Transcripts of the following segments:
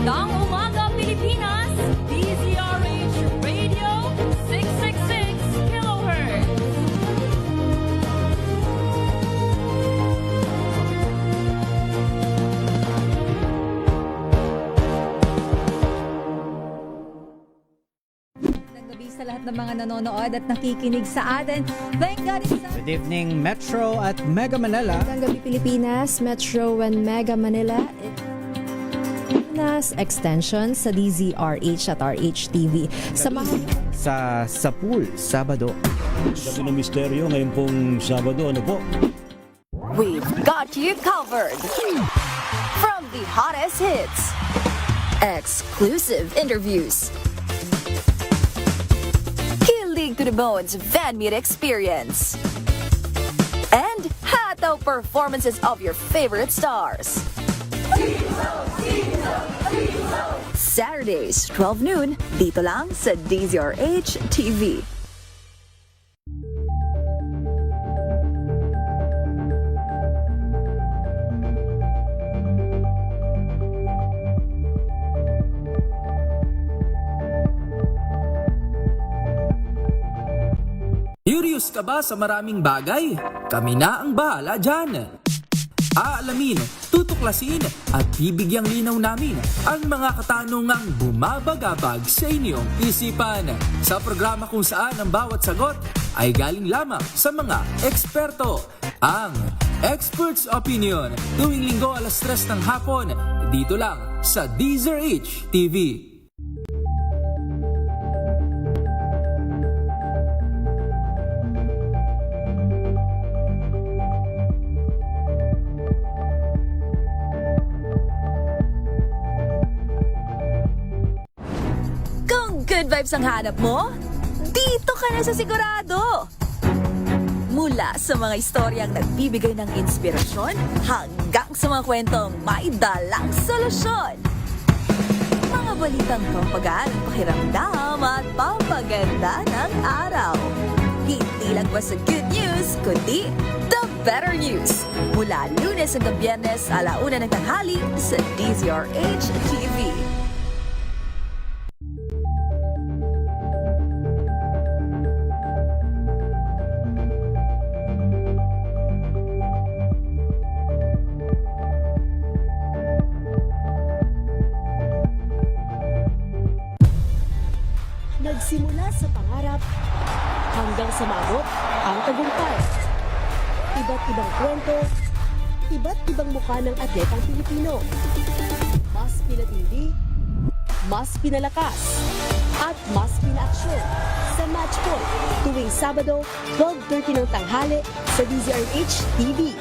Magandang umaga, Pilipinas! DZRH Radio 666 kHz. Gabi sa lahat ng mga nanonood at nakikinig sa atin. Thank God it's Good evening, Metro at Mega Manila. Magandang gabi Pilipinas, Metro and Mega Manila. Nas extension sa DZRH at RHTV. Samahan Sa Sapul, Sabado. Gabi ng misteryo ngayon pong Sabado, ano po? We've got you covered. From the hottest hits, exclusive interviews, kilig to the bones fan meet experience, and hataw performances of your favorite stars. Saturdays, 12 noon, dito lang sa DZRH TV. Curious ka ba sa maraming bagay? Kami na ang bahala dyan. Aalamin, tutuklasin at bibigyang linaw namin ang mga katanungang bumabagabag sa inyong isipan. Sa programa kung saan ang bawat sagot ay galing lamang sa mga eksperto. Ang Expert's Opinion, tuwing linggo alas 3 ng hapon, dito lang sa DZRH TV. Good vibes ang hanap mo? Dito ka na sa sigurado! Mula sa mga istoryang nagbibigay ng inspirasyon hanggang sa mga kwentong may dalang solusyon. Mga balitang pampagaan ang pakiramdam at pampaganda ng araw. Hindi lang ba sa good news, kundi the better news. Mula Lunes hanggang Biyernes, 1:00 ng tanghali sa DZRH TV. Nagsimula sa pangarap hanggang sa maabot ang tagumpay. Iba't ibang kwento, iba't ibang mukha ng atletang Pilipino. Mas pinatindi, mas pinalakas, at mas pinaaksyon sa Match Point tuwing Sabado, 12:30 ng tanghali sa DZRH TV.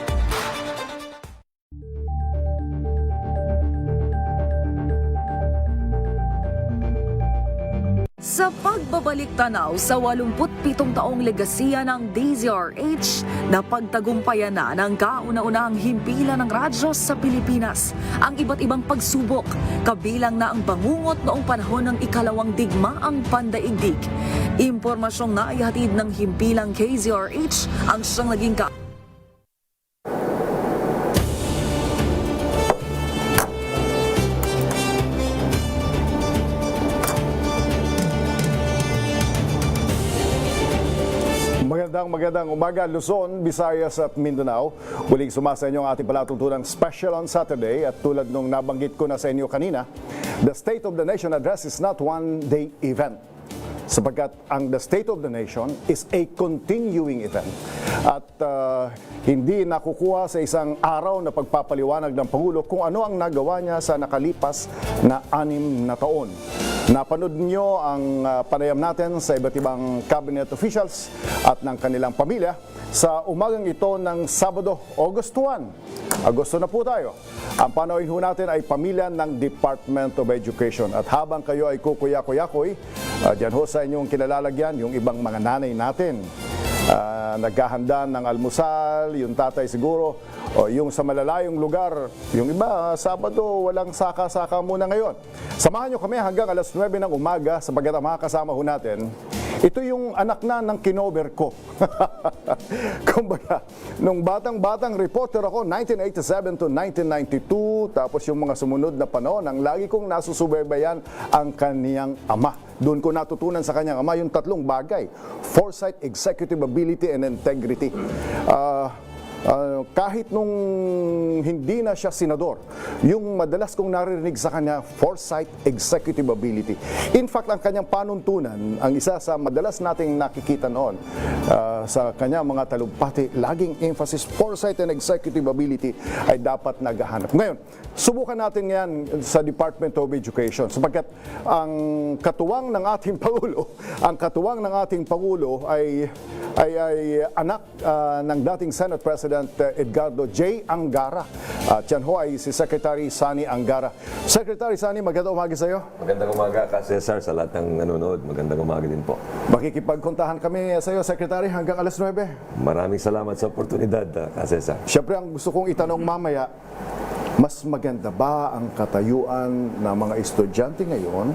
Sa pagbabalik tanaw sa 87 taong legasiya ng DZRH, napagtagumpayan na ng kauna-unahang himpilan ng radyo sa Pilipinas ang iba't ibang pagsubok, kabilang na ang bangungot noong panahon ng ikalawang digmaang pandaigdig. Impormasyong naihatid ng himpilang KZRH ang siyang naging Magandang umaga, Luzon, Visayas at Mindanao. Muling sumasa inyo ang ating palatuntunang special on Saturday at tulad nung nabanggit ko na sa inyo kanina, the State of the Nation Address is not one-day event sapagkat ang the State of the Nation is a continuing event at hindi nakukuha sa isang araw na pagpapaliwanag ng Pangulo kung ano ang nagawa niya sa nakalipas na 6 na taon. Napanood niyo ang panayam natin sa iba't ibang cabinet officials at ng kanilang pamilya sa umagang ito ng Sabado, August 1. Agosto na po tayo. Ang panoorin ho natin ay pamilya ng Department of Education. At habang kayo ay kukuya-kuyakoy, dyan ho sa inyong kinalalagyan yung ibang mga nanay natin. Naghahanda ng almusal, yung tatay siguro, o yung sa malalayong lugar, yung iba, Sabado, walang saka-saka muna ngayon. Samahan nyo kami hanggang alas 9 ng umaga sapagkat ang mga kasama ho natin, Ito yung anak na ng kinover ko. Kumbaga, nung batang-batang reporter ako, 1987 to 1992, tapos yung mga sumunod na panahon, ang lagi kong nasusubaybayan ang kaniyang ama. Doon ko natutunan sa kanyang ama yung tatlong bagay: foresight, executive ability, and integrity. Kahit nung hindi na siya senador, yung madalas kong naririnig sa kanya, foresight, executive ability. In fact, ang kanyang panuntunan, ang isa sa madalas nating nakikita noon sa kanya mga talumpati, laging emphasis, foresight and executive ability ay dapat naghahanap. Ngayon, subukan natin yan sa Department of Education sapagkat ang katuwang ng ating Pangulo ay anak ng dating Senate President Edgardo J. Angara. At yan ho ay si Secretary Sani Angara. Secretary Sani, magandang umaga sa iyo. Magandang umaga ka, CESAR, sa lahat ng nanonood. Magandang umaga din po. Makikipagkuntahan kami sa iyo, Secretary, hanggang alas 9. Maraming salamat sa oportunidad, ka, CESAR. Siyempre, ang gusto kong itanong mamaya, mas maganda ba ang katayuan ng mga estudyante ngayon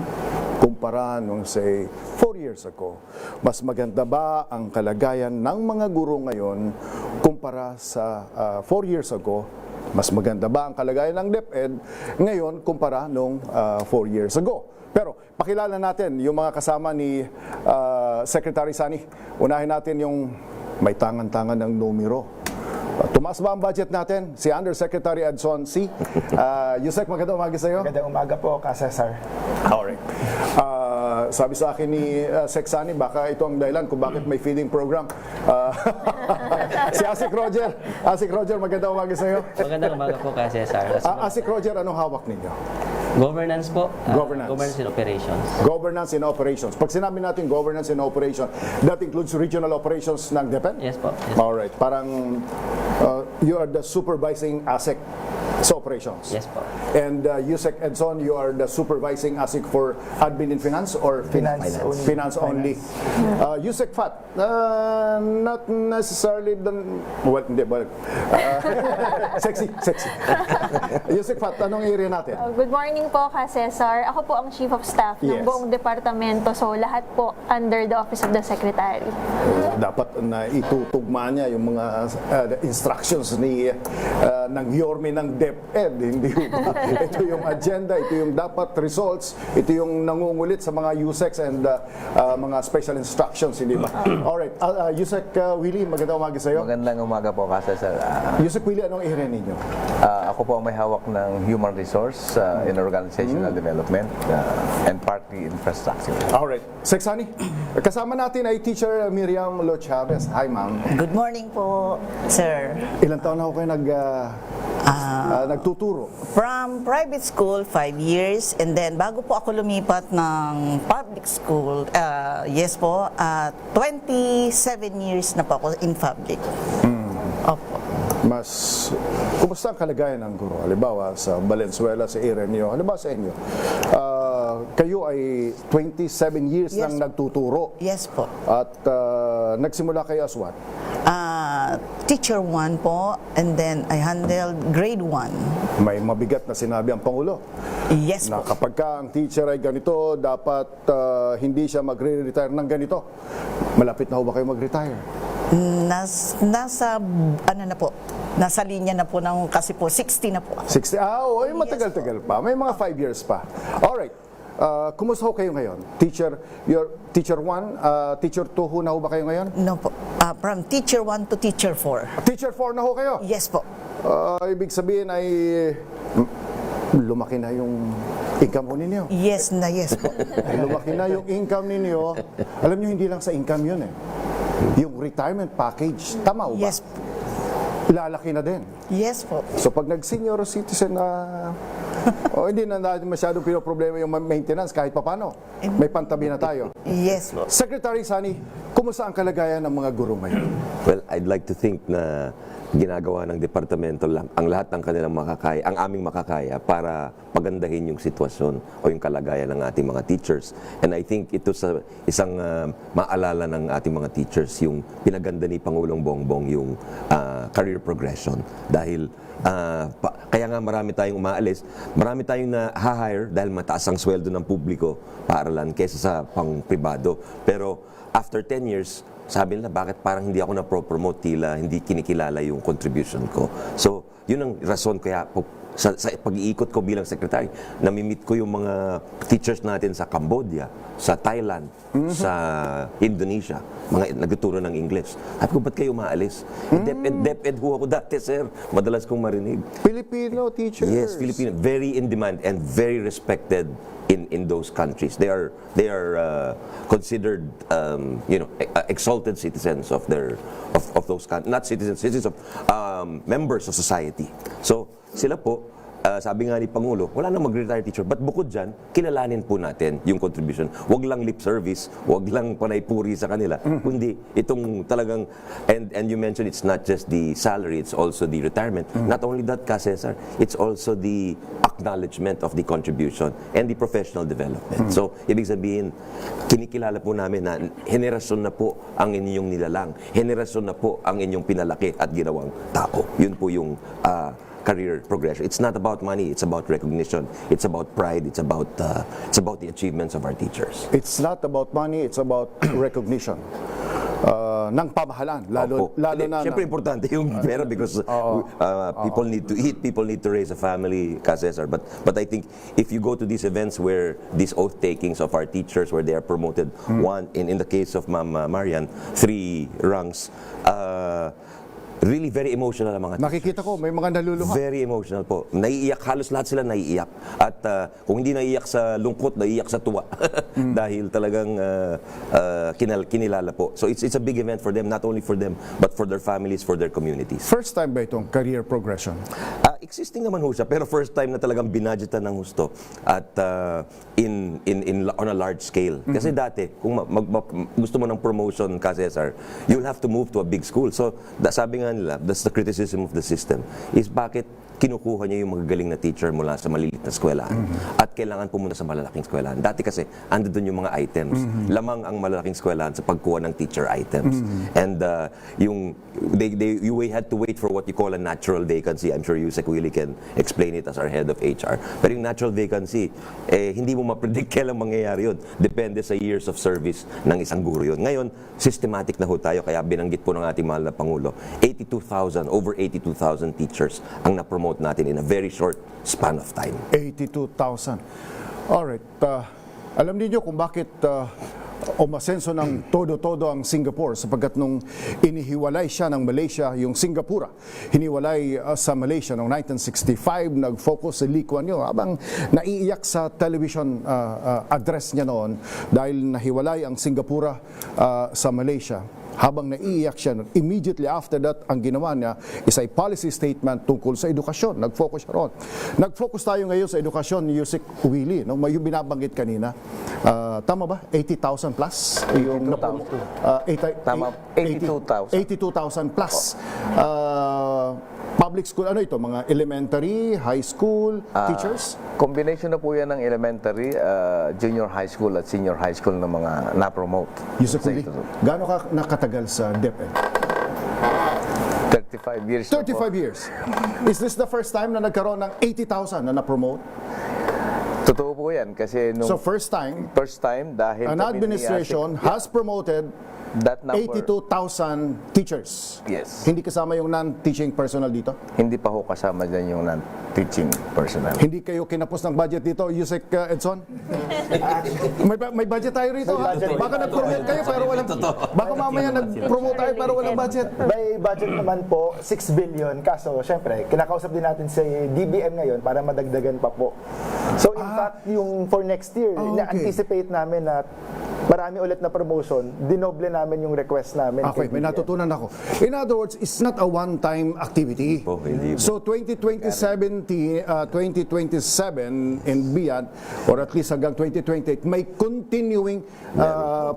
kumpara nung say 4 years ago? Mas maganda ba ang kalagayan ng mga guro ngayon kumpara sa 4 years ago? Mas maganda ba ang kalagayan ng DepEd ngayon kumpara nung 4 years ago? Pero pakilala natin yung mga kasama ni Secretary Sani. Unahin natin yung may tangan-tangan ng numero. Tumaas ba ang budget natin? Si Undersecretary Adson C. Yusek, magandang umaga sa iyo. Magandang umaga po, ka Cesar. Alright. Sabi sa akin ni Sec Sani, baka ito ang dahilan kung bakit may feeding program. Si Asik Roger. Asik Roger, magandang umaga sa iyo. Magandang umaga po, ka Cesar. Asik Roger, anong hawak ninyo? Governance po. Governance. Governance and operations. Governance and operations. Pag sinabi natin governance and operation, that includes regional operations ng DepEd? Yes po. Yes. Alright. Parang you are the supervising ASIC sa operations? Yes po. And Yusek Edson, you are the supervising ASIC for admin and finance or Finance only. Finance only. Yusek Fat, not necessarily well, hindi, sexy. Yusek Fat, anong area natin? Good morning po, ka Cesar. Ako po ang Chief of Staff ng buong departamento. So, lahat po under the Office of the Secretary. Dapat na itutugma niya yung mga instructions ng Yorme ng DepEd. Hindi ba? Ito yung agenda, ito yung dapat results, ito yung nangungulit sa mga USECs and mga special instructions, hindi ba? Alright, USEC Willie, magandang umaga sa iyo. Magandang umaga po, ka Cesar. USEC Willie, anong area ninyo? Ako po ang may hawak ng human resource in organizational development and partly infrastructure. Alright. Sexani, kasama natin ay Teacher Miriam Lo Chavez. Hi, ma'am. Good morning po, sir. Ilang taon na ako kayo nagtuturo? From private school, 5 years. And then, bago po ako lumipat ng public school, yes po, 27 years na po ako in public. Opo. Kumusta ang kalagayan ng guro? Halimbawa, sa Valenzuela, sa area niyo, halimbawa sa inyo, kayo ay 27 years nang nagtuturo. Yes po. At nagsimula kayo as what? Teacher 1 po, and then I handled grade 1. May mabigat na sinabi ang Pangulo. Yes na po. kapag ka ang teacher ay ganito, dapat hindi siya magre-retire ng ganito. Malapit na ho ba kayo mag-retire? Nasa, na po, nasa linya na po ng, kasi po, 60 na po. 60? Matagal-tagal pa. May mga 5 years pa. Alright. Kumusta ho kayo ngayon? Teacher 1, Teacher 2 ho na ho ba kayo ngayon? No po. From Teacher 1 to Teacher 4. Teacher 4 na ho kayo? Yes po. Ibig sabihin ay lumaki na yung income ho ninyo? Yes po. Lumaki na yung income ninyo. Alam nyo, hindi lang sa income yun eh. Yung retirement package, tama ho ba? Yes. Lalaki na din. Yes po. So pag nag-senior citizen na hindi na natin masyadong pinoproblema yung maintenance kahit papano. May pantabi na tayo. Yes po. Secretary Sani, kumusta ang kalagayan ng mga guro ngayon? Well, I'd like to think na ginagawa ng departamento ang lahat ng kanilang makakaya, ang aming makakaya para pagandahin yung sitwasyon o yung kalagayan ng ating mga teachers. And I think ito sa isang maalala ng ating mga teachers, yung pinaganda ni Pangulong Bongbong yung career progression. Dahil kaya nga marami tayong umaalis, marami tayong na-hire dahil mataas ang sweldo ng publiko paaralan kaysa sa pang-pribado. Pero after 10 years, sabi nila, bakit parang hindi ako na-promote, tila hindi kinikilala yung contribution ko. So, yun ang rason kaya sa pag-iikot ko bilang secretary, namimit ko yung mga teachers natin sa Cambodia, sa Thailand, sa Indonesia, mga nagtuturo ng English. At ko, ba't kayo umaalis? DepEd ho ako dati, sir. Madalas kong marinig. Filipino teachers. Yes, Filipino. Very in demand and very respected in those countries. They are considered exalted citizens of those countries. Not citizens of members of society. So sila po, sabi nga ni Pangulo, wala nang mag-retire teacher. But bukod dyan, kilalanin po natin yung contribution. Huwag lang lip service, huwag lang panay-puri sa kanila. Kundi itong talagang, and you mentioned it's not just the salary, it's also the retirement. Not only that, CESAR, it's also the acknowledgement of the contribution and the professional development. So, ibig sabihin, kinikilala po namin na henerasyon na po ang inyong nilalang. Henerasyon na po ang inyong pinalaki at ginawang tao. Yun po yung career progression. It's not about money, it's about recognition, it's about pride, it's about the achievements of our teachers. It's not about money, it's about recognition ng pamahalaan, lalo na siyempre importante yung pera because people need to eat, people need to raise a family, CESAR. But I think if you go to these events where these oath takings of our teachers, where they are promoted, one in the case of Ma'am Marian, 3 ranks, really very emotional ang mga teachers. Nakikita ko, may mga naluluha. Very emotional po. Naiiyak, halos lahat sila naiiyak. At kung hindi naiiyak sa lungkot, naiiyak sa tuwa. Dahil talagang kinilala po. So it's a big event for them, not only for them, but for their families, for their communities. First time ba itong career progression? Existing naman ho siya, pero first time na talagang binadgetan ng husto at on a large scale. Kasi dati, kung gusto mo ng promotion, CESAR, you'll have to move to a big school. So, sabi nga nila, that's the criticism of the system, is bakit kinukuha niya yung magagaling na teacher mula sa maliliit na eskwelahan at kailangan pumunta sa malalaking eskwelahan. Dati kasi, ando doon yung mga items. Lamang ang malalaking eskwelahan sa pagkuha ng teacher items. And you had to wait for what you call a natural vacancy. I'm sure Yusek Willie can explain it as our head of HR. Pero yung natural vacancy, hindi mo ma-predict kailang mangyayari yun. Depende sa years of service ng isang guro yun. Ngayon, systematic na ho tayo, kaya binanggit po ng ating mahal na Pangulo, over 82,000 teachers ang na-promote natin in a very short span of time. 82,000. Alright. Alam niyo kung bakit umasenso ng todo-todo ang Singapore sapagkat nung inihiwalay siya ng Malaysia, yung Singapura, hiniwalay sa Malaysia noong 1965, nag-focus si Lee Kuan Yew habang naiiyak sa television address niya noon dahil nahiwalay ang Singapura sa Malaysia. Habang naiiyak siya, immediately after that, ang ginawa niya is a policy statement tungkol sa edukasyon. Nag-focus siya ron. Nag-focus tayo ngayon sa edukasyon ni Yusek Willie, no? May binabanggit kanina. Tama ba? 80,000 plus? 82,000. 82,000 plus. Public school, ano ito? Mga elementary, high school, teachers? Combination na po yan ng elementary, junior high school at senior high school na mga na-promote. Yusek Willie, gaano ka nakatagal sa DepEd? 35 years. 35 years. Is this the first time na nagkaroon ng 80,000 na na-promote? Totoo po yan kasi nung So first time dahil an administration has promoted that number, 82,000 teachers. Yes. Hindi kasama yung non-teaching personnel dito? Hindi pa ho kasama dyan yung non-teaching personnel. Hindi kayo kinapos ng budget dito, Yusek Edson? may budget tayo rito. Baka nag-promote kayo pero walang... Baka mamaya nag-promote tayo pero walang budget. May budget naman po, 6 billion. Kaso, syempre, kinakausap din natin si DBM ngayon para madagdagan pa po. So, in fact, yung for next year, na-anticipate namin na marami ulit na promotion, dinoble namin yung request namin. Okay, may natutunan ako. In other words, it's not a one-time activity. Hindi po. So 2027 and beyond, or at least hanggang 2028, may continuing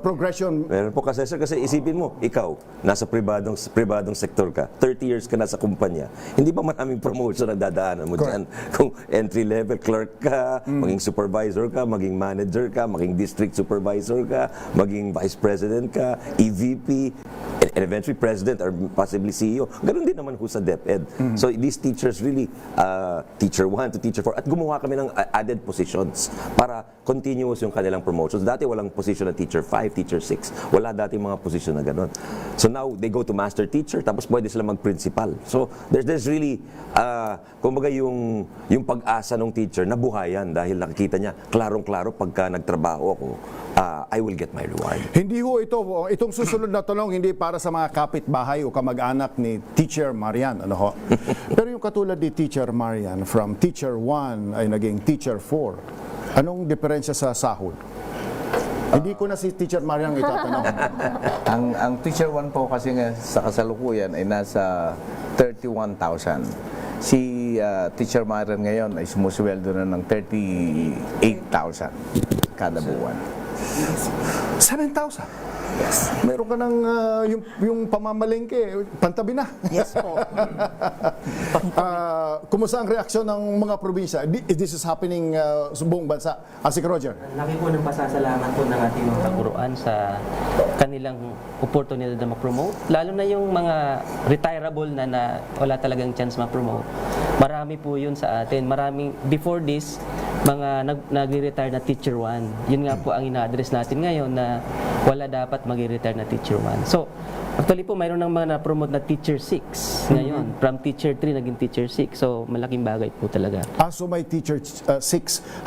progression. Meron po kasi, sir, kasi isipin mo, ikaw, nasa pribadong sektor ka, 30 years ka nasa kumpanya, hindi ba maraming promotion ang dadaanan mo dyan? Kung entry-level clerk ka, maging supervisor ka, maging manager ka, maging district supervisor ka, maging vice president ka, EVP, and eventually president or possibly CEO. Ganun din naman ho sa DepEd. So these teachers really, teacher 1 to teacher 4, at gumawa kami ng added positions para continuous yung kanilang promotions. Dati walang position na teacher 5, teacher 6. Wala dati mga position na ganun. So now they go to master teacher, tapos pwede sila mag-principal. So there's really, kumbaga yung pag-asa ng teacher nabuhayan dahil nakikita niya, klarong-klaro pagka nagtrabaho ako, I will get my reward. Hindi ho itong susunod na tanong hindi para sa mga kapitbahay o kamag-anak ni Teacher Marian, ano ho? Pero yung katulad ni Teacher Marian, from Teacher 1 ay naging Teacher 4, anong diferensya sa sahod? Hindi ko na si Teacher Marian itatanong. ang Teacher 1 po kasi nga sa kasalukuyan ay nasa 31,000. Si Teacher Marian ngayon ay sumusweldo na ng 38,000 kada buwan. 7,000? Yes. Meron ka ng yung pamamalengke, pantabi na. Yes po. Kumusta ang reaksyon ng mga probinsya? This is happening sa buong bansa. Asik Roger. Laki po ng pasasalamat po ng ating mga kapuruan sa kanilang oportunidad na ma-promote. Lalo na yung mga retirable na wala talagang chance ma-promote. Marami po yun sa atin. Maraming, before this, mga nag-retire na teacher 1. Yun nga po ang ina-address natin ngayon na wala dapat mag-retire na teacher 1. So, actually po, mayroon ng mga na-promote na teacher 6 ngayon. From teacher 3 naging teacher 6. So, malaking bagay po talaga. So may teacher 6.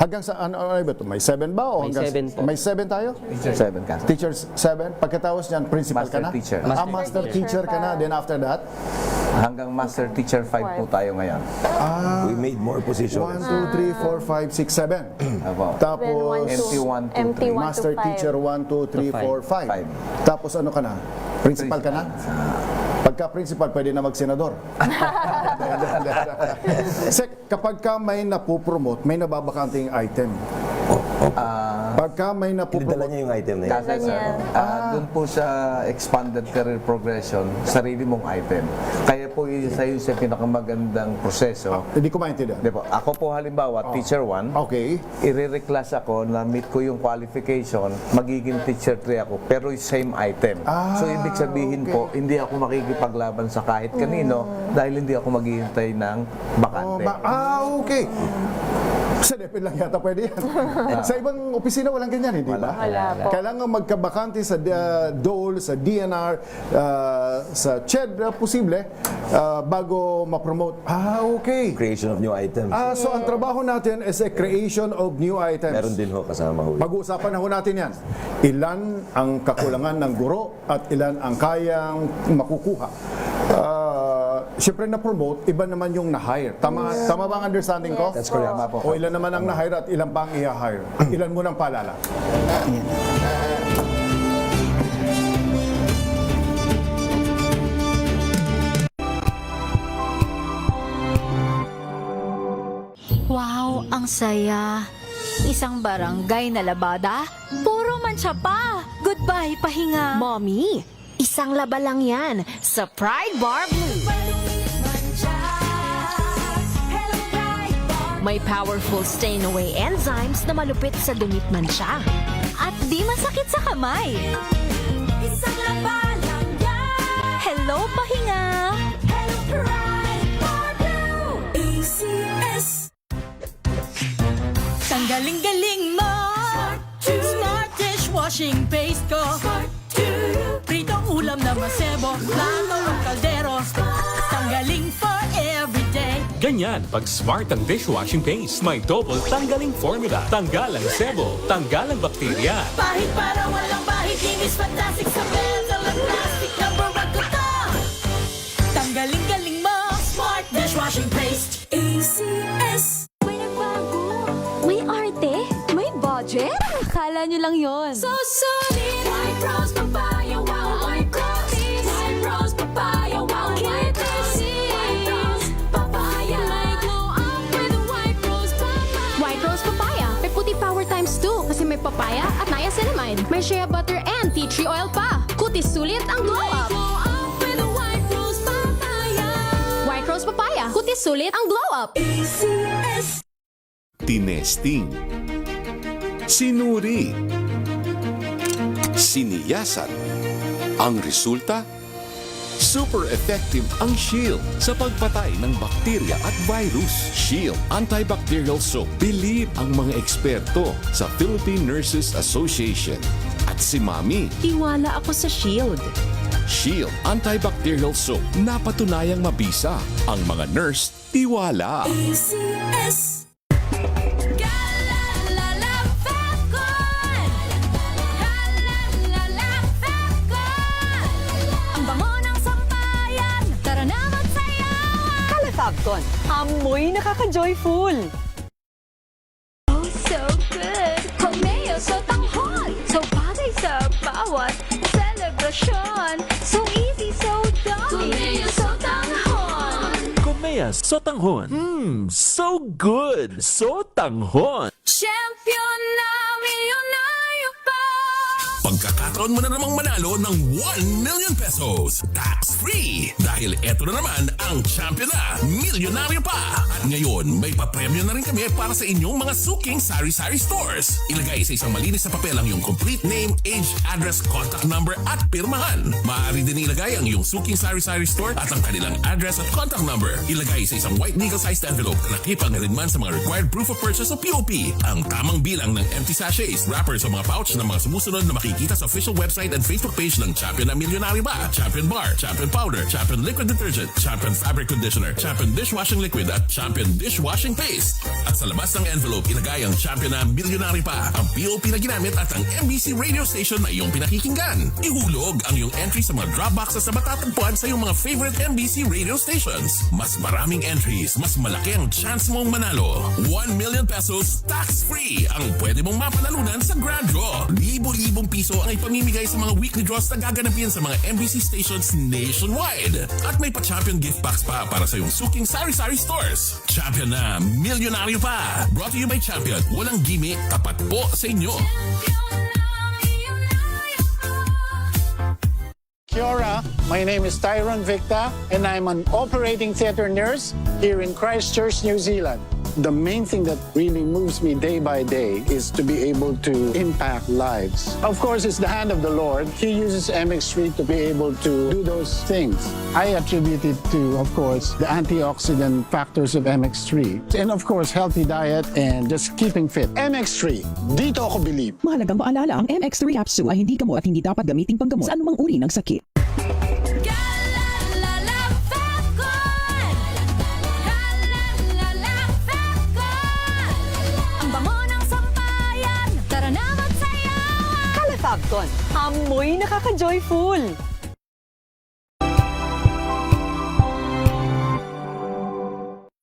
Hanggang sa ano ba ito? May 7 ba? O May hanggang 7 po. May 7 tayo? Teacher 7 ka. Teacher 7. Pagkatapos niyan, principal Master ka na? teacher. Master teacher ka na. Then after that? Hanggang Master Teacher 5 po tayo ngayon. We made more positions. 1, 2, 3, 4, 5, 6, 7. Tapos, MT1 to 3. Master teacher 1, 2, 3, 4, 5. Tapos ano ka na? Principal ka na? Pagka-principal, pwede na mag-senador. Sek, kapag ka may napupromote, may nababakanting item. Pagka may napupromote, Dala niya yung item na yun. Doon po sa expanded career progression, sarili mong item. Kaya po isa yun sa pinakamagandang proseso. Hindi ko maintindihan. Di po. Ako po halimbawa, teacher 1, okay, i-reclass ako na meet ko yung qualification, magiging teacher 3 ako, pero yung same item. So ibig sabihin po, hindi ako makikipaglaban sa kahit kanino dahil hindi ako maghihintay ng bakante. Okay. Sa DepEd lang yata pwede yan. Sa ibang opisina walang ganyan, hindi ba? Wala po. Kailangan magkabakante sa DOL, sa DNR, sa CHED, posible, bago ma-promote. Okay. Creation of new items. So ang trabaho natin is a creation of new items. Meron din ho kasama ho. Pag-uusapan na ho natin yan. Ilan ang kakulangan ng guro at ilan ang kayang makukuha. Siyempre na-promote, iba naman yung na-hire. Tama ba ang understanding ko? That's correct. Tama po. O ilan naman ang na-hire at ilan pa ang i-hire? Ilan mo nang paalala? Wow, ang saya. Isang barangay na labada, puro mancha pa. Goodbye, pahinga. Mommy, isang laba lang yan sa Pride Bar Blue. May powerful stain-away enzymes na malupit sa dumit mancha. At di masakit sa kamay. Isang laba lang yan. Hello, pahinga. Hello, Pride Bar Blue. ACS. Tanggaling-galing mo. Smart dishwashing paste ko. Pritong ulam na masebo. Plato o kaldero. Tanggaling for everyday. Ganyan pag smart ang dishwashing paste. May double tanggaling formula. Tanggalang sebo, tanggalang bakterya. Pahit para walang bahid. Linis fantastic sa metal at plastic. Number 1 ko to. Tanggaling-galing mo. Smart dishwashing paste. ACS. May nagbago. May arte. May budget. Akala Akala nyo lang yon. So solid. White rose papaya, wow, white rose. White rose papaya, wow, white rose. White rose papaya. May glow up with white rose papaya. White rose papaya. May puti power times 2 kasi may papaya at niacinamide. May shea butter and tea tree oil pa. Kutis sulit ang glow up. Glow up with white rose papaya. White rose papaya. Kutis sulit ang glow up. ACS. Tinesting, sinuri, siniyasan. Ang resulta? Super effective ang Shield sa pagpatay ng bakterya at virus. Shield Antibacterial Soap. Believe ang mga eksperto sa Philippine Nurses Association. At si Mami. Tiwala ako sa Shield. Shield Antibacterial Soap. Napatunayang mabisa. Ang mga nurse, tiwala. ACS. Fabcon, amoy nakaka-joyful. Oh, so good! Pameo so tanghon! So bagay sa bawat selebrasyon. So easy, so dummy! Pameo so tanghon. Komea Sotanghon. So good! Sotanghon. Champion na milyonaryo pa. Pagkakataon mo na namang manalo ng 1 million pesos. Tax-free! Dahil eto na naman ang champion na milyonaryo pa. At ngayon, may papremyo na rin kami para sa inyong mga suking sari-sari stores. Ilagay sa isang malinis na papel ang iyong complete name, age, address, contact number at pirmahan. Maaari din ilagay ang iyong suking sari-sari store at ang kanilang address at contact number. Ilagay sa isang white legal-sized envelope na nakipag na rin man sa mga required proof of purchase o POP. Ang tamang bilang ng empty sachets, wrappers o mga pouch ng mga sumusunod na makikita sa official website and Facebook page ng Champion na Milyonaryo Ba, Champion Bar, Champion Powder, Champion Liquid Detergent, Champion Fabric Conditioner, Champion Dishwashing Liquid at Champion Dishwashing Paste. At sa labas ng envelope, ilagay ang Champion na Milyonaryo Pa, ang POP na ginamit at ang MBC radio station na iyong pinakikinggan. Ihulog ang iyong entry sa mga drop boxes na matatagpuan sa iyong mga favorite MBC radio stations. Mas maraming entries, mas malaki ang chance mong manalo. 1 million pesos tax-free ang pwede mong mapanalunan sa Grand Draw. Libo-libong piso ang ipamimigay sa mga weekly draws na gaganapin sa mga MBC stations nationwide. At may pa-champion gift box pa para sa iyong suking sari-sari stores. Champion na Milyonaryo Pa. Brought to you by Champion. Walang gimmick, tapat po sa inyo. Kia ora, my name is Tyron Victa and I'm an operating theatre nurse here in Christchurch, New Zealand. The main thing that really moves me day by day is to be able to impact lives. Of course, it's the hand of the Lord. He uses MX3 to be able to do those things. I attribute it to, of course, the antioxidant factors of MX3. And of course, healthy diet and just keeping fit. MX3, dito ako believe. Mahalagang paalala, ang MX3 capsule ay hindi gamot at hindi dapat gamiting panggamot sa anumang uri ng sakit. Fabcon, amoy nakaka-joyful.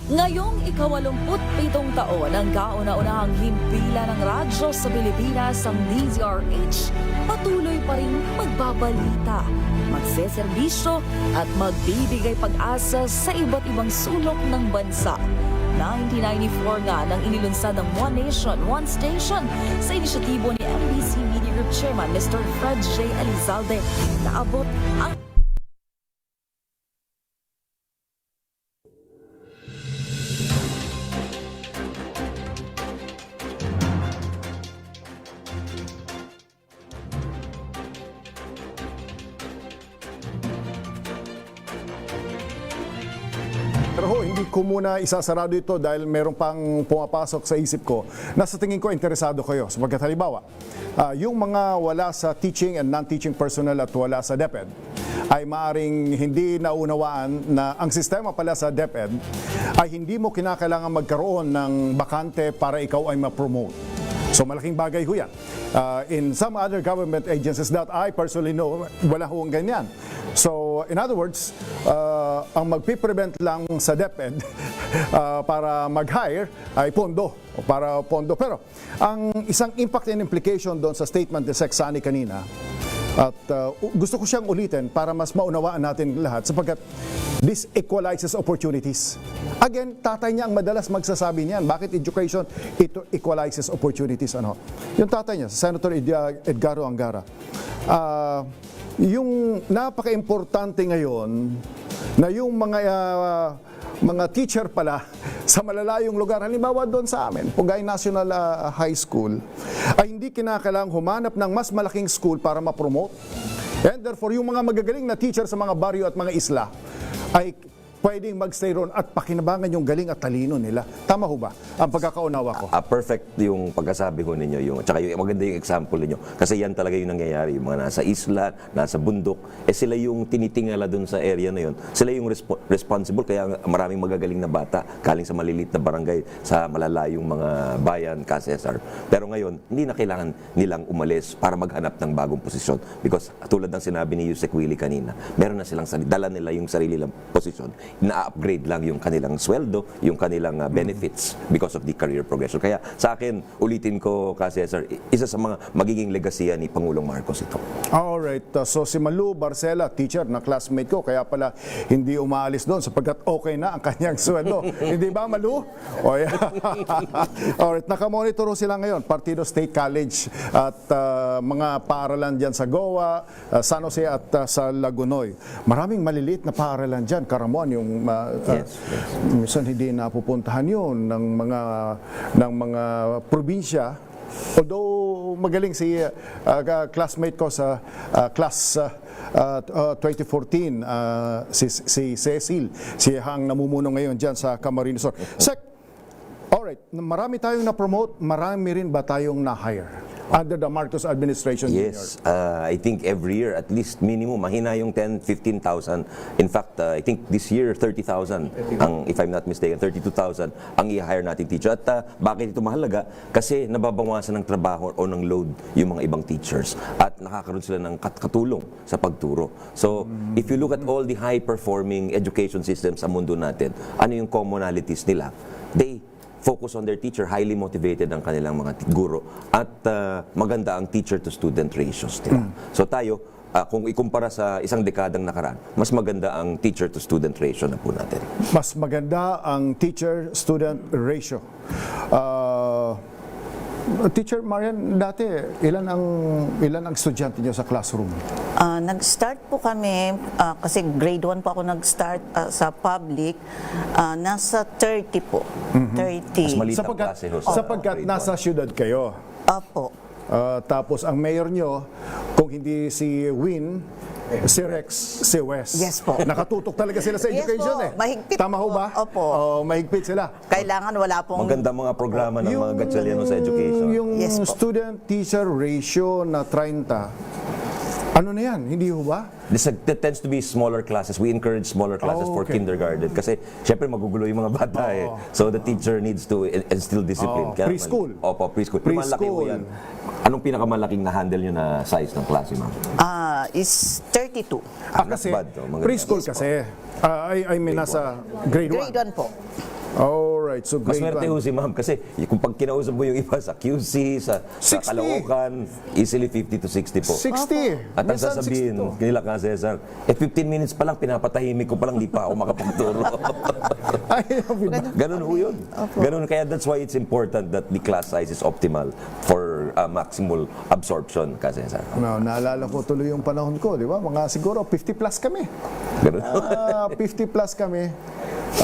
Ngayong ika-87 taon ang kauna-unahang himpilan ng radyo sa Pilipinas ang DZRH, patuloy pa rin magbabalita, magseserbisyo at magbibigay pag-asa sa iba't ibang sulok ng bansa. 1994 nga nang inilunsad ng One Nation, One Station sa inisyatibo ni MBC Media Group Chairman Mr. Fred J. Elizalde. Naabot ang Pero hindi ko muna isasarado ito dahil meron pang pumapasok sa isip ko na sa tingin ko interesado kayo. Sapagkat halimbawa, yung mga wala sa teaching and non-teaching personnel at wala sa DepEd ay maaring hindi naunawaan na ang sistema pala sa DepEd ay hindi mo kinakailangan magkaroon ng bakante para ikaw ay ma-promote. So malaking bagay ho yan. In some other government agencies that I personally know, wala ho ang ganyan. So So, in other words, ang magpiprevent lang sa DepEd para mag-hire ay pondo. Pero, ang isang impact and implication doon sa statement ni Sec. Sani kanina, at gusto ko siyang ulitin para mas maunawaan natin lahat sapagkat this equalizes opportunities. Again, tatay niya ang madalas magsasabi niyan. Bakit education ito equalizes opportunities? Yung tatay niya, Senator Edgardo Angara. Yung napaka-importante ngayon na yung mga teacher pala sa malalayong lugar, halimbawa doon sa amin, Pugay National High School, ay hindi kinakailangang humanap ng mas malaking school para ma-promote. And therefore, yung mga magagaling na teacher sa mga baryo at mga isla ay pwedeng magstay ron at pakinabangan yung galing at talino nila. Tama ho ba ang pagkakaunawa ko? Perfect yung pagkasabi ho ninyo, tsaka yung maganda yung example ninyo. Kasi yan talaga yung nangyayari, yung mga nasa isla, nasa bundok, sila yung tinitingala dun sa area na yun. Sila yung responsible, kaya maraming magagaling na bata galing sa maliliit na barangay, sa malalayong mga bayan, CESAR. Pero ngayon, hindi na kailangan nilang umalis para maghanap ng bagong posisyon. Because tulad ng sinabi ni Yusek Willie kanina, meron na silang dala nila yung sarili lang posisyon. Na-upgrade lang yung kanilang sweldo, yung kanilang benefits because of the career progression. Kaya sa akin, ulitin ko, CESAR, isa sa mga magiging legasiya ni Pangulong Marcos ito. Alright, so si Malu Barcela, teacher na classmate ko, kaya pala hindi umaalis doon sapagkat okay na ang kanyang sweldo. Hindi ba, Malu? O yeah. Alright, nakamonitor sila ngayon, Partido State College at mga paaralan dyan sa Goa, San Jose at sa Lagunoy. Maraming maliliit na paaralan dyan, Karamuan, yung minsan hindi napupuntahan yun ng mga probinsya. Although magaling si classmate ko sa class 2014, si Cecil, siya ang namumuno ngayon dyan sa Camarines Sur. Sec, alright, marami tayong na-promote, marami rin ba tayong na-hire under the Marcos administration? Yes, I think every year at least minimum mahina yung 10-15,000. In fact, I think this year 30,000 ang, if I'm not mistaken, 32,000 ang i-hire nating teacher. At bakit ito mahalaga? Kasi nababawasan ng trabaho o ng load yung mga ibang teachers at nakakaroon sila ng katulong sa pagturo. So, if you look at all the high-performing education systems sa mundo natin, ano yung commonalities nila? They focus on their teacher, highly motivated ang kanilang mga guro, at maganda ang teacher-to-student ratios nila. So tayo, kung ikumpara sa isang dekadang nakaraan, mas maganda ang teacher-to-student ratio na po natin. Mas maganda ang teacher-student ratio. Teacher Marian, dati ilan ang estudyante niyo sa classroom? Nag-start po kami, kasi grade 1 po ako nag-start sa public, nasa 30 po. 30. Mas maliit ang klase ho. Sapagkat nasa syudad kayo. Opo. Tapos ang mayor nyo, kung hindi si Win, si Rex, si Wes. Yes po. Nakatutok talaga sila sa education Yes po. Mahigpit. Tama ho ba? Opo. Mahigpit sila. Kailangan wala pong... Maganda mga programa ng mga Gatchaliano sa education. Yung student-teacher ratio na 30, ano na yan? Hindi ho ba? That tends to be smaller classes. We encourage smaller classes for kindergarten kasi syempre magugulo yung mga bata So the teacher needs to instill discipline. Preschool. Opo, preschool. Malaki po yan. Anong pinakamalaking na-handle nyo na size ng klase, ma'am? Is 32. Kasi preschool kasi. I mean, nasa grade 1. Grade 1 po. Alright, so grade 1. Maswerte ho si ma'am kasi kung pag kinausap mo yung iba sa QC, sa Caloocan, easily 50 to 60 po. 60. At ang sasabihin nila CESAR, 15 minutes pa lang, pinapatahimik ko pa lang, di pa ako makapagturo. Ganun ho yun. Ganun, kaya that's why it's important that the class size is optimal for maximal absorption, CESAR. Naalala ko tuloy yung panahon ko, di ba? Mga siguro 50 plus kami. 50 plus kami.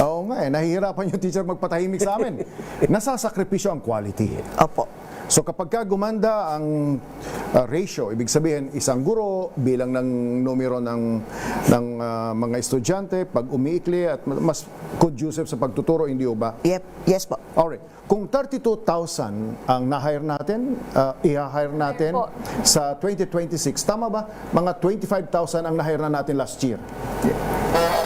Oo nga nahihirapan yung teacher magpatahimik sa amin. Nasasakripisyo ang quality. Opo. So kapag gumanda ang ratio, ibig sabihin isang guro bilang ng numero ng mga estudyante, pag umiikli at mas conducive sa pagtuturo, hindi ba? Yep. Yes po. Alright. Kung 32,000 ang na-hire natin, i-hire natin sa 2026, tama ba? Mga 25,000 ang na-hire na natin last year.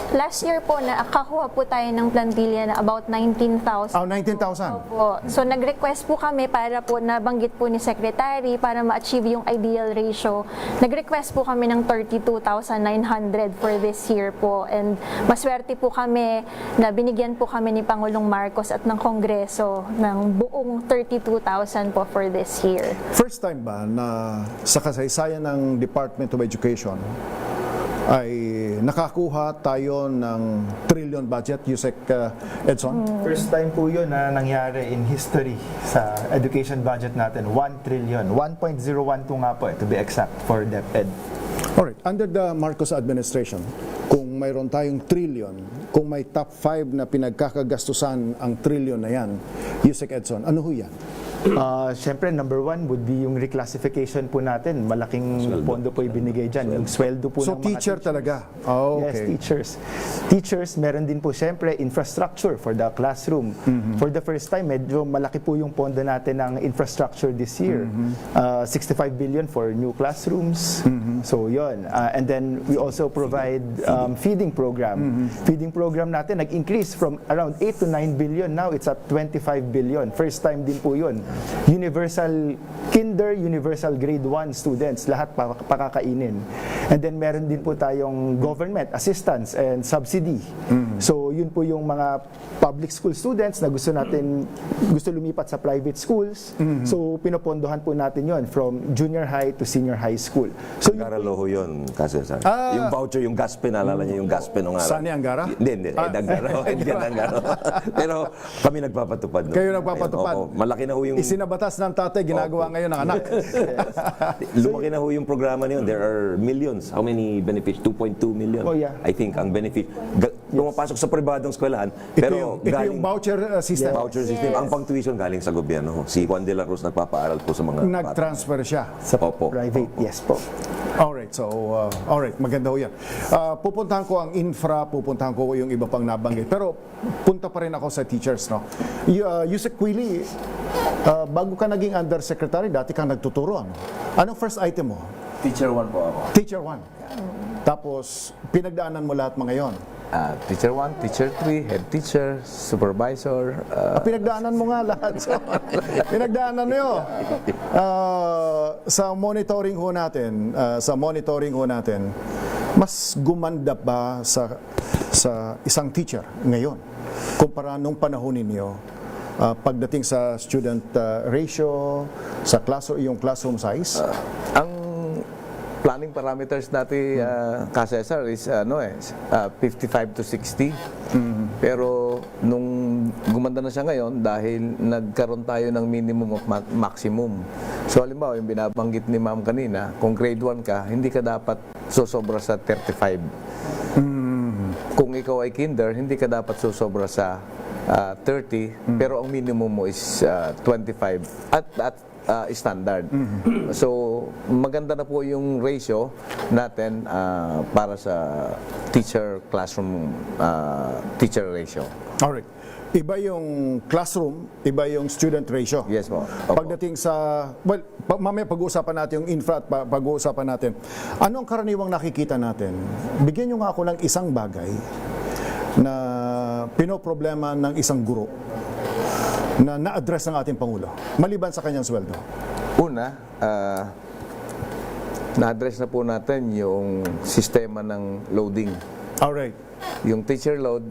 Last year po, nakakuha po tayo ng plantilla na about 19,000. 19,000. Opo. So, nag-request po kami para po, nabanggit po ni Secretary, para ma-achieve yung ideal ratio. Nag-request po kami ng 32,900 for this year po. And maswerte po kami na binigyan po kami ni Pangulong Marcos at ng Kongreso ng buong 32,000 po for this year. First time ba na sa kasaysayan ng Department of Education ay nakakuha tayo ng trillion budget, Yusek Edson? First time po yun na nangyari in history sa education budget natin. 1 trillion. 1.012 nga po, to be exact, for DepEd. Alright, under the Marcos administration, kung mayroon tayong trillion, kung may top 5 na pinagkakagastusan ang trillion na yan, Yusek Edson, ano ho yan? Siyempre, number 1 would be yung reclassification po natin. Malaking pondo po ibinigay dyan. Yung sweldo po So ng mga teacher talaga? Oh, okay. Yes, teachers. Teachers, meron din po siyempre infrastructure for the classroom. For the first time, medyo malaki po yung pondo natin ng infrastructure this year. 65 billion for new classrooms. So yun. And then we also provide feeding program. Feeding program natin nag-increase from around 8 to 9 billion. Now it's at 25 billion. First time din po yun. Universal kinder, universal grade 1 students, lahat pakakainin. And then meron din po tayong government assistance and subsidy. So yun po yung mga public school students na gusto lumipat sa private schools. So pinopondohan po natin yun from junior high to senior high school. So Angara-loho yun, CESAR. Yung voucher, yung gaspe, naalala niya yung gaspe nung araw. Sani Angara? Hindi. Hindi Angara. Pero kami nagpapatupad. No? Kayo nagpapatupad? Oo, malaki na ho yung... Isinabatas ng tatay, ginagawa ngayon ng anak. Lumaki na ho yung programa niyon. There are millions. How many benefits? 2.2 million. Oh, yeah. I think ang benefit. Pumapasok sa pribadong eskwelahan. Pero ito yung voucher system. Voucher system. Ang pang-tuition galing sa gobyerno. Si Juan de la Cruz nagpapaaral po sa mga... Nag-transfer siya. Sa private, yes po. Alright, so, maganda ho yan. Pupuntahan ko ang infra, pupuntahan ko yung iba pang nabanggit. Pero punta pa rin ako sa teachers, no? Yusek Quili, bago ka naging undersecretary, dati kang nagtuturo, ano? Anong first item mo? Teacher 1 po ako. Teacher 1. Tapos, pinagdaanan mo lahat mga yon. Teacher 1, Teacher 3, Head Teacher, Supervisor. Pinagdaanan mo nga lahat. Pinagdaanan nyo. Sa monitoring ho natin, mas gumanda ba sa isang teacher ngayon kumpara nung panahon ninyo pagdating sa student ratio, sa yung classroom size? Ang planning parameters natin CESAR is 55 to 60. Pero nung gumanda na siya ngayon dahil nagkaroon tayo ng minimum of maximum. So halimbawa yung binabanggit ni ma'am kanina, kung grade 1 ka, hindi ka dapat sosobra sa 35. Kung ikaw ay kinder, hindi ka dapat sosobra sa 30, pero ang minimum mo is 25 at standard. So, maganda na po yung ratio natin para sa teacher classroom teacher ratio. Alright. Iba yung classroom, iba yung student ratio. Yes po. Pagdating sa, mamaya pag-uusapan natin yung infra at pag-uusapan natin. Ano ang karaniwang nakikita natin? Bigyan nyo nga ako ng isang bagay na pinoproblema ng isang guro na na-address ng ating Pangulo, maliban sa kanyang sweldo. Una, na-address na po natin yung sistema ng loading. Alright. Yung teacher load,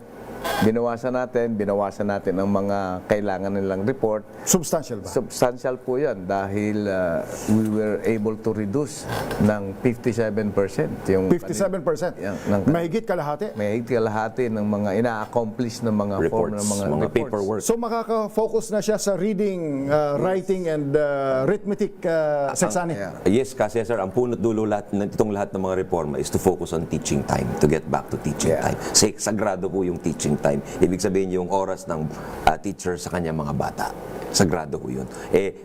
binawasan natin ang mga kailangan nilang report. Substantial ba? Substantial po yan dahil we were able to reduce ng 57%. Yung 57%? Mahigit kalahati? Mahigit kalahati ng mga ina-accomplish ng mga reports, mga paperwork. So makaka-focus na siya sa reading, writing, and arithmetic seksani? Yes, CESAR, ang punot dulo itong lahat ng mga reforma is to focus on teaching time, to get back to teaching time. Sagrado po yung teaching time. Ibig sabihin yung oras ng teacher sa kanyang mga bata. sagrado ho yun.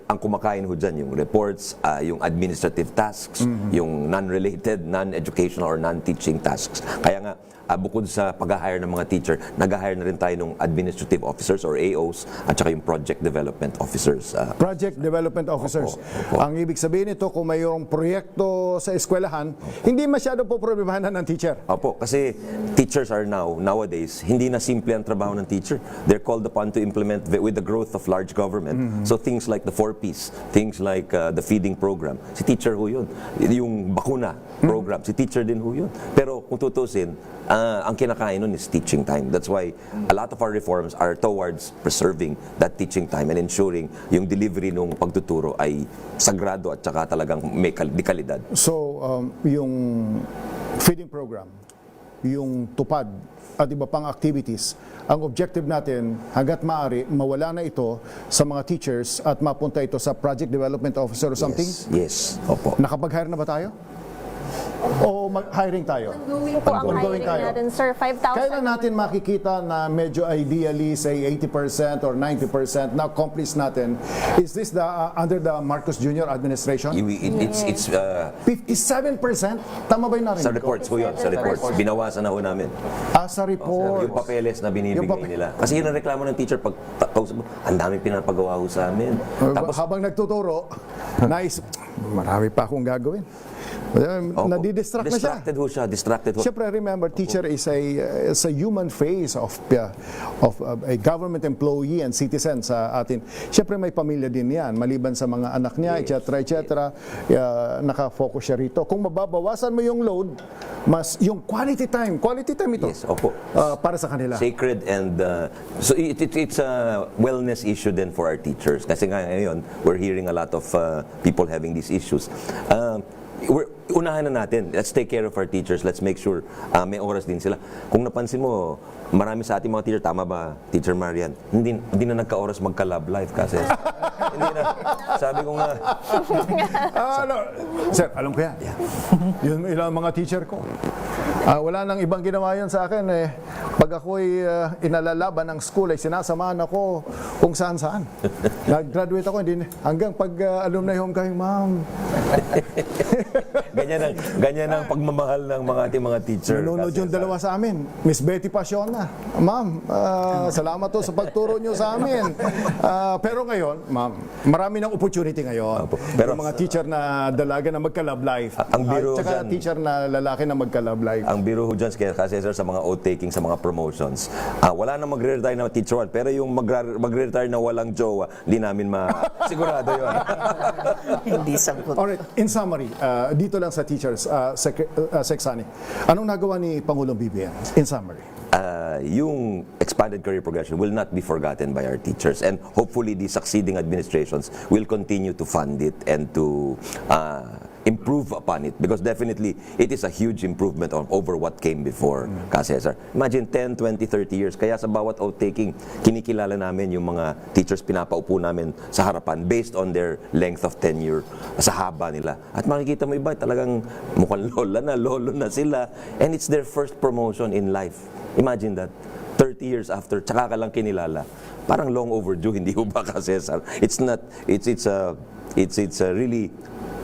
Ang kumakain ho dyan, yung reports, yung administrative tasks, yung non-related, non-educational or non-teaching tasks. Kaya nga, bukod sa pag-hire ng mga teacher, nag-hire na rin tayo ng administrative officers or AOs at saka yung project development officers. Project development officers. Opo. Ang ibig sabihin nito, kung mayroong proyekto sa eskwelahan, hindi masyado po problemahan ng teacher. Opo, kasi teachers are nowadays, hindi na simple ang trabaho ng teacher. They're called upon to implement with the growth of large government. So things like the 4Ps, things like the feeding program, si teacher ho yun. Yung bakuna program, si teacher din ho yun. Pero kung tutusin, ang kinakain nun is teaching time. That's why a lot of our reforms are towards preserving that teaching time and ensuring yung delivery ng pagtuturo ay sagrado at saka talagang may kalidad. So, yung feeding program, yung tupad at iba pang activities, ang objective natin, hanggat maaari, mawala na ito sa mga teachers at mapunta ito sa project development officer or something? Yes. Opo. Nakapag-hire na ba tayo? O hiring tayo? Ongoing po ang hiring natin, sir. 5,000. Kailan natin makikita na medyo ideally, say 80% or 90% na accomplish natin? Is this under the Marcos Jr. administration? It's 57%? Tama ba yung narinig ko? sa reports ho yun, sa reports. Binawasan na ho namin. Sa report. Yung papeles na binibigay nila. Kasi yun ang reklamo ng teacher pag kausap mo, ang daming pinapagawa ho sa amin. Tapos habang nagtuturo, marami pa akong gagawin. Nadidistract na siya. Distracted ho. Siyempre, remember, teacher is a human face of a government employee and citizen sa atin. Siyempre, may pamilya din yan, maliban sa mga anak niya, etc. Nakafocus siya rito. Kung mababawasan mo yung load, mas yung quality time ito. Yes, opo. Para sa kanila. Sacred and so it's a wellness issue then for our teachers. Kasi ngayon, we're hearing a lot of people having these issues. Unahan na natin. Let's take care of our teachers. Let's make sure may oras din sila. Kung napansin mo, marami sa ating mga teacher, tama ba, Teacher Marian? Hindi na nagka-oras magka-love life kasi. Hindi na. Sabi ko nga. Sir, alam ko yan. Yun ilang mga teacher ko. Wala nang ibang ginawa yun sa akin. Pag ako'y inalalaban ng school, ay sinasamahan ako kung saan-saan. Nag-graduate ako, hanggang pag alumni homecoming, ma'am. Ganyan ang pagmamahal ng mga ating mga teacher. Nanonood yung dalawa sa amin. Miss Betty Pasiona. Ma'am, salamat to sa pagturo nyo sa amin. Pero ngayon, ma'am, marami ng opportunity ngayon. Pero yung mga teacher na dalaga na magka-love life. Ang biro tsaka dyan, teacher na lalaki na magka-love life. Ang biro ho dyan, kasi sir, sa mga oath-taking, sa mga promotions, wala na magre-retire na teacher 1, pero yung magre-retire na walang jowa, hindi namin sigurado yun. Hindi sagot. Alright, in summary, dito lang sa teachers, Seksani, anong nagawa ni Pangulong BBM? In summary. Yung expanded career progression will not be forgotten by our teachers, and hopefully the succeeding administrations will continue to fund it and to improve upon it, because definitely it is a huge improvement over what came before, CESAR. Imagine 10, 20, 30 years. Kaya sa bawat outtaking, kinikilala namin yung mga teachers, pinapaupo namin sa harapan based on their length of tenure, sa haba nila. At makikita mo iba, talagang mukhang lolo na sila, and it's their first promotion in life. Imagine that. 30 years after, tsaka ka lang kinilala. Parang long overdue, hindi ho ba, CESAR? It's not, it's really,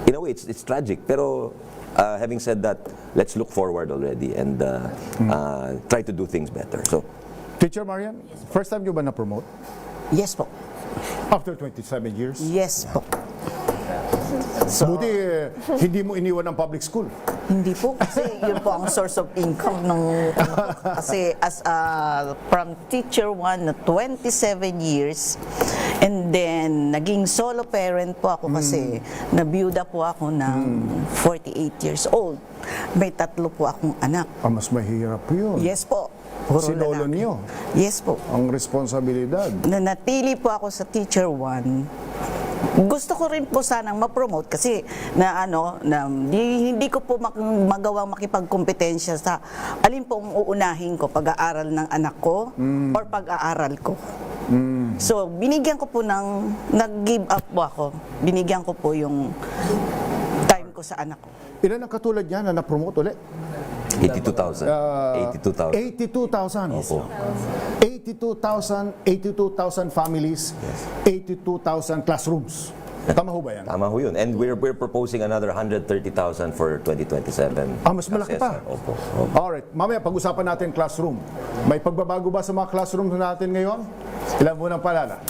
in a way, it's tragic. Pero having said that, let's look forward already and try to do things better. So, Teacher Marian, first time nyo ba na-promote? Yes po. After 27 years? Yes po. Buti hindi mo iniwan ng public school. Hindi po, kasi yun po ang source of income ng kasi as from teacher 1 na 27 years, and then naging solo parent po ako kasi nabiyuda po ako ng 48 years old. May 3 po akong anak. Mas mahirap yun. Yes po. Sinolo niyo? Yes po. Ang responsibilidad. Nanatili po ako sa teacher 1. Gusto ko rin po sanang ma-promote kasi hindi ko po magawang makipagkompetensya sa alin po ang uunahin ko, pag-aaral ng anak ko or pag-aaral ko. So, binigyan ko po nag-give up po ako. Binigyan ko po yung time ko sa anak ko. Ilan ang katulad niya na na-promote ulit? 82,000. 82,000. Opo. 82,000 families, 82,000 classrooms. Tama ho ba yan? Tama ho yun. And we're proposing another 130,000 for 2027. Mas malaki pa. Opo. Alright, mamaya pag-usapan natin classroom. May pagbabago ba sa mga classroom natin ngayon? Ilan mo ng palala?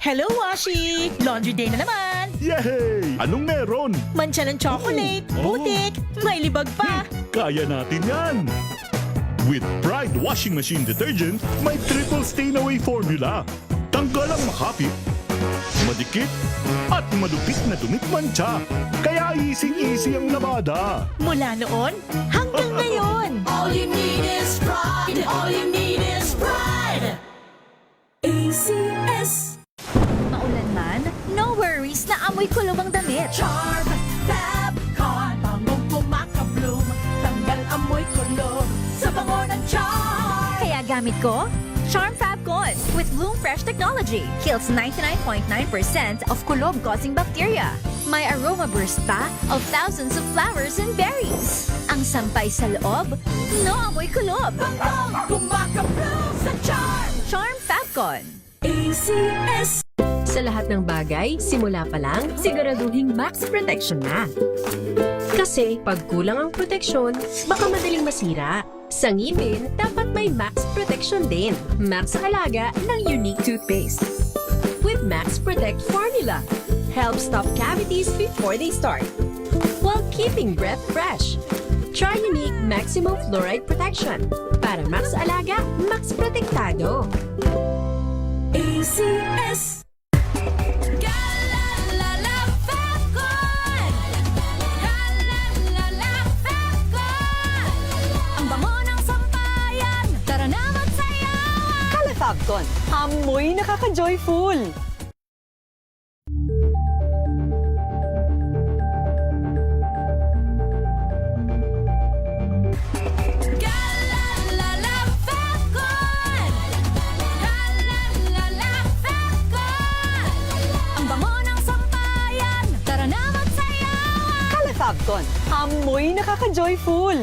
Hello, Washi! Laundry day na naman! Yay! Anong meron? Mancha ng chocolate, putik, may libag pa! Kaya natin yan! With Pride Washing Machine Detergent, may triple stain-away formula. Tanggal ang makapit, madikit, at malupit na dumit mancha. Kaya easy-easy ang labada. Mula noon hanggang ngayon! All you need is pride. All you need is pride. ACS. Maulan man, no worries na amoy kulog ang damit. Charm Fab Con. Bangong kumakabloom. Tanggal amoy kulog sa bango ng charm. Kaya gamit ko, Charm Fabcon with Bloom Fresh technology. Kills 99.9% of kulog-causing bacteria. May aroma burst pa of thousands of flowers and berries. Ang sampay sa loob, no amoy kulob. Bangong kumakabloom sa charm. Charm Fabcon. ACS. Sa lahat ng bagay, simula pa lang, siguraduhing max protection na. Kasi pag kulang ang proteksyon, baka madaling masira. Sa ngipin, dapat may max protection din. Max sa halaga ng unique toothpaste. With Max Protect Formula, help stop cavities before they start, while keeping breath fresh. Try unique maximum fluoride protection. Para max alaga, max protektado. ACS. Fabcon, amoy nakaka-joyful! Fabcon, amoy nakaka-joyful!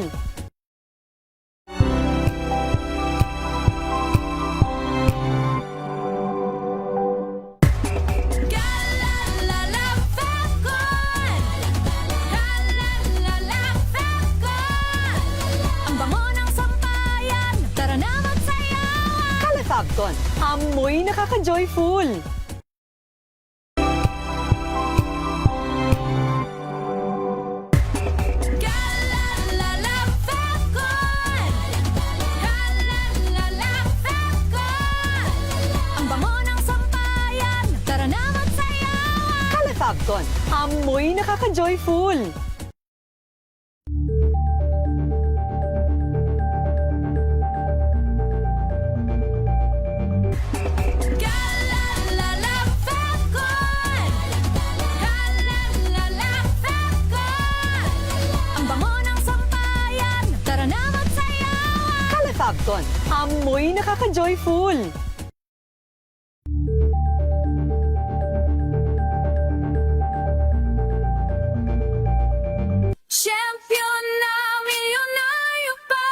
Fabcon, amoy nakaka-joyful! Fabcon, amoy nakaka-joyful! Fabcon, amoy nakaka-joyful! Champion na milyonaryo pa.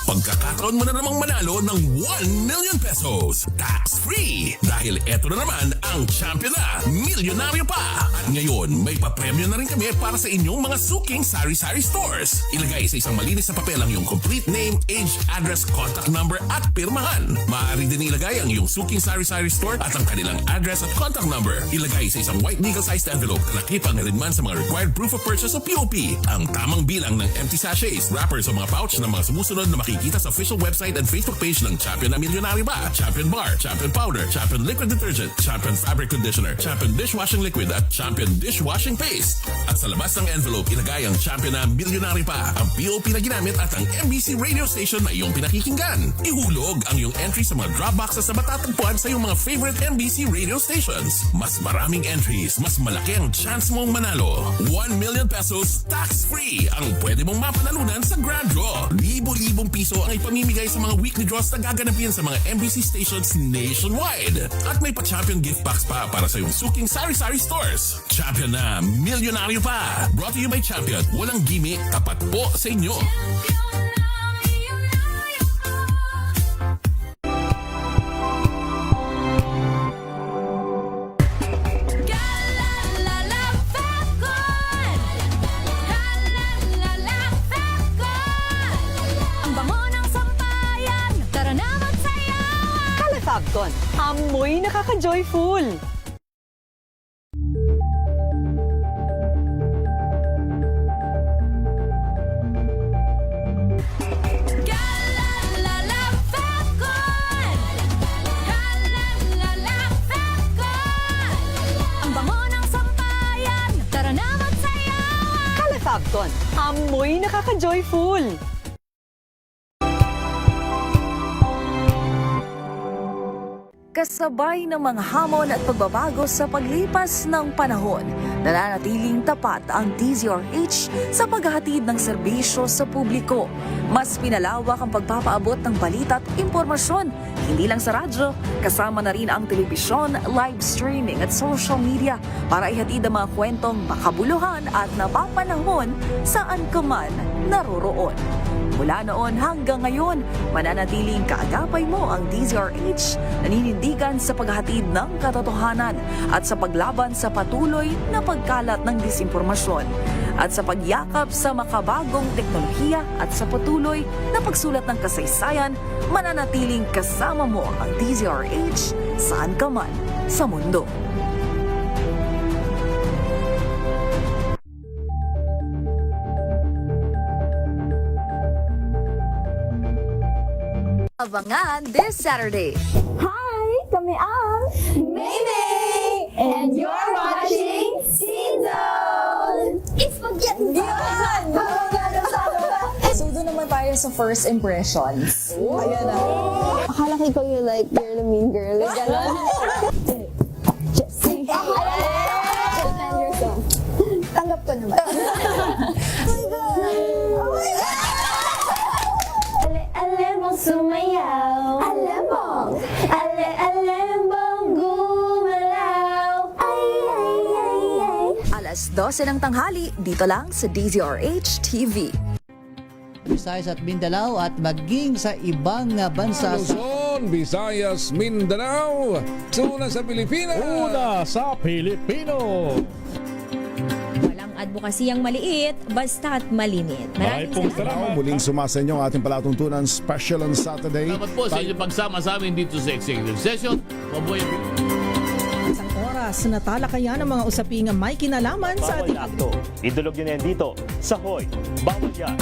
Pagkakataon mo na namang manalo ng 1 million pesos. Tax-free! Dahil eto na naman ang champion na milyonaryo pa. At ngayon, may papremyo na rin kami para sa inyong mga suking sari-sari stores. Ilagay sa isang malinis na papel ang iyong complete name, age, address, contact number at pirmahan. Maaari din ilagay ang iyong suking sari-sari store at ang kanilang address at contact number. Ilagay sa isang white legal-sized envelope na nakipang rin man sa mga required proof of purchase o POP. Ang tamang bilang ng empty sachets, wrappers o mga pouch ng mga sumusunod na makikita sa official website and Facebook page ng Champion na Milyonaryo Ba, Champion Bar, Champion Powder, Champion Liquid Detergent, Champion Fabric Conditioner, Champion Dishwashing Liquid at Champion Dishwashing Paste. At sa labas ng envelope, ilagay ang Champion na Milyonaryo Pa, ang POP na ginamit at ang MBC radio station na iyong pinakikinggan. Ihulog ang iyong entry sa mga drop boxes na matatagpuan sa iyong mga favorite MBC radio stations. Mas maraming entries, mas malaki ang chance mong manalo. 1 million pesos tax-free ang pwede mong mapanalunan sa Grand Draw. Libo-libong piso ang ipamimigay ipamimigay sa mga weekly draws na gaganapin sa mga MBC stations nationwide. At may pa-champion gift box pa para sa iyong suking sari-sari stores. Champion na, milyonaryo pa. Brought to you by Champion. Walang gimmick, tapat po sa inyo. Amoy nakaka-joyful! Ang bango ng sampayan, tara na magsayawan. Kalafabton, amoy nakaka-joyful! Kasabay ng mga hamon at pagbabago sa paglipas ng panahon, nananatiling tapat ang DZRH sa paghahatid ng serbisyo sa publiko. Mas pinalawak ang pagpapaabot ng balita at impormasyon, hindi lang sa radyo, kasama na rin ang telebisyon, live streaming at social media para ihatid ang mga kwentong makabuluhan at napapanahon saan ka man naroroon. Mula noon hanggang ngayon, mananatiling kaagapay mo ang DZRH, naninindigan sa paghahatid ng katotohanan at sa paglaban sa patuloy na pagkalat ng disinformasyon at sa pagyakap sa makabagong teknolohiya at sa patuloy na pagsulat ng kasaysayan, mananatiling kasama mo ang DZRH saan ka man sa mundo. Abangan this Saturday. Hi! Kami ang Maymay! And you're watching CESAR! It's spaghetti! Yan! So doon naman tayo sa first impressions. Ayan na. Akala ko ikaw you're the mean girl. Like, gano'n. Just defend yourself. Tanggap ko naman. Ale-alembong sumayaw. Alembong! Ale-alembong gumalaw. Ay, ay, ay, ay. Alas 12 ng tanghali, dito lang sa DZRH TV. Visayas at Mindanao at maging sa ibang bansa. Luzon, Visayas, Mindanao. Una sa Pilipinas. Una sa Pilipino. Walang advokasiyang maliit, basta't malimit. Maraming salamat. Muling sumasa inyo ang ating palatuntunan special on Saturday. Salamat po sa inyong pagsama sa amin dito sa executive session. Mabuhay po. Isang oras na talakayan ng mga usaping may kinalaman sa ating akto. Idulog nyo na yan dito sa Hoy. Bawal yan.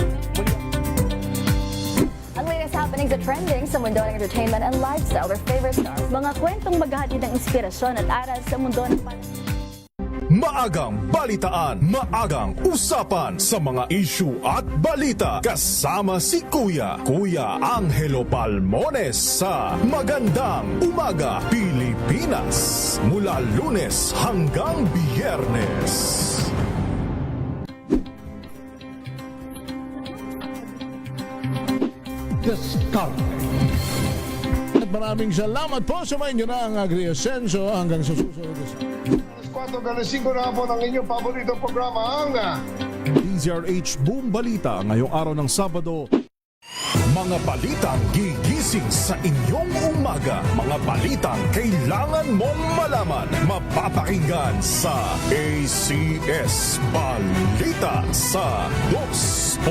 Ang latest happenings at trending sa mundo ng entertainment and lifestyle, their favorite stars. Mga kwentong maghahatid ng inspirasyon at aral sa mundo ng Maagang balitaan, maagang usapan sa mga issue at balita. Kasama si Kuya Angelo Palmones sa Magandang Umaga Pilipinas. Mula Lunes hanggang Biyernes. At maraming salamat po sa inyo na ang Agri-Asenso hanggang sa susunod. 4:05 na po ng inyong paboritong programa ang DZRH Boom Balita ngayong araw ng Sabado. Mga balitang gigising sa inyong umaga. Mga balitang kailangan mong malaman. Mapapakinggan sa ACS Balita sa 2x2.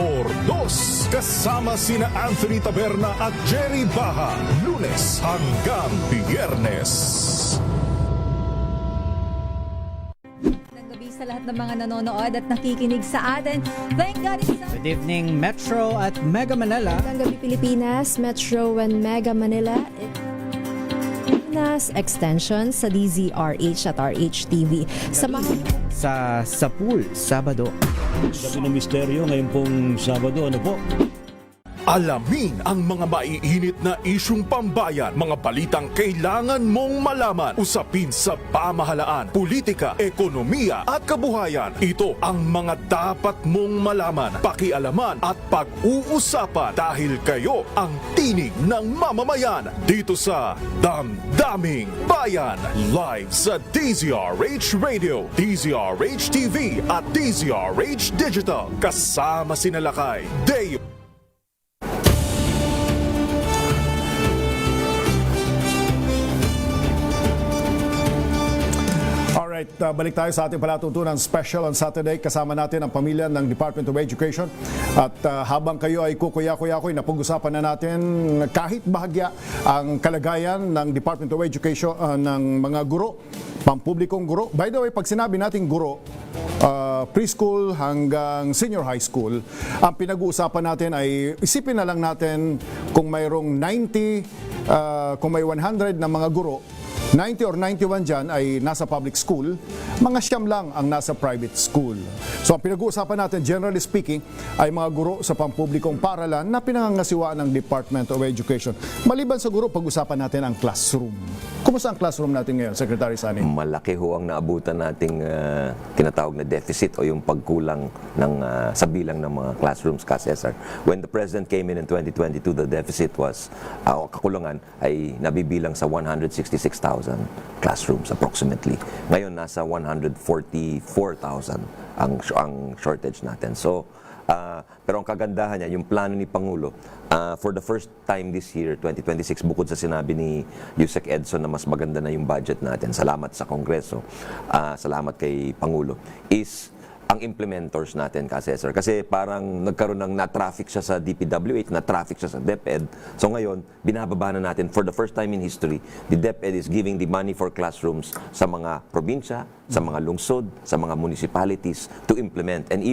Kasama sina Anthony Taberna at Jerry Baha. Lunes hanggang Biyernes. Sa lahat ng mga nanonood at nakikinig sa atin. Thank God it's Good evening, Metro at Mega Manila. Magandang gabi Pilipinas, Metro and Mega Manila. Pilipinas Extension sa DZRH at RHTV. Sa pool, Sabado. Gabi ng misteryo ngayon pong Sabado, ano po? Alamin ang mga maiinit na isyung pambayan, mga balitang kailangan mong malaman, usapin sa pamahalaan, politika, ekonomiya at kabuhayan. Ito ang mga dapat mong malaman, pakialaman at pag-uusapan dahil kayo ang tinig ng mamamayan dito sa Damdaming Bayan. Live sa DZRH Radio, DZRH TV at DZRH Digital. Kasama sinalakay Deo. Alright, balik tayo sa ating palatuntunan special on Saturday. Kasama natin ang pamilya ng Department of Education. At habang kayo ay kukuya-kuya-kuy, napag-usapan na natin kahit bahagya ang kalagayan ng Department of Education ng mga guro, pampublikong guro. By the way, pag sinabi natin guro, preschool hanggang senior high school, ang pinag-uusapan natin ay isipin na lang natin kung mayroong 90, kung may 100 na mga guro, 90 or 91 dyan ay nasa public school, mga siyam lang ang nasa private school. So ang pinag-uusapan natin, generally speaking, ay mga guro sa pampublikong paaralan na pinangangasiwaan ng Department of Education. Maliban sa guro, pag-usapan natin ang classroom. Kumusta ang classroom natin ngayon, Secretary Sani? Malaki ho ang naabutan nating tinatawag na deficit o yung pagkulang ng sa bilang ng mga classrooms ka, CESAR. When the President came in 2022, the deficit was, kakulangan ay nabibilang sa 166,000 classrooms approximately. Ngayon, nasa 144,000 ang shortage natin. So, pero ang kagandahan niya, yung plano ni Pangulo, for the first time this year, 2026, bukod sa sinabi ni Yusek Edson na mas maganda na yung budget natin, salamat sa Kongreso, salamat kay Pangulo, is ang implementors natin, CESAR. Kasi parang nagkaroon ng na-traffic siya sa DPWH, na-traffic siya sa DepEd. So ngayon, binababa na natin, for the first time in history, the DepEd is giving the money for classrooms sa mga probinsya, sa mga lungsod, sa mga municipalities to implement. And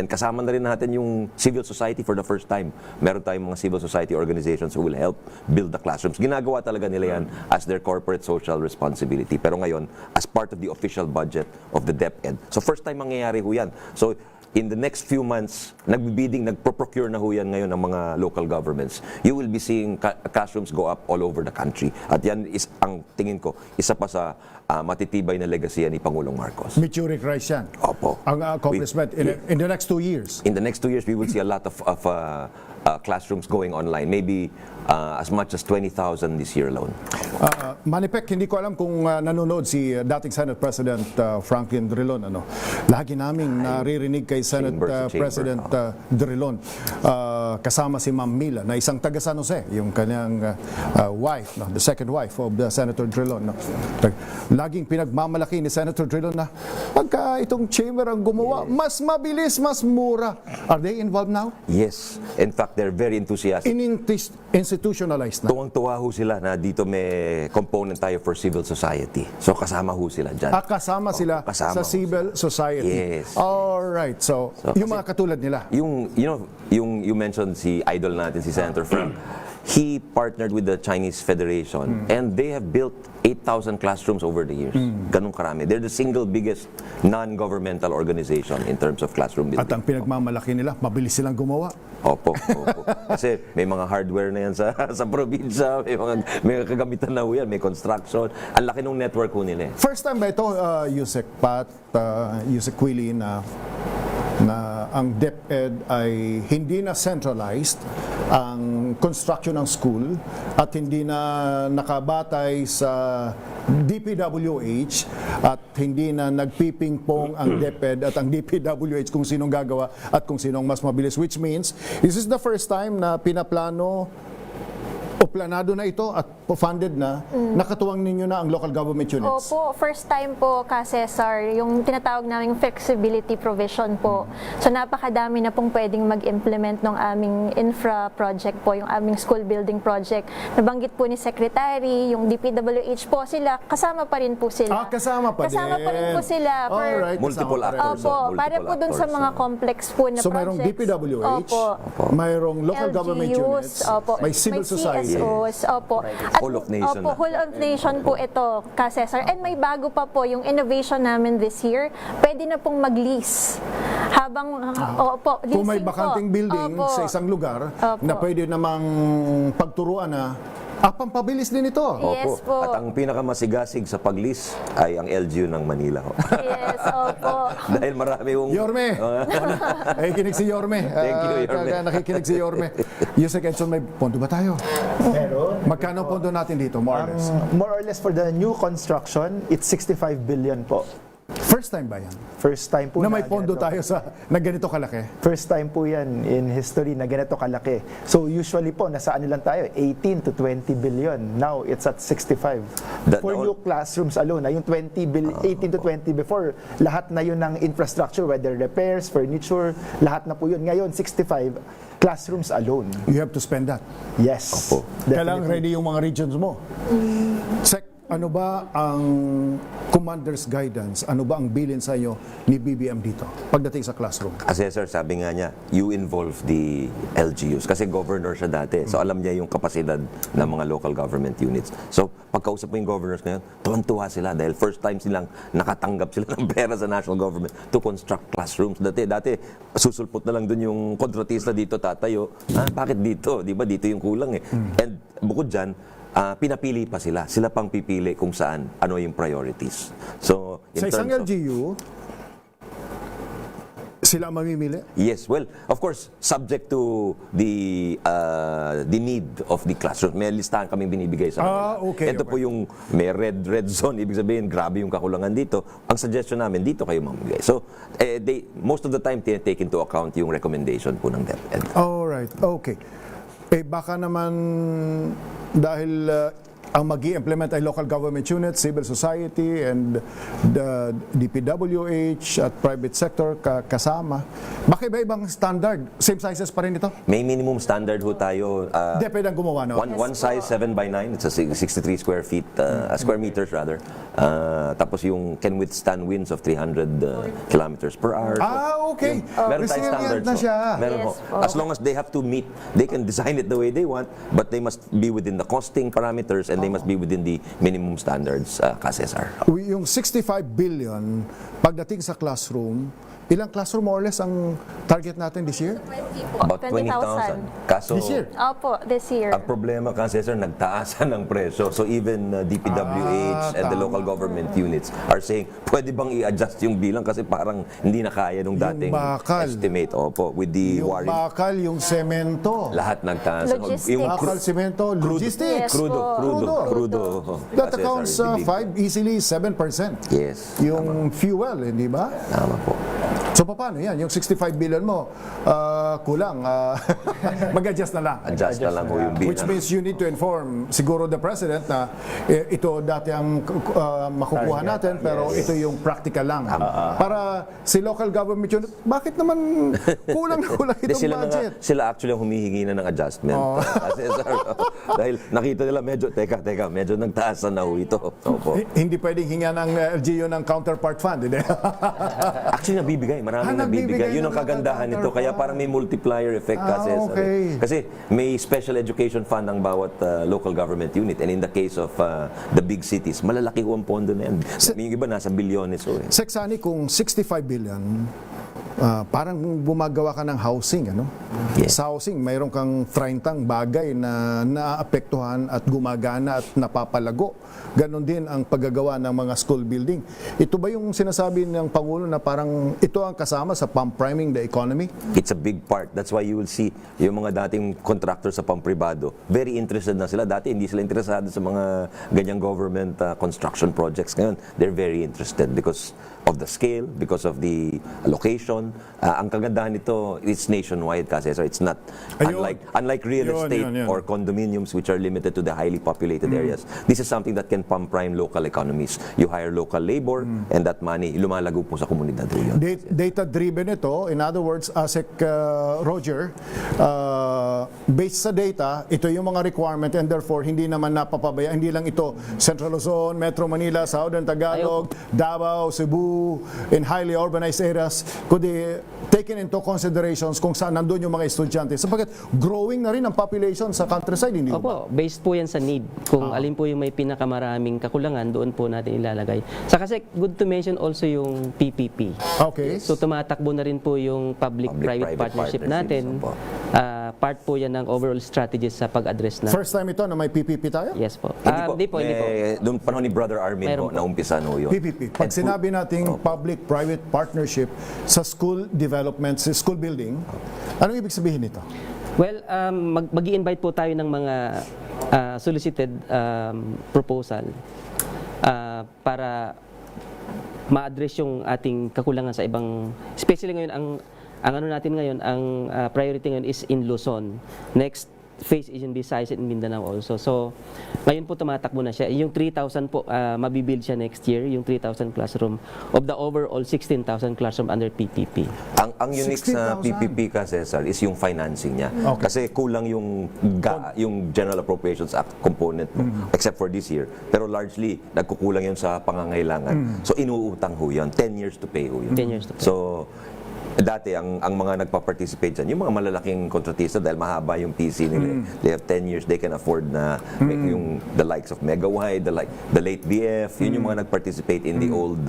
kasama na rin natin yung civil society for the first time. Meron tayong mga civil society organizations who will help build the classrooms. Ginagawa talaga nila yan as their corporate social responsibility. Pero ngayon, as part of the official budget of the DepEd. So first time mangyayari ho yan. So in the next few months, nagpo-procure na ho yan ngayon ng mga local governments. You will be seeing classrooms go up all over the country. At yan is, ang tingin ko, isa pa sa matitibay na legacy ni Pangulong Marcos. Meteoric rise yan. Opo. Ang accomplishment in the next 2 years. In the next 2 years, we will see a lot of classrooms going online. Maybe as much as 20,000 this year alone. Manipek, hindi ko alam kung nanonood si dating Senate President Franklin Drilon. Lagi naming naririnig kay Senate President Drilon. Kasama si Ma'am Mila na isang taga San Jose, yung kanyang wife, the second wife of Senator Drilon. Laging pinagmamalaki ni Senator Drilon na pagka itong chamber ang gumawa, mas mabilis, mas mura. Are they involved now? Yes. In fact, they're very enthusiastic. Institutionalized na. Tuwang-tuwa ho sila na dito may component tayo for civil society. So kasama ho sila dyan. Kasama sila sa civil society. Yes. Alright. So yung mga katulad nila. You mentioned si idol natin, si Senator Frank. He partnered with the Chinese Federation and they have built 8,000 classrooms over the years. Ganun karami. They're the single biggest non-governmental organization in terms of classroom building. At ang pinagmamalaki nila, mabilis silang gumawa. Opo. Kasi may mga hardware na yan sa probinsya, may kagamitan na ho yan, may construction. Ang laki ng network ho nila. First time ba ito, Yusek Pat, Yusek Willie, na ang DepEd ay hindi na centralized ang construction ng school at hindi na nakabatay sa DPWH at hindi na nagpipingpong ang DepEd at ang DPWH kung sinong gagawa at kung sinong mas mabilis, which means this is the first time na pinaplano o planado na ito at funded na, nakatuwang ninyo na ang local government units? Opo, first time po CESAR, yung tinatawag naming flexibility provision po. So napakadami na pong pwedeng mag-implement ng aming infra project po, yung aming school building project. Nabanggit po ni Secretary, yung DPWH po sila, kasama pa rin po sila. Kasama pa rin po sila. Alright. Multiple actors. Opo, para po dun sa mga complex po na projects. So mayroong DPWH, mayroong local government units, may civil society. Opo. At, whole of nation. Opo, whole of nation po ito, CESAR. And may bago pa po, yung innovation namin this year, pwede na pong mag-lease Habang, opo, Kung may leasing po. bakanting building Opo. sa isang lugar Opo. na pwede namang pagturuan na, pampabilis din ito. Yes po. At ang pinakamasigasig sa pag-lease ay ang LGU ng Manila. Yes, opo. Dahil marami yung... Yorme! Nakikinig si Yorme. Thank you, Yorme. Nakikinig si Yorme. Yusek Edson, may pondo ba tayo? Meron. Magkano pondo natin dito, more or less? More or less for the new construction, it's 65 billion po. First time ba yan? First time po Na may pondo tayo na ganito kalaki? First time po yan in history na ganito kalaki. So usually po, nasa ano lang tayo, 18 to 20 billion. Now, it's at 65. For new classrooms alone, yung 18 to 20 before, lahat na yun ng infrastructure, whether repairs, furniture, lahat na po yun. Ngayon, 65 classrooms alone. You have to spend that? Yes. Kailangan ready yung mga regions mo. Sec, ano ba ang commander's guidance? Ano ba ang bilin sa inyo ni BBM dito pagdating sa classroom? Assessor, sabi nga niya, you involve the LGUs. Kasi governor siya dati. So alam niya yung kapasidad ng mga local government units. So pagkausap mo yung governors ngayon, tuwan-tuwa sila dahil first time silang nakatanggap sila ng pera sa national government to construct classrooms. Dati susulpot na lang dun yung kontratista dito tatayo. Bakit dito? Di ba dito yung kulang eh. And bukod dyan, pinapili pa sila. Sila pang pipili kung saan, ano yung priorities. So, sa isang LGU, sila ang mamimili? Yes, well, of course, subject to the need of the classroom. May listahan kaming binibigay sa kanila. Okay. Ito po yung may red zone, ibig sabihin, grabe yung kakulangan dito. Ang suggestion namin, dito kayo mamimigay. So, most of the time, take into account yung recommendation po ng DepEd. Alright, okay. Baka naman dahil ang mag-i-implement ay local government units, civil society, and the DPWH at private sector kasama. Bakit ba ibang standard? Same sizes pa rin ito? May minimum standard ho tayo. DepEd ang gumawa, no? One size 7x9, it's a 63 square feet, square meters rather. Tapos yung can withstand winds of 300 kilometers per hour. Okay. Meron tayong standards. Na siya. Meron ho. As long as they have to meet, they can design it the way they want, but they must be within the costing parameters and they must be within the minimum standards, CESAR. Yung 65 billion, pagdating sa classroom, ilang classroom more or less ang target natin this year? About 20,000. Kaso, this year? Opo, this year. ang problema kasi sir, nagtaasan ng presyo. So even DPWH and the local government units are saying, pwede bang i-adjust yung bilang kasi parang hindi na kaya nung dating estimate. Opo, with the Yung worry. bakal, yung semento. Lahat nagtaas. Logistics. Yung Bakal, semento, logistics. Crudo. That accounts 5, easily 7%. Yes. Yung fuel, hindi ba? Tama po. So paano yan? Yung 65 billion mo, kulang. Mag-adjust na lang. Adjust na lang po yung bilang. Which means you need to inform siguro the President na ito dati ang makukuha natin pero ito yung practical lang. Para si local government unit, bakit naman kulang na kulang itong budget? Sila actually ang humihingi na ng adjustment. Dahil nakita nila medyo, teka, medyo nagtaas na ho ito. Opo. Hindi pwedeng hinga ng LGU ng counterpart fund, hindi? Actually, nabibigay. Maraming nabibigay. Yun ang kagandahan nito. Kaya parang may multiplier effect kasi. Okay. Kasi may special education fund ang bawat local government unit. And in the case of the big cities, malalaki ho ang pondo na yan. Yung iba nasa bilyones. Seksani, kung 65 billion, parang gumagawa ka ng housing, ano? Yes. Sa housing, mayroon kang 30 bagay na naapektuhan at gumagana at napapalago. Ganon din ang paggagawa ng mga school building. Ito ba yung sinasabi ng Pangulo na parang ito ang kasama sa pump priming the economy? It's a big part. That's why you will see yung mga dating contractors sa pampribado, very interested na sila. Dati hindi sila interesado sa mga ganyang government construction projects. Ngayon, they're very interested because of the scale, because of the location. Ang kagandahan nito, it's nationwide kasi. So it's not unlike real estate or condominiums which are limited to the highly populated areas. This is something that can pump prime local economies. You hire local labor and that money lumalago po sa komunidad. Data-driven ito. In other words, Asek Roger, based sa data, ito yung mga requirement and therefore hindi naman napapabaya. Hindi lang ito Central Luzon, Metro Manila, Southern Tagalog, Davao, Cebu, in highly urbanized areas, kundi taken into considerations kung saan nandun yung mga estudyante? Sapagkat growing na rin ang population sa countryside, hindi ba? Opo, based po yan sa need. Kung alin po yung may pinakamaraming kakulangan, doon po natin ilalagay. Sa kasi good to mention also yung PPP. Okay. So tumatakbo na rin po yung public-private partnership natin. Part po yan ng overall strategies sa pag-address na. First time ito na may PPP tayo? Yes po. Hindi po. Noong panahon ni Brother Armin po, naumpisa yun. PPP. Pag sinabi nating public-private partnership sa school development, sa school building, anong ibig sabihin nito? Well, mag-i-invite po tayo ng mga solicited proposal para ma-address yung ating kakulangan sa ibang, especially ngayon ang ano natin ngayon, ang priority ngayon is in Luzon. Next phase is in Visayas and Mindanao also. So, ngayon po tumatakbo na siya. Yung 3,000 po, mabibuild siya next year, yung 3,000 classroom of the overall 16,000 classroom under PPP. Ang unique sa PPP ka, Cesar, is yung financing niya. Okay. Kasi kulang yung General Appropriations Act component mo, except for this year. Pero largely, nagkukulang yun sa pangangailangan. So, inuutang ho yun. 10 years to pay ho yun. 10 years to pay. So, dati ang mga nagpa-participate dyan, yung mga malalaking kontratista dahil mahaba yung PC nila. They have 10 years, they can afford na yung the likes of Megawide, the late BF, yun yung mga nag-participate in the old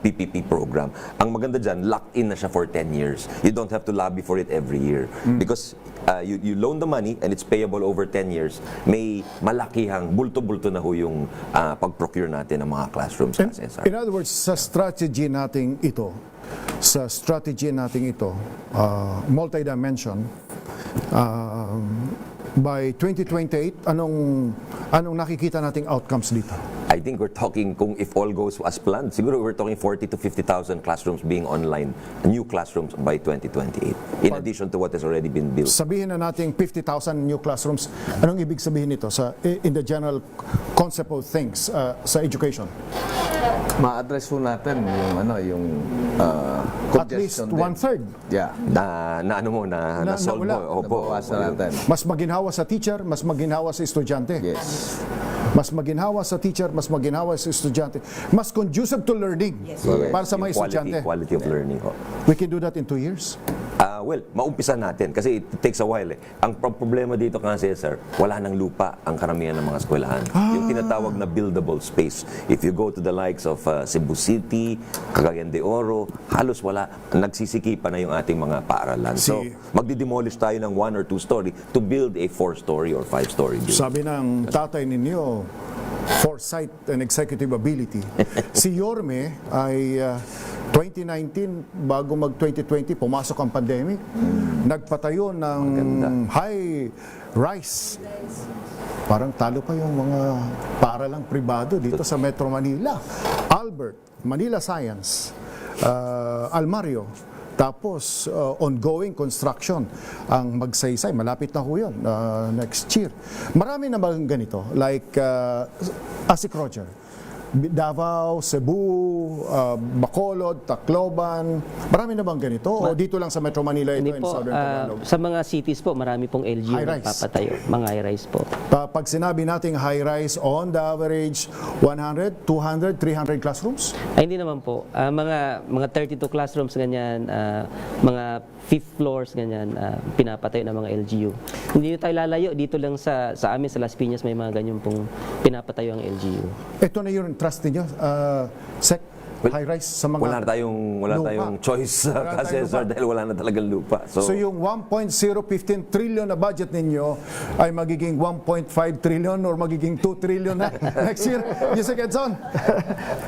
PPP program. Ang maganda dyan, locked in na siya for 10 years. You don't have to lobby for it every year. Because you loan the money and it's payable over 10 years, may malakihang, bulto-bulto na ho yung pag-procure natin ng mga classrooms. In other words, sa strategy nating ito, multi-dimension, by 2028, anong nakikita nating outcomes dito? I think we're talking, kung if all goes as planned, siguro we're talking 40 to 50,000 classrooms being online, new classrooms by 2028, in addition to what has already been built. Sabihin na nating 50,000 new classrooms, anong ibig sabihin nito in the general concept of things sa education? Ma-address po natin yung at least one-third. Yeah. Na-solve mo. Nabawasan natin. Mas maginhawa sa teacher, mas maginhawa sa estudyante. Yes. Mas maginhawa sa teacher, mas maginhawa sa estudyante. Mas conducive to learning para sa mga estudyante. Quality of learning. We can do that in 2 years? Well, maumpisa natin kasi it takes a while. Ang problema dito ka, Cesar, wala nang lupa ang karamihan ng mga eskwelahan. Yung tinatawag na buildable space. If you go to the likes of Cebu City, Cagayan de Oro, halos wala. Nagsisikipan na yung ating mga paaralan. So, magdi-demolish tayo ng 1 or 2 story to build a 4-story or 5-story building. Sabi ng tatay ninyo, foresight and executive ability. Si Yorme ay 2019, bago mag-2020, pumasok ang pandemic. Nagpatayo ng high-rise. Parang talo pa yung mga paaralang pribado dito sa Metro Manila. Albert, Manila Science, Almario, tapos ongoing construction ang Magsaysay, malapit na ho yun, next year. Marami na bang ganito, like Asik Roger, Davao, Cebu, Bacolod, Tacloban, marami na bang ganito? O dito lang sa Metro Manila ito in Southern Tagalog? Sa mga cities po, marami pong LGU na papatayo. Mga high-rise po. Pag sinabi nating high-rise, on the average, 100, 200, 300 classrooms? Ay, hindi naman po. Mga 32 classrooms, ganyan, mga 5th floors, ganyan, pinapatayo ng mga LGU. Hindi tayo lalayo. Dito lang sa amin, sa Las Piñas, may mga ganyan pong pinapatayo ang LGU. Ito na yung trust niyo, Sec, high-rise sa mga wala tayong choice, Cesar, dahil wala na talagang lupa. So yung 1.015 trillion na budget ninyo ay magiging 1.5 trillion or magiging 2 trillion na next year. Yusek Edson,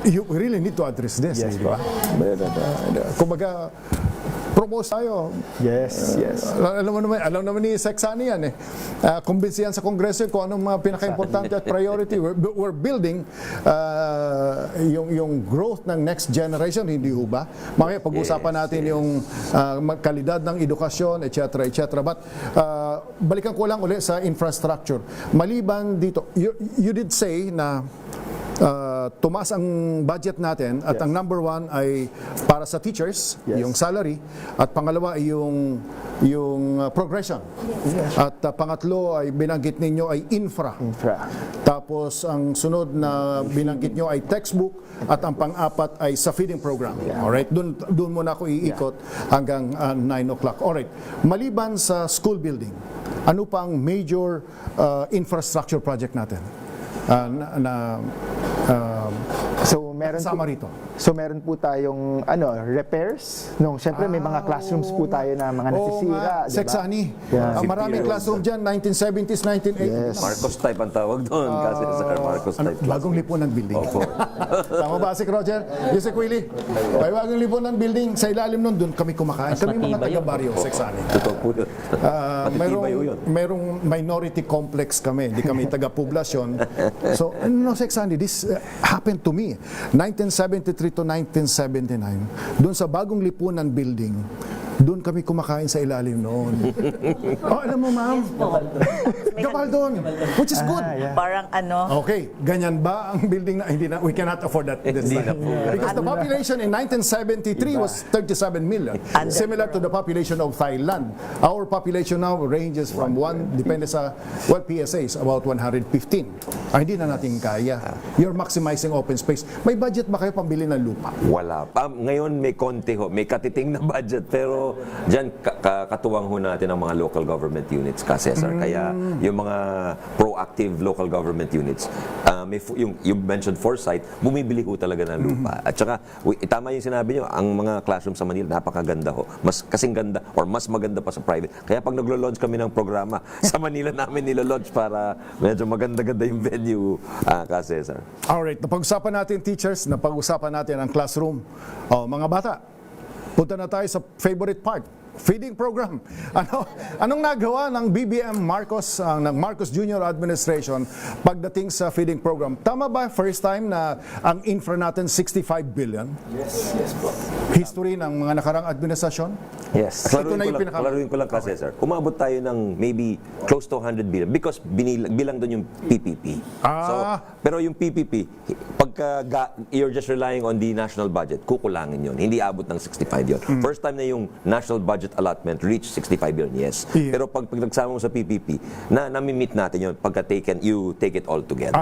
you really need to address this. Yes, po. Kumbaga, propose tayo. Yes. Alam naman ni Sexani yan kumbinsihan sa Kongreso kung anong mga pinaka-importante at priority. We're building yung growth ng next generation, hindi ho ba? Mamaya pag-usapan natin yung kalidad ng edukasyon, etc. But balikan ko lang ulit sa infrastructure. Maliban dito, you did say na tumaas ang budget natin at ang number 1 ay para sa teachers, yung salary, at pangalawa ay yung progression. At pangatlo ay binanggit ninyo ay infra. Tapos ang sunod na binanggit nyo ay textbook at ang pang-apat ay sa feeding program. Alright, doon muna ako iikot hanggang 9 o'clock. Alright, maliban sa school building, ano pa ang major infrastructure project natin? So meron meron po tayong repairs. Siyempre may mga classrooms po tayo na mga nasisira, diba? Seksani. Ang maraming classroom diyan 1970s, 1980s. Marcos type ang tawag doon kasi sa Marcos type. Bagong lipunan building. Tama ba si Roger? Yusek Willie. May bagong lipunan building sa ilalim nun, doon kami kumakain. Kami mga taga-baryo, Seksani. Totoo po yun. Mayroong minority complex kami, hindi kami taga-poblasyon. So, Seksani, this happened to me. 1973 to 1979, doon sa bagong lipunan building, doon kami kumakain sa ilalim noon. Alam mo, ma'am? Gabaldon, which is good. Parang Okay, ganyan ba ang building na we cannot afford that this time. Because the population in 1973 was 37 million, similar to the population of Thailand. Our population now ranges from depende sa PSAs, about 115. Hindi na natin kaya. You're maximizing open space. May budget ba kayo pambili ng lupa? Wala. Ngayon may konti ho, may katiting na budget, pero dyan katuwang ho natin ang mga local government units, CESAR. Kaya yung mga proactive local government units, you mentioned foresight, bumibili ho talaga ng lupa. At saka, tama yung sinabi nyo, ang mga classroom sa Manila, napakaganda ho. Mas kasing ganda, or mas maganda pa sa private. Kaya pag naglo-launch kami ng programa, sa Manila namin nilo-launch para medyo maganda-ganda yung venue, CESAR. Alright, napag-usapan natin teachers, napag-usapan natin ang classroom. Mga bata, punta na tayo sa favorite part, feeding program. Anong nagawa ng BBM Marcos, ng Marcos Jr. Administration pagdating sa feeding program? Tama ba first time na ang infra natin 65 billion? Yes po. History ng mga nakarang administrasyon? Yes. Klaruhin ko lang kasi, sir. Umabot tayo ng maybe close to 100 billion because bilang doon yung PPP. Pero yung PPP, pagka you're just relying on the national budget, kukulangin yun. Hindi abot ng 65 yun. First time na yung national budget allotment reach 65 billion, yes. Pero pag nagsama mo sa PPP, nami-meet natin yun pagka you take it all together.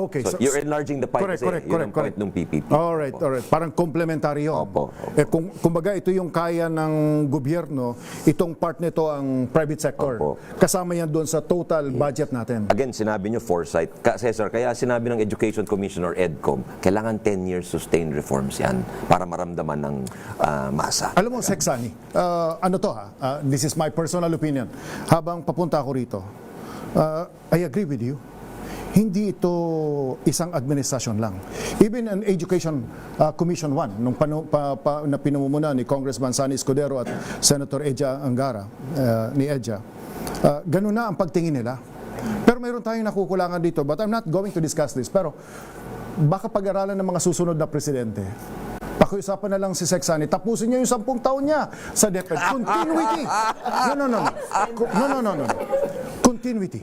Okay. So you're enlarging the pie kasi yun ang point ng PPP. Alright. Parang complementary yun. Kumbaga ito yung kaya ng gobyerno, itong part nito ang private sector. Kasama yan doon sa total budget natin. Again, sinabi nyo foresight. CESAR, kaya sinabi ng Education Commissioner EDCOM, kailangan 10 years sustained reforms yan para maramdaman ng masa. Alam mo, Seksani, this is my personal opinion. Habang papunta ako rito, I agree with you. Hindi ito isang administrasyon lang. Even an Education Commission 1, nung na pinamumuno ni Congressman Sani Escudero at Senator Edja Angara, ni Edja, ganun na ang pagtingin nila. Pero mayroon tayong nakukulangan dito, but I'm not going to discuss this. Pero baka pag-aralan ng mga susunod na presidente. Pakiusapan na lang si Seksani, tapusin niya yung 10 taon niya sa DepEd. Continuity. No. Continuity.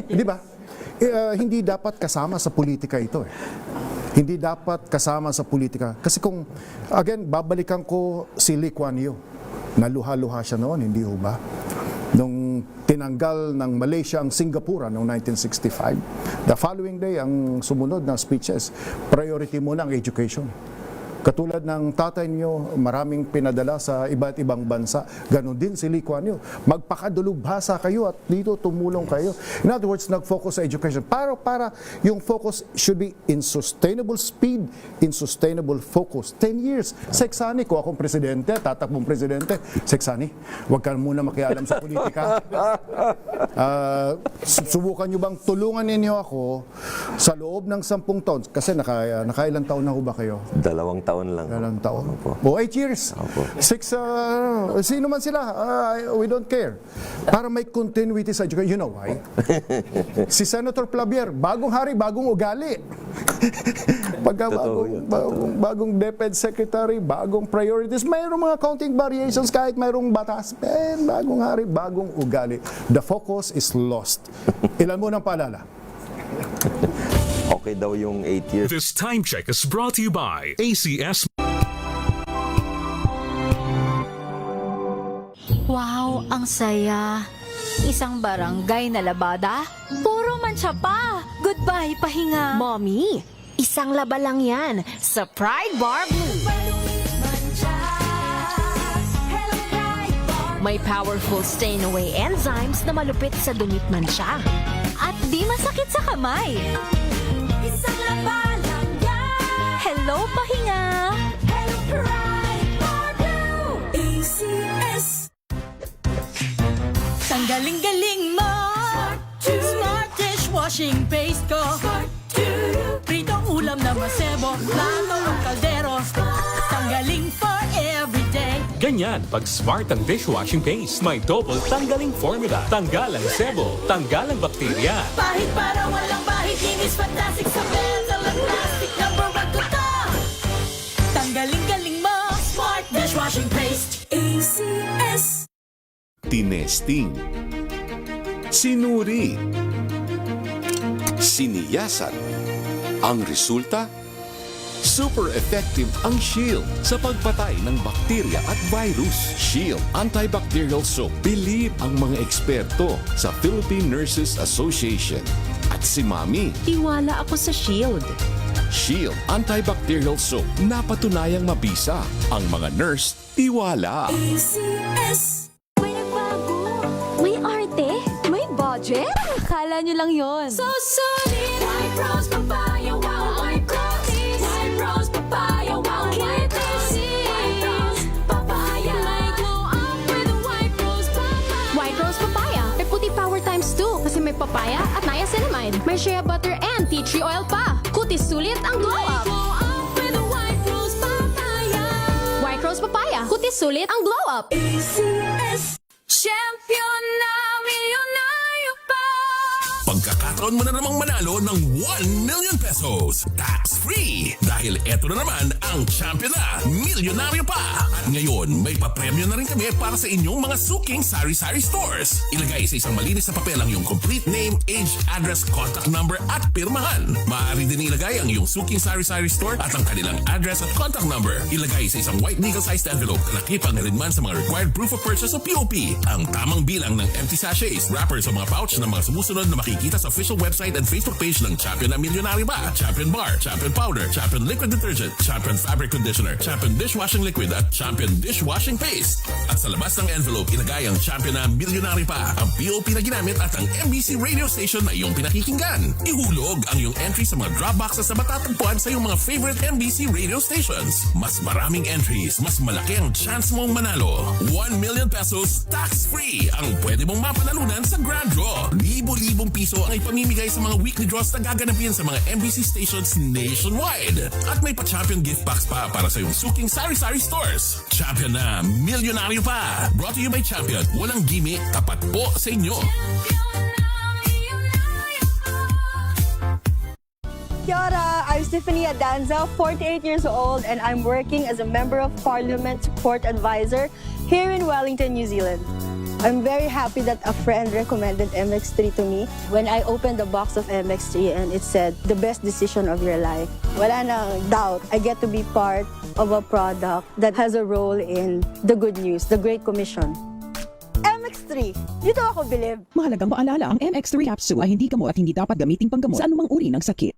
Di ba? Hindi dapat kasama sa politika ito. Hindi dapat kasama sa politika. Kasi kung, again, babalikan ko si Lee Kuan Yew. Naluha-luha siya noon, hindi ho ba? Nung tinanggal ng Malaysia ang Singapore noong 1965. The following day, ang sumunod na speeches, priority muna ang education. Katulad ng tatay niyo, maraming pinadala sa iba't ibang bansa. Ganon din si Lee Kuan Yew. Magpakadulubhasa kayo at dito tumulong kayo. In other words, nag-focus sa education. Para yung focus should be in sustainable speed, in sustainable focus. 10 years. Seksani, kung akong presidente, tatakbong presidente, Seksani, huwag ka muna makialam sa politika. Subukan nyo bang tulungan ninyo ako sa loob ng 10 taon? Kasi nakailang taon na ho ba kayo? 2 taon lang. 2 taon. 8 years. 6, sino man sila, we don't care. Para may continuity sa education. You know why? Si Senator Plavier, bagong hari, bagong ugali. Pagka bagong DepEd Secretary, bagong priorities, mayroong mga counting variations kahit mayroong batas. Bagong hari, bagong ugali. The focus is lost. Ilan mo nang paalala? Okay daw yung 8 years. This time check is brought to you by ACS. Wow, ang saya. Isang barangay na labada? Puro mancha pa. Goodbye, pahinga. Mommy, isang laba lang yan sa Pride Bar Blue. May powerful stain-away enzymes na malupit sa dumit mancha. At di masakit sa kamay. Isang laba lang yan. Hello, pahinga. Hello, Pride Bar Blue. ACS. Tanggaling-galing mo. Smart dishwashing paste ko. Pritong ulam na masebo, plato o kaldero. Tanggaling for everyday. Ganyan pag smart ang dishwashing paste. May double tanggaling formula. Tanggal ang sebo, tanggal ang bakterya. Bahit para walang bahit, linis fantastic sa belt. Alam plastic, number 1 ko to. Tanggaling-galing mo. Smart dishwashing paste. ACS. Tinesting, sinuri, siniyasan. Ang resulta? Super effective ang Shield sa pagpatay ng bakterya at virus. Shield Antibacterial Soap. Believe ang mga eksperto sa Philippine Nurses Association. At si Mami. Tiwala ako sa Shield. Shield Antibacterial Soap. Napatunayang mabisa. Ang mga nurse, tiwala. ACS. May arte? May budget? Akala nyo lang yon. So solid! White Rose Papaya, wow! White Rose! White Rose Papaya, wow! White Rose! White Rose Papaya! May glow up with White Rose Papaya! White Rose Papaya. May puti power times 2 kasi may papaya at niacinamide. May shea butter and tea tree oil pa. Kutis sulit ang glow up. Glow up with White Rose Papaya! White Rose Papaya. Kutis sulit ang glow up. ACS. Champion na milyonaryo pa! Pagkakataon mo na namang manalo ng 1 million pesos. Tax-free! Dahil eto na naman ang champion na milyonaryo pa! At ngayon, may papremyo na rin kami para sa inyong mga suking sari-sari stores. Ilagay sa isang malinis na papel ang iyong complete name, age, address, contact number at pirmahan. Maaari din ilagay ang iyong suking sari-sari store at ang kanilang address at contact number. Ilagay sa isang white legal-sized envelope na nakipag na rin man sa mga required proof of purchase o POP. Ang tamang bilang ng empty sachets, wrappers o mga pouch ng mga sumusunod na makikita sa official website and Facebook page ng Champion na Milyonaryo Ba, Champion Bar, Champion Powder, Champion Liquid Detergent, Champion Fabric Conditioner, Champion Dishwashing Liquid at Champion Dishwashing Paste. At sa labas ng envelope, ilagay ang Champion na Milyonaryo Pa, ang POP na ginamit at ang MBC radio station na iyong pinakikinggan. Ihulog ang iyong entry sa mga drop boxes na matatagpuan sa iyong mga favorite MBC radio stations. Mas maraming entries, mas malaki ang chance mong manalo. 1 million pesos tax-free ang pwede mong mapanalunan sa Grand Draw. Libo-libong piso ang ipamimigay sa mga weekly draws na gaganapin sa mga MBC stations nationwide. At may pa-champion gift box pa para sa iyong suking sari-sari stores. Champion na milyonaryo pa. Brought to you by Champion. Walang gimmick, tapat po sa inyo. Kia ora, I'm Stephanie Adanza, 48 years old, and I'm working as a Member of Parliament Support Advisor here in Wellington, New Zealand. I'm very happy that a friend recommended MX3 to me. When I opened the box of MX3 and it said, the best decision of your life, wala nang doubt, I get to be part of a product that has a role in the good news, the Great Commission. MX3, dito ako bilib. Mahalagang paalala, ang MX3 capsule ay hindi gamot at hindi dapat gamiting panggamot sa anumang uri ng sakit.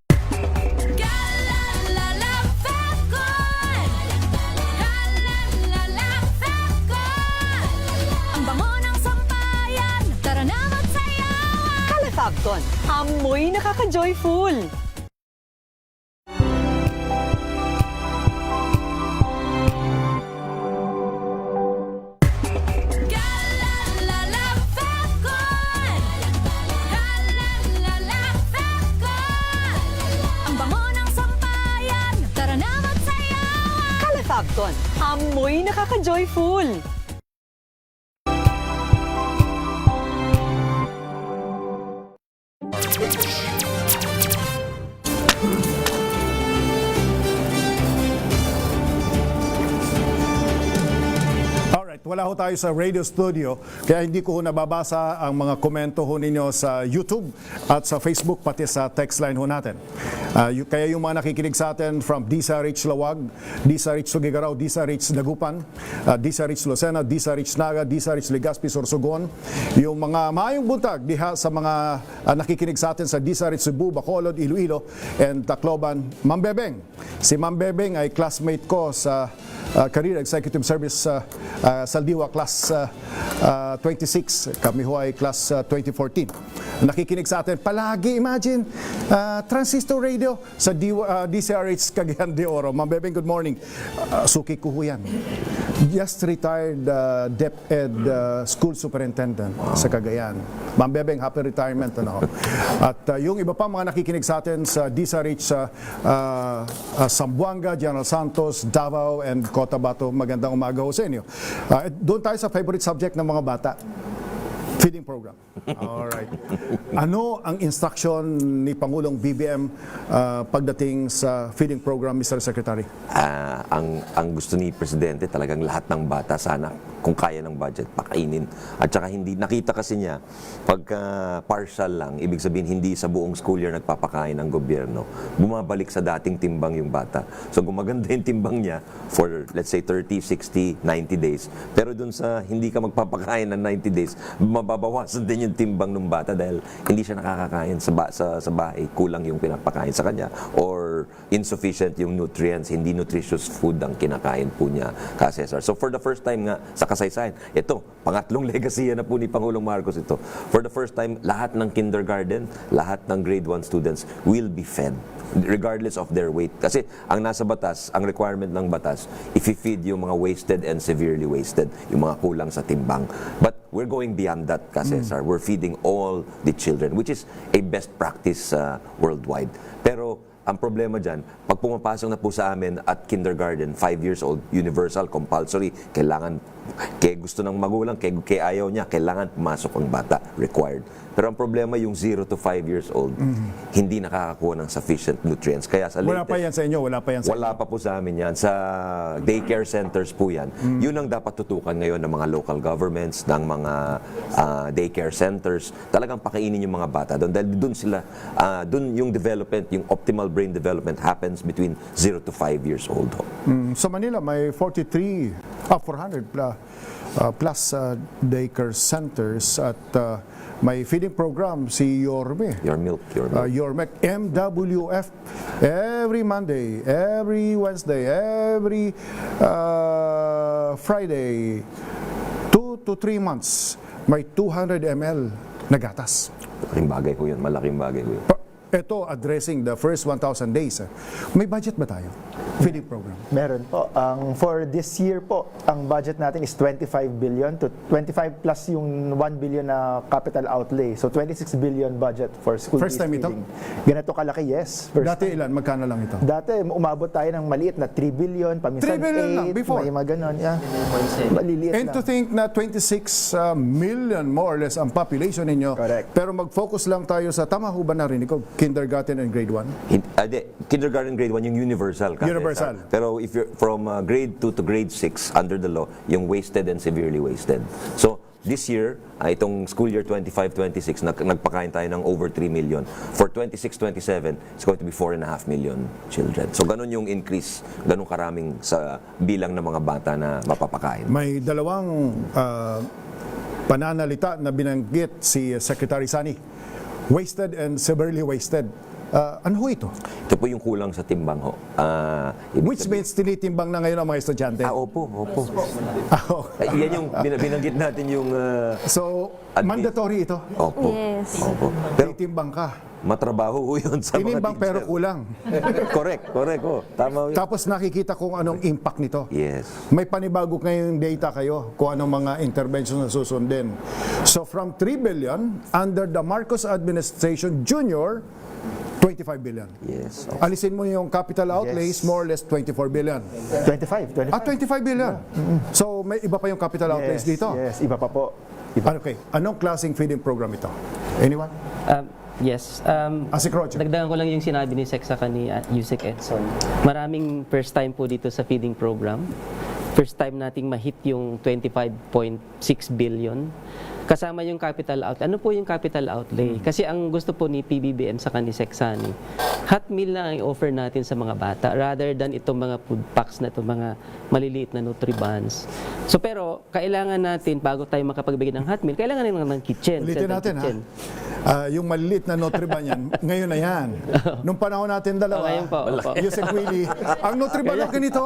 Fabcon, amoy nakaka-joyful. Ang bango ng sampayan, tara na magsayawan. Fabcon, amoy nakaka-joyful. wala ho tayo sa radio studio, kaya hindi ko ho nababasa ang mga komento ho ninyo sa YouTube at sa Facebook, pati sa text line ho natin. Kaya yung mga nakikinig sa atin from DSRH Lawag, DSRH Tugigaraw, DSRH Dagupan, DSRH Lucena, DSRH Naga, DSRH Legazpi, Sorsogon, yung mga maayong buntag diha sa mga nakikinig sa atin sa DSRH Cebu, Bacolod, Iloilo, and Tacloban. Ma'am Bebeng. Si Ma'am Bebeng ay classmate ko sa Career Executive Service Saldiwa Class 26. Kami ho ay Class 2014. Nakikinig sa atin palagi, imagine, transistor radio sa DCRH Cagayan de Oro. Ma'am Bebeng, good morning. Suki ko ho yan. Just retired DepEd School Superintendent sa Cagayan. Ma'am Bebeng, happy retirement. Ano? At yung iba pa mga nakikinig sa atin sa DSRH Zamboanga, General Santos, Davao, and Cotabato, magandang umaga ho sa inyo. Doon tayo sa favorite subject ng mga bata. Feeding program. Alright. Ano ang instruction ni Pangulong BBM pagdating sa feeding program, Mr. Secretary? Ang gusto ni Presidente talagang lahat ng bata sana kung kaya ng budget pakainin. At saka hindi, nakita kasi niya pagka partial lang, ibig sabihin hindi sa buong school year nagpapakain ng gobyerno, bumabalik sa dating timbang yung bata. So gumaganda yung timbang niya for let's say 30, 60, 90 days. Pero dun sa hindi ka magpapakain ng 90 days, mababawasan din yung timbang ng bata dahil hindi siya nakakakain sa bahay, kulang yung pinapakain sa kanya or insufficient yung nutrients, hindi nutritious food ang kinakain po niya ka CESAR. So for the first time nga sa kasaysayan, ito, pangatlong legacy na po ni Pangulong Marcos ito. For the first time, lahat ng kindergarten, lahat ng grade 1 students will be fed regardless of their weight. Kasi ang nasa batas, ang requirement ng batas, i-feed yung mga wasted and severely wasted, yung mga kulang sa timbang. But we're going beyond that, CESAR. We're feeding all the children, which is a best practice worldwide. Pero ang problema dyan, pag pumapasok na po sa amin at kindergarten, 5 years old, universal, compulsory, kailangan, kaya gusto ng magulang, kaya ayaw niya, kailangan pumasok ang bata, required. Pero ang problema yung 0 to 5 years old, hindi nakakakuha ng sufficient nutrients. Kaya sa latest, wala pa yan sa inyo, wala pa yan sa wala pa po sa amin yan. Sa daycare centers po yan. Yun ang dapat tutukan ngayon ng mga local governments, ng mga daycare centers. Talagang pakainin yung mga bata doon. Dahil doon sila, doon yung development, yung optimal brain development happens between 0 to 5 years old. Sa Manila, may 400 plus daycare centers at may feeding program si Yorme. Your milk. Yorme. MWF. Every Monday, every Wednesday, every Friday, 2 to 3 months, may 200 ml na gatas. Malaking bagay po yun. Malaking bagay po yun. Ito, addressing the first 1,000 days. May budget ba tayo? Feeding program? Meron po. For this year po, ang budget natin is 25 billion to 25 plus yung 1 billion na capital outlay. So 26 billion budget for school-based First time ito? feeding. Ganito kalaki, yes. First Dati time. ilan? Magkano lang ito? Dati, umabot tayo ng maliit na 3 billion, paminsan 3 billion lang, 8, before. may mga ganon. Yeah. Maliliit And lang. to think na 26 million more or less ang population ninyo. Correct. Pero mag-focus lang tayo sa, tama ho ba narinig ko, kindergarten and grade 1? Kindergarten grade 1 yung universal. Universal. Pero if you're from grade 2 to grade 6 under the law, yung wasted and severely wasted. So this year, itong school year 25-26, nagpakain tayo ng over 3 million. For 26-27, it's going to be 4.5 million children. So ganun yung increase, ganun karaming sa bilang ng mga bata na mapapakain. May dalawang pananalita na binanggit si Secretary Sani. Wasted and severely wasted. Ano ho ito? Ito po yung kulang sa timbang ho. Which means tinitimbang na ngayon ang mga estudyante? Opo. Yan yung binanggit natin yung... So, mandatory ito? Opo. Yes. Opo. Pero titimbang ka? Matrabaho ho yun sa mga Tinimbang pero kulang. Correct. Tama yun. Tapos nakikita kung anong impact nito. Yes. May panibago ngayong data kayo kung anong mga interventions na susundin. So from 3 billion, under the Marcos administration, Junior, 25 billion. Yes. Alisin mo yung capital outlays, more or less 24 billion. 25. 25 billion. So may iba pa yung capital outlays dito? Yes, iba pa po. Okay. Anong klaseng feeding program ito? Anyone? Yes. Asik Roger. Dagdagan ko lang yung sinabi ni Sec sa ni Yusek Edson. Maraming first time po dito sa feeding program. first time nating ma-hit yung 25.6 billion. Kasama yung capital outlay. Ano po yung capital outlay? Kasi ang gusto po ni PBBM sa ni Seksani, hot meal na ang offer natin sa mga bata rather than itong mga food packs na itong mga maliliit na Nutribans. So pero kailangan natin, bago tayo makapagbigay ng hot meal, kailangan natin ng kitchen. Ulitin natin kitchen. Yung maliliit na Nutriban yan, ngayon na yan. Nung panahon natin dalawa, ngayon po. Yusek Willie, ang Nutriban lang ganito.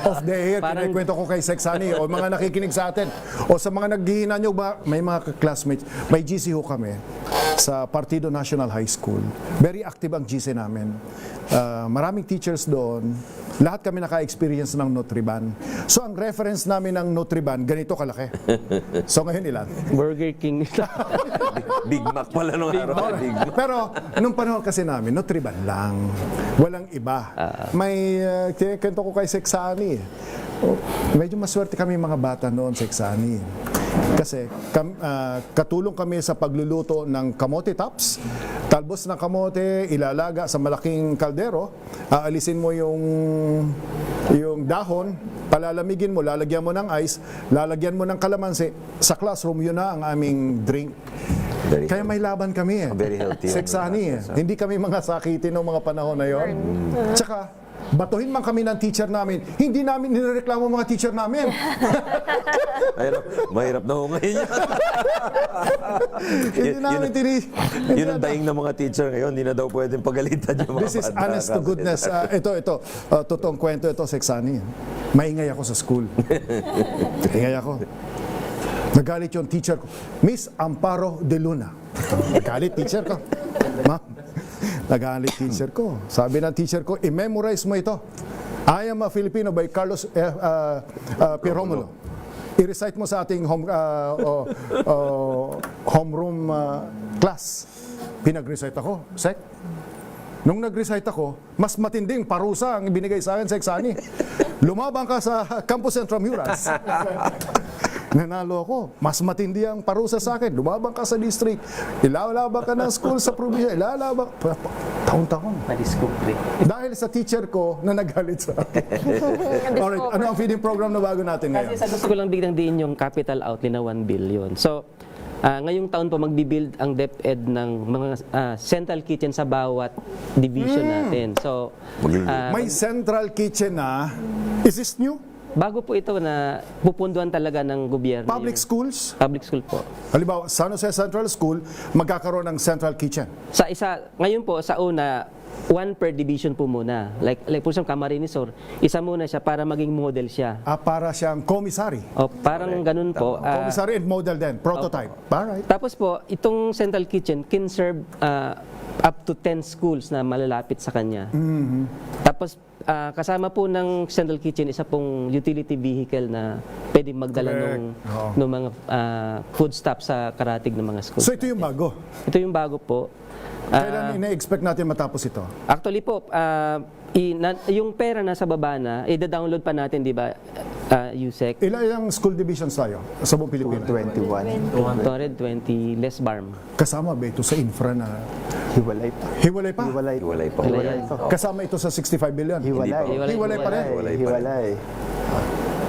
Off the air, kinikwento ko kay Seksani o mga nakikinig sa atin. O sa mga naghihina nyo ba, may mga classmates, may GC ho kami sa Partido National High School. Very active ang GC namin. Maraming teachers doon. Lahat kami naka-experience ng Nutriban. So ang reference namin ng Nutriban, ganito kalaki. So ngayon ilan? Burger King. Big Mac pala nung araw. Big Mac. Pero nung panahon kasi namin, Nutriban lang. Walang iba. May kinento ko kay Seksani. Medyo maswerte kami mga bata noon, Seksani. Kasi katulong kami sa pagluluto ng kamote tops. Talbos ng kamote, ilalaga sa malaking kaldero. Aalisin mo yung dahon, palalamigin mo, lalagyan mo ng ice, lalagyan mo ng kalamansi. Sa classroom, yun na ang aming drink. Kaya may laban kami eh. Very healthy. Seksani eh. Hindi kami mga sakitin ng mga panahon na yon. Tsaka, batuhin man kami ng teacher namin, hindi namin nireklamo mga teacher namin. Mahirap na ho ngayon. Hindi namin Yun ang daing ng mga teacher ngayon, hindi na daw pwedeng pagalitan yung mga This is honest to goodness. Ito, totoong kwento ito, Seksani. Maingay ako sa school. Maingay ako. Nagalit yung teacher ko. Miss Amparo de Luna. Nagalit teacher ko. Ma'am, nagalit teacher ko. Sabi ng teacher ko, i-memorize mo ito. I Am a Filipino by Carlos P. Romulo. I-recite mo sa ating homeroom class. Pinag-recite ako. Sek. Nung nag-recite ako, mas matinding parusa ang ibinigay sa akin, Seksani. Lumabang ka sa Campus Intramurals. Nanalo ako. Mas matindi ang parusa sa akin. Lumabang ka sa district. Ilalabang ka ng school sa probinsya. Ilalabang. Taon-taon. Dahil sa teacher ko na nagalit sa akin. Alright, ano ang feeding program na bago natin ngayon? Kasi sa gusto ko lang biglang diin yung capital outlay na 1 billion. So, ngayong taon po magbibuild ang DepEd ng mga central kitchen sa bawat division natin. So, may central kitchen na. Is this new? Bago po ito na pupunduan talaga ng gobyerno. Public schools? Public school po. Halimbawa, San Jose Central School, magkakaroon ng central kitchen. Ngayon po, sa una, 1 per division po muna. Like po siyang Camarines Sur, isa muna siya para maging model siya. Para siyang commissary. Parang ganun po. Commissary and model din, prototype. Alright. Tapos po, itong central kitchen can serve up to 10 schools na malalapit sa kanya. Tapos, kasama po ng central kitchen, isa pong utility vehicle na pwedeng magdala ng mga foodstuff sa karatig ng mga schools. So ito yung bago? Ito yung bago po. Kailan ina-expect natin matapos ito? Actually po, yung pera nasa baba na, i-download pa natin, di ba, Yusek? Ilang school divisions tayo sa buong Pilipinas? 220 less BARM. Kasama ba ito sa infra na hiwalay pa? Hiwalay pa? Hiwalay pa. Kasama ito sa 65 billion? Hiwalay pa rin? Hiwalay.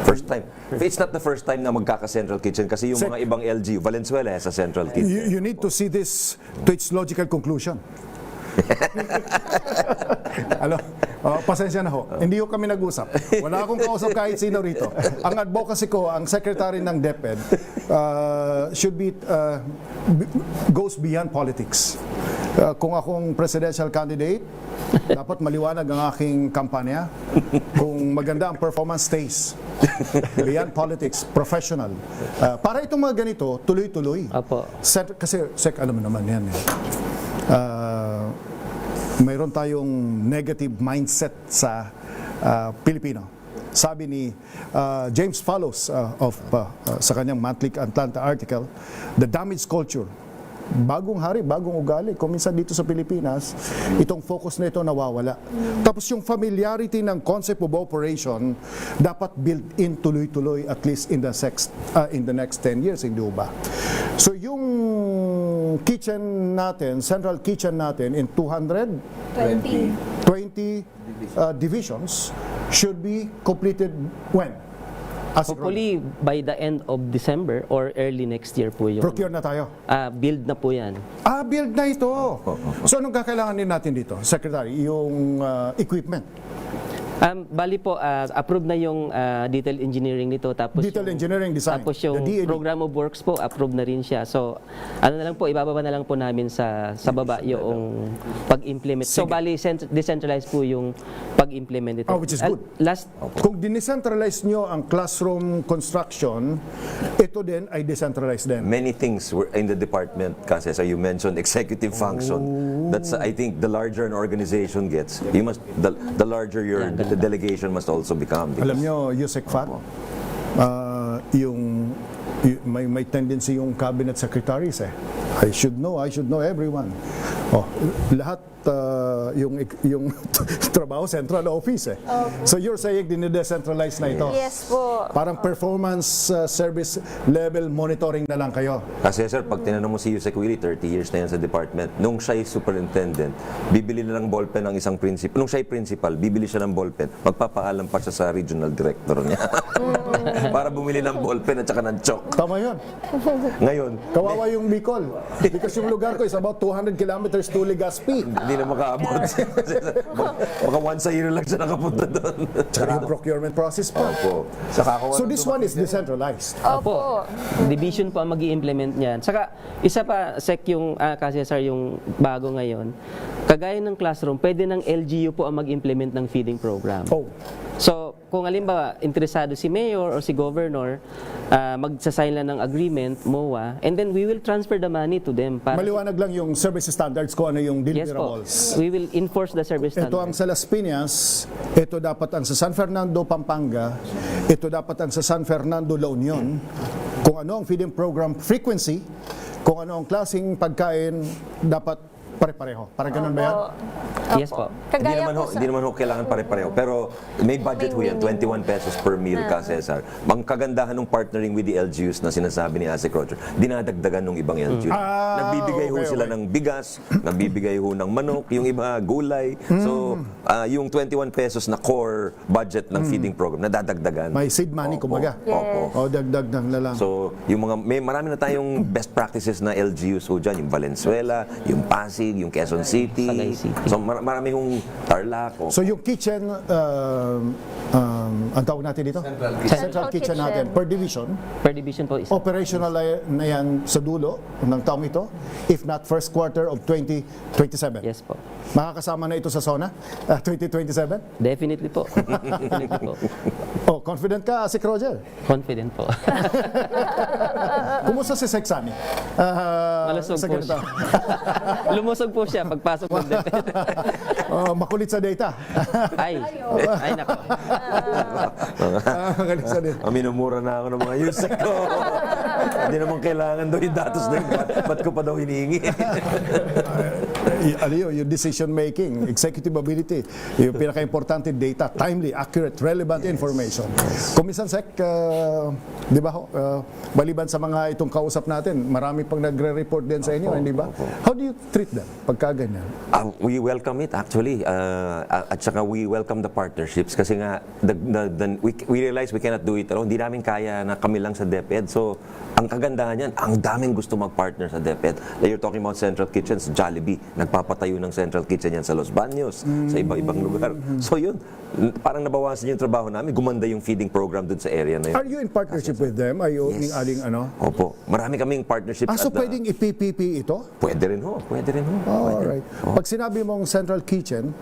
First time. It's not the first time na magkaka-central kitchen kasi yung mga ibang LGU, Valenzuela has a central kitchen. You need to see this to its logical conclusion. Pasensya na ho. Hindi ho kami nag-usap. Wala akong kausap kahit sino rito. Ang advocacy ko, ang secretary ng DepEd, goes beyond politics. Kung akong presidential candidate, dapat maliwanag ang aking kampanya. Kung maganda ang performance, stays. Beyond politics, professional. Para itong mga ganito, tuloy-tuloy. Kasi, alam mo naman yan eh. Mayroon tayong negative mindset sa Pilipino. Sabi ni James Fallows sa kanyang monthly Atlanta article, the damaged culture. Bagong hari, bagong ugali. Kung minsan dito sa Pilipinas, itong focus na ito nawawala. Tapos yung familiarity ng concept of operation dapat built-in tuloy-tuloy at least in the next 10 years, hindi ba? So yung kitchen natin, central kitchen natin in 220 divisions should be completed when? Hopefully by the end of December or early next year po yun. Procure na tayo. Build na po yan. Build na ito. So anong kakailangan din natin dito, Secretary? Yung equipment. Bali po, approved na yung detailed engineering nito. Tapos Detailed engineering design. Tapos yung the DAD. program of works po, approved na rin siya. So, ano na lang po, ibababa na lang po namin sa baba yung pag-implement. So, bali, decentralized po yung pag-implement ito. Which is good. Kung dinicentralize nyo ang classroom construction, ito din ay decentralized din. Many things were in the department, kasi so you mentioned executive function. That's, I think, the larger an organization gets, you must, the larger your the delegation must also become. Alam nyo, Yusek Fat, may tendency yung cabinet secretaries I should know everyone. Lahat yung trabaho central office So you're saying dine-decentralize na ito? Yes po. Parang performance service level monitoring na lang kayo. Kasi sir, pag tinanong mo si Yusek Willie, 30 years na yan sa department, nung siya'y superintendent, bibili na ng ballpen ng isang principal. Nung siya'y principal, bibili siya ng ballpen, magpapaalam pa siya sa regional director niya. Para bumili ng ballpen at saka ng chalk. Tama yun. Ngayon, kawawa yung Bicol. Because yung lugar ko is about 200 kilometers to Legazpi. Hindi na makaabot. Baka once a year lang siya nakapunta doon. Tsaka yung procurement process pa. So this one is decentralized. Opo. Division po ang mag-i-implement niyan. Saka, isa pa, yung CESAR yung bago ngayon, kagaya ng classroom, pwede ng LGU po ang mag-implement ng feeding program. So, kung halimbawa, interesado si Mayor or si Governor, magsasign lang ng agreement, MOA, and then we will transfer the money to them. Maliwanag lang yung service standards ko, ano yung deliverables. Yes po. We will enforce the service standards. Ito ang sa Las Piñas, ito dapat ang sa San Fernando, Pampanga, ito dapat ang sa San Fernando, La Union. Kung ano ang feeding program frequency, kung ano ang klaseng pagkain, dapat pare-pareho. Parang ganun ba yan? Yes po. Hindi naman ho kailangan pare-pareho. Pero may budget ho yan, 21 pesos per meal ka, Cesar. Ang kagandahan ng partnering with the LGUs na sinasabi ni Asik Roger, dinadagdagan ng ibang LGUs. Nagbibigay ho sila ng bigas, nagbibigay ho ng manok, yung iba gulay. So, yung 21 pesos na core budget ng feeding program, nadadagdagan. May seed money, kumbaga. Opo. Dagdag na lang. So, yung marami na tayong best practices na LGUs ho dyan, yung Valenzuela, yung Pasig, yung Quezon City. So marami hong Tarlac. So yung kitchen, ang tawag natin dito? Central kitchen natin. Per division? Per division po. Operational na yan sa dulo ng taong ito, if not first quarter of 2027. Yes po. Makakasama na ito sa SONA 2027? Definitely po. Definitely po. Confident ka, Asik Roger? Confident po. Kumusta si Seksani? Malusog po siya. Lumusog po siya pagpasok ng DepEd. Makulit sa data. Ay nako. Minumura na ako ng mga Yusek ko. Hindi naman kailangan daw yung datos na yun. Ba't ko pa daw hinihingi? Yung decision making, executive ability, yung pinaka-importante data, timely, accurate, relevant information. Kung minsan, Sek, di ba, baliban sa mga itong kausap natin, marami pang nagre-report din sa inyo, hindi ba? How do you treat them pagka ganyan? We welcome it actually. At saka we welcome the partnerships kasi nga we realize we cannot do it alone. Hindi namin kaya na kami lang sa DepEd. So, ang kagandahan yan, ang daming gusto mag-partner sa DepEd. You're talking about central kitchens, Jollibee. Nagpapatayo ng central kitchen yan sa Los Baños, sa iba-ibang lugar. So yun, parang nabawasan yung trabaho namin. Gumanda yung feeding program dun sa area na yun. Are you in partnership with them? Are you Yes. aling ano? Opo. Marami kaming partnerships. So pwedeng i-PPP ito? Pwede rin ho. Pwede rin ho. Alright. Pag sinabi mong central kitchen,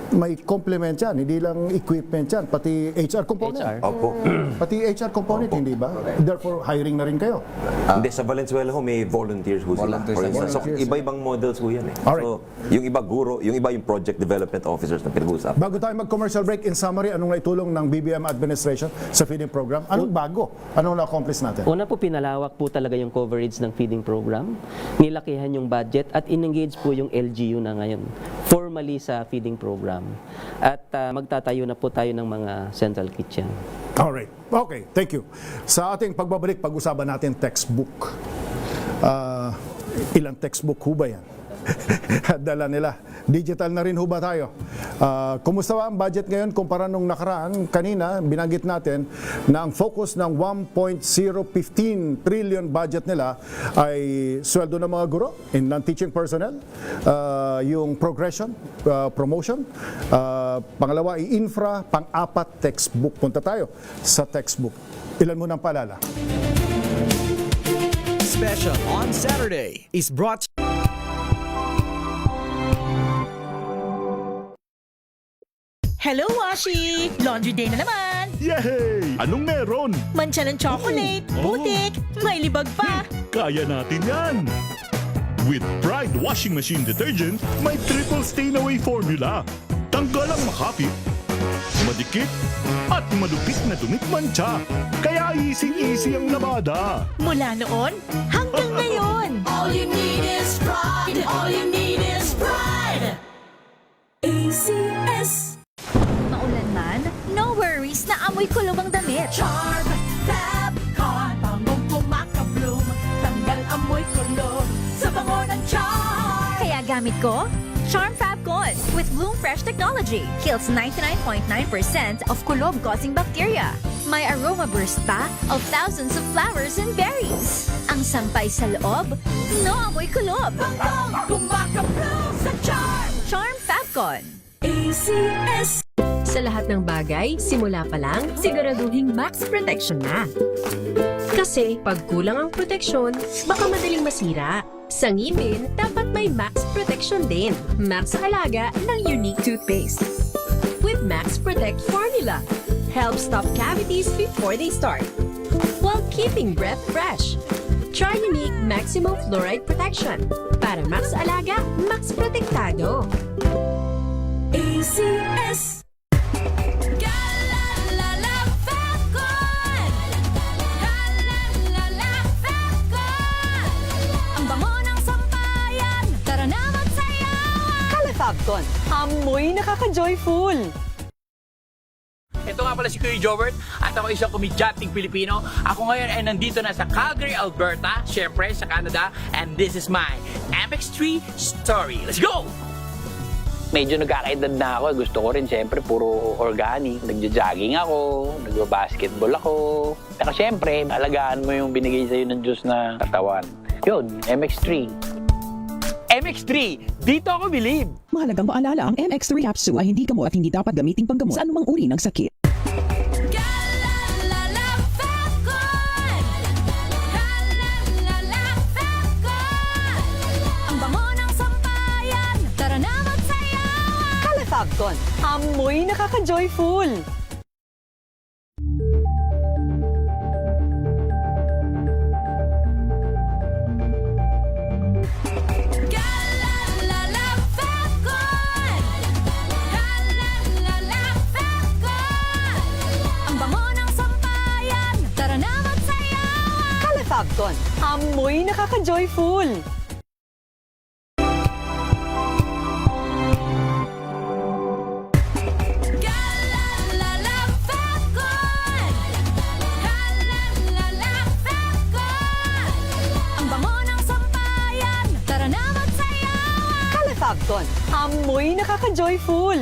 may complement yan, hindi lang equipment yan, pati HR component. Opo. Pati HR component, hindi ba? Therefore, hiring na rin kayo. Hindi, sa Valenzuela ho, may volunteers ho sila. For instance, so, iba-ibang models ho yan eh. So, yung iba guro, yung iba yung project development officers na pinag-uusapan. Bago tayo mag-commercial break, in summary, anong naitulong ng BBM administration sa feeding program? Anong bago? Anong na-accomplish natin? Una po, pinalawak po talaga yung coverage ng feeding program. Nilakihan yung budget at in-engage po yung LGU na ngayon formally sa feeding program. At magtatayo na po tayo ng mga central kitchen. Alright. Okay, thank you. Sa ating pagbabalik, pag-usapan natin textbook. Ilang textbook ho ba yan? dala nila. Digital na rin ho ba tayo? Kumusta ba ang budget ngayon kumpara nung nakaraan? Kanina, binanggit natin na ang focus ng 1.015 trillion budget nila ay sweldo ng mga guro and non-teaching personnel, yung progression, promotion, pangalawa ay infra, pang-apat textbook. Punta tayo sa textbook. Ilan mo nang paalala? Special on Saturday is brought Hello, Washi! Laundry day na naman! Yay! Anong meron? Mancha ng chocolate, putik, may libag pa! Kaya natin yan! With Pride Washing Machine Detergent, may triple stain-away formula. Tanggal ang makapit, madikit, at malupit na dumit mancha. Kaya easy-easy ang labada. Mula noon hanggang ngayon! All you need is pride. All you need is pride. ACS. Maulan man, no worries na amoy kulong ang damit. Charm, Fab, Con, pangong kumakabloom. Tanggal amoy kulog sa bango ng charm. Kaya gamit ko, Charm Fab Con with Bloom Fresh technology. Kills 99.9% of kulob-causing bacteria. May aroma burst pa of thousands of flowers and berries. Ang sampay sa loob, no amoy kulob. Pangong kumakabloom sa charm. Charm Fab Con. ACS. Sa lahat ng bagay, simula pa lang, siguraduhing max protection na. Kasi pag kulang ang proteksyon, baka madaling masira. Sa ngipin, dapat may max protection din. Max Alaga ng Unique Toothpaste. With Max Protect Formula, helps stop cavities before they start, while keeping breath fresh. Try Unique Maximum Fluoride Protection. Para Max Alaga, Max Protektado. ACS. Fabcon, amoy nakaka-joyful! Ito nga pala si Kuya Jobert at ako isang komedyanteng Pilipino. Ako ngayon ay nandito na sa Calgary, Alberta, syempre sa Canada, and this is my MX3 story. Let's go! Medyo nagkakaedad na ako. Gusto ko rin syempre puro organic. Nagja-jogging ako, nagba-basketball ako. Pero syempre, alagaan mo yung binigay sa'yo ng Diyos na katawan. Yun, MX3. MX3, dito ako believe. Mahalagang paalala, ang MX3 capsule ay hindi gamot at hindi dapat gamiting panggamot sa anumang uri ng sakit. Ang bango ng sampayan, tara na magsayawan! Calafabcon, amoy nakaka-joyful! Fabcon, amoy nakaka-joyful! Ang bango ng sampayan, tara na magsayawan! Calafabcon, amoy nakaka-joyful!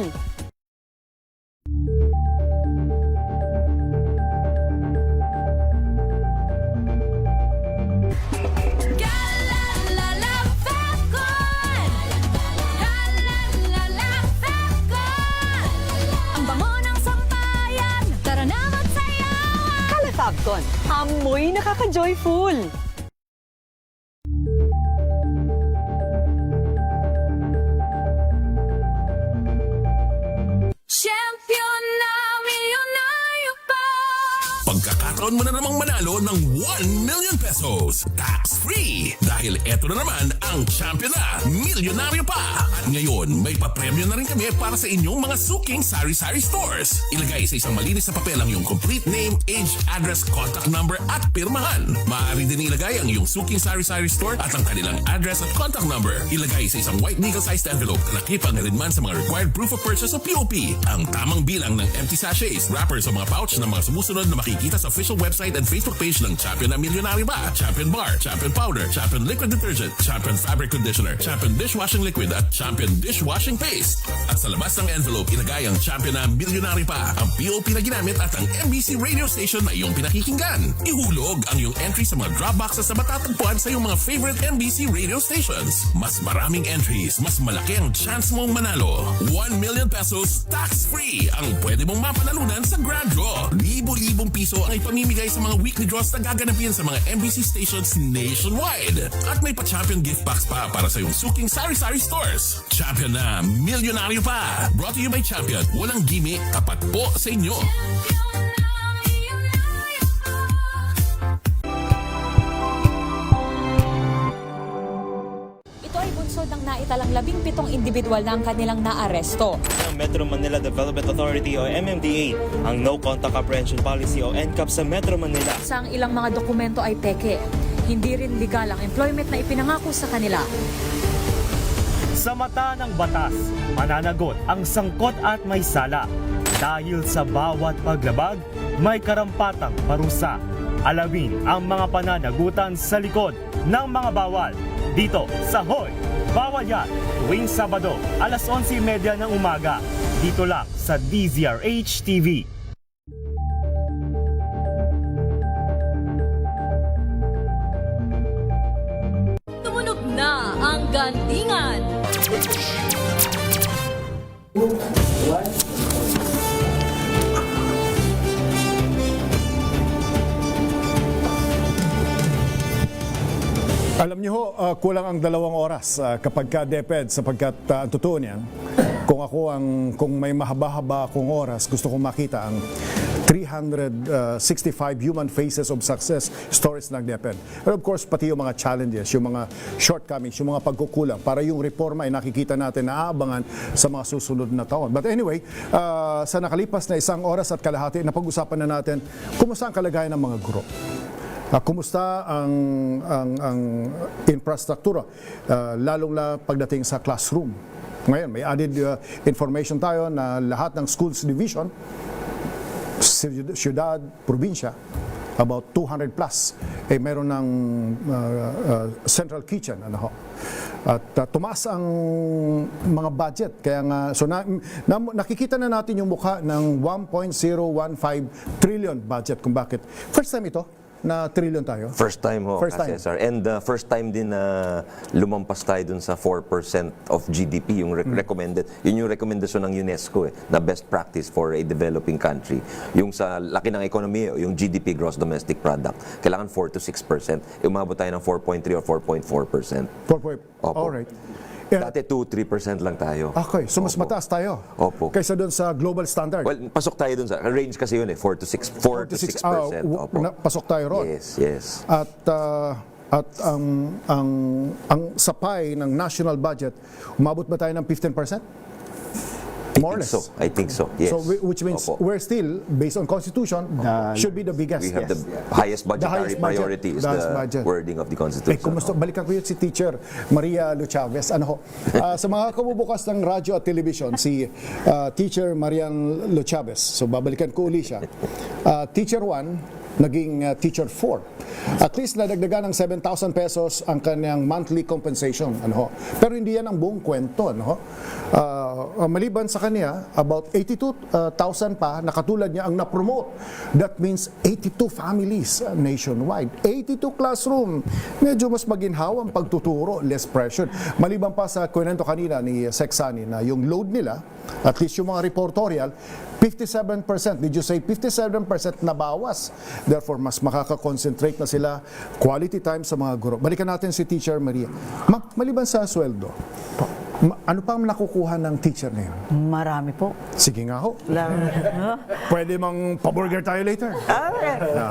Fabcon, amoy nakaka-joyful! Champion na milyonaryo pa! Pagkakataon mo na namang manalo ng 1 million pesos. Tax-free! Dahil eto na naman ang champion na milyonaryo pa! At ngayon, may papremyo na rin kami para sa inyong mga suking sari-sari stores. Ilagay sa isang malinis na papel ang iyong complete name, age, address, contact number at pirmahan. Maaari din ilagay ang iyong suking sari-sari store at ang kanilang address at contact number. Ilagay sa isang white legal-sized envelope na nakipag na rin man sa mga required proof of purchase o POP. Ang tamang bilang ng empty sachets, wrappers o mga pouch ng mga sumusunod na makikita sa official official website and Facebook page ng Champion na Milyonaryo Pa, Champion Bar, Champion Powder, Champion Liquid Detergent, Champion Fabric Conditioner, Champion Dishwashing Liquid at Champion Dishwashing Paste. At sa labas ng envelope, ilagay ang Champion na Milyonaryo Pa, ang POP na ginamit at ang MBC radio station na iyong pinakikinggan. Ihulog ang iyong entry sa mga drop boxes na matatagpuan sa iyong mga favorite MBC radio stations. Mas maraming entries, mas malaki ang chance mong manalo. 1 million pesos tax-free ang pwede mong mapanalunan sa Grand Draw. Libo-libong piso ang ipamimigay sa mga weekly draws na gaganapin sa mga MBC stations nationwide. At may pa-champion gift box pa para sa iyong suking sari-sari stores. Champion na Milyonaryo Pa. Brought to you by Champion. Walang gimmick, tapat po sa inyo. Ito ay bunsod ng naitalang 17 individual na ang kanilang naaresto. Ng Metro Manila Development Authority o MMDA ang No Contact Apprehension Policy o NCAP sa Metro Manila. Sa ang ilang mga dokumento ay peke. Hindi rin legal ang employment na ipinangako sa kanila. Sa mata ng batas, mananagot ang sangkot at may sala. Dahil sa bawat paglabag, may karampatang parusa. Alamin ang mga pananagutan sa likod ng mga bawal. Dito sa Hoy, Bawal Yan, tuwing Sabado, alas 11:30 ng umaga. Dito lang sa DZRH TV. Tumunog na ang gandingan. Alam niyo ho, kulang ang 2 oras kapag ka DepEd sapagkat ang totoo niyan, kung may mahaba-haba akong oras, gusto kong makita ang 365 human faces of success stories ng DepEd. And of course, pati yung mga challenges, yung mga shortcomings, yung mga pagkukulang para yung reforma ay nakikita natin na aabangan sa mga susunod na taon. But anyway, sa nakalipas na 1 oras at kalahati, napag-usapan na natin kumusta ang kalagayan ng mga guro. Kumusta ang infrastruktura, lalong na pagdating sa classroom. Ngayon, may added information tayo na lahat ng schools division, siyudad, probinsya, about 200 plus, meron ng central kitchen. At tumaas ang mga budget. Kaya nga, so nakikita na natin yung mukha ng 1.015 trillion budget kung bakit. First time ito na trillion tayo? First time ho, CESAR. And first time din na lumampas tayo dun sa 4% of GDP, yung recommended. Yun yung rekomendasyon ng UNESCO na best practice for a developing country. Yung sa laki ng ekonomiya, yung GDP, Gross Domestic Product, kailangan 4 to 6%. Umabot tayo ng 4.3 or 4.4%. Alright. Dati 2-3% lang tayo. Okay, so mas mataas tayo. Opo. Kaysa doon sa global standard. Well, pasok tayo doon sa range kasi yun 4 to 6%. Opo. Pasok tayo ron. Yes. At ang sapay ng national budget, umabot ba tayo ng 15%? More or less. I think so. Yes. So which means we're still, based on Constitution, should be the biggest. We have the highest budgetary priority is the wording of the Constitution. Balikan ko yun si Teacher Maria Chavez. Sa mga kabubukas ng radyo at television, si Teacher Maria Chavez. So babalikan ko uli siya. Teacher 1, naging Teacher 4. At least nadagdagan ng 7,000 pesos ang kanyang monthly compensation. Pero hindi yan ang buong kwento. Maliban sa kanya, about 82,000 pa na katulad niya ang na-promote. That means 82 families nationwide. 82 classroom. Medyo mas maginhawa ang pagtuturo, less pressure. Maliban pa sa kwento kanina ni Sexani na yung load nila, at least yung mga reportorial, 57%. Did you say 57% na bawas? Therefore, mas makaka-concentrate na sila quality time sa mga guro. Balikan natin si Teacher Maria. Maliban sa sweldo, ano pa ang nakukuha ng teacher na yun? Marami po. Sige nga ho. Pwede mang pa-burger tayo later.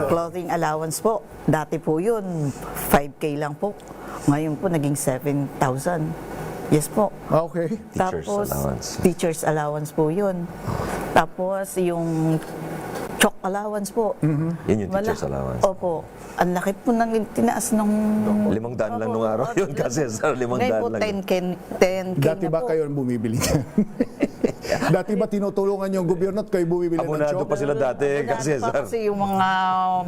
Clothing allowance po. Dati po yun, 5K lang po. Ngayon po, naging 7,000. Yes po. Okay. Teacher's allowance po yun. Tapos, yung chalk allowance po. Yun yung teacher's allowance. Opo. Ang laki po ng tinaas ng... 500 lang nung araw yun kasi, sir. 500 lang. Ngayon po, 10K Dati na ba po. kayo bumibili? Dati ba tinutulungan yung gobyerno at kayo bumibili ng Abonado chalk? pa sila dati, kasi Pa kasi yung mga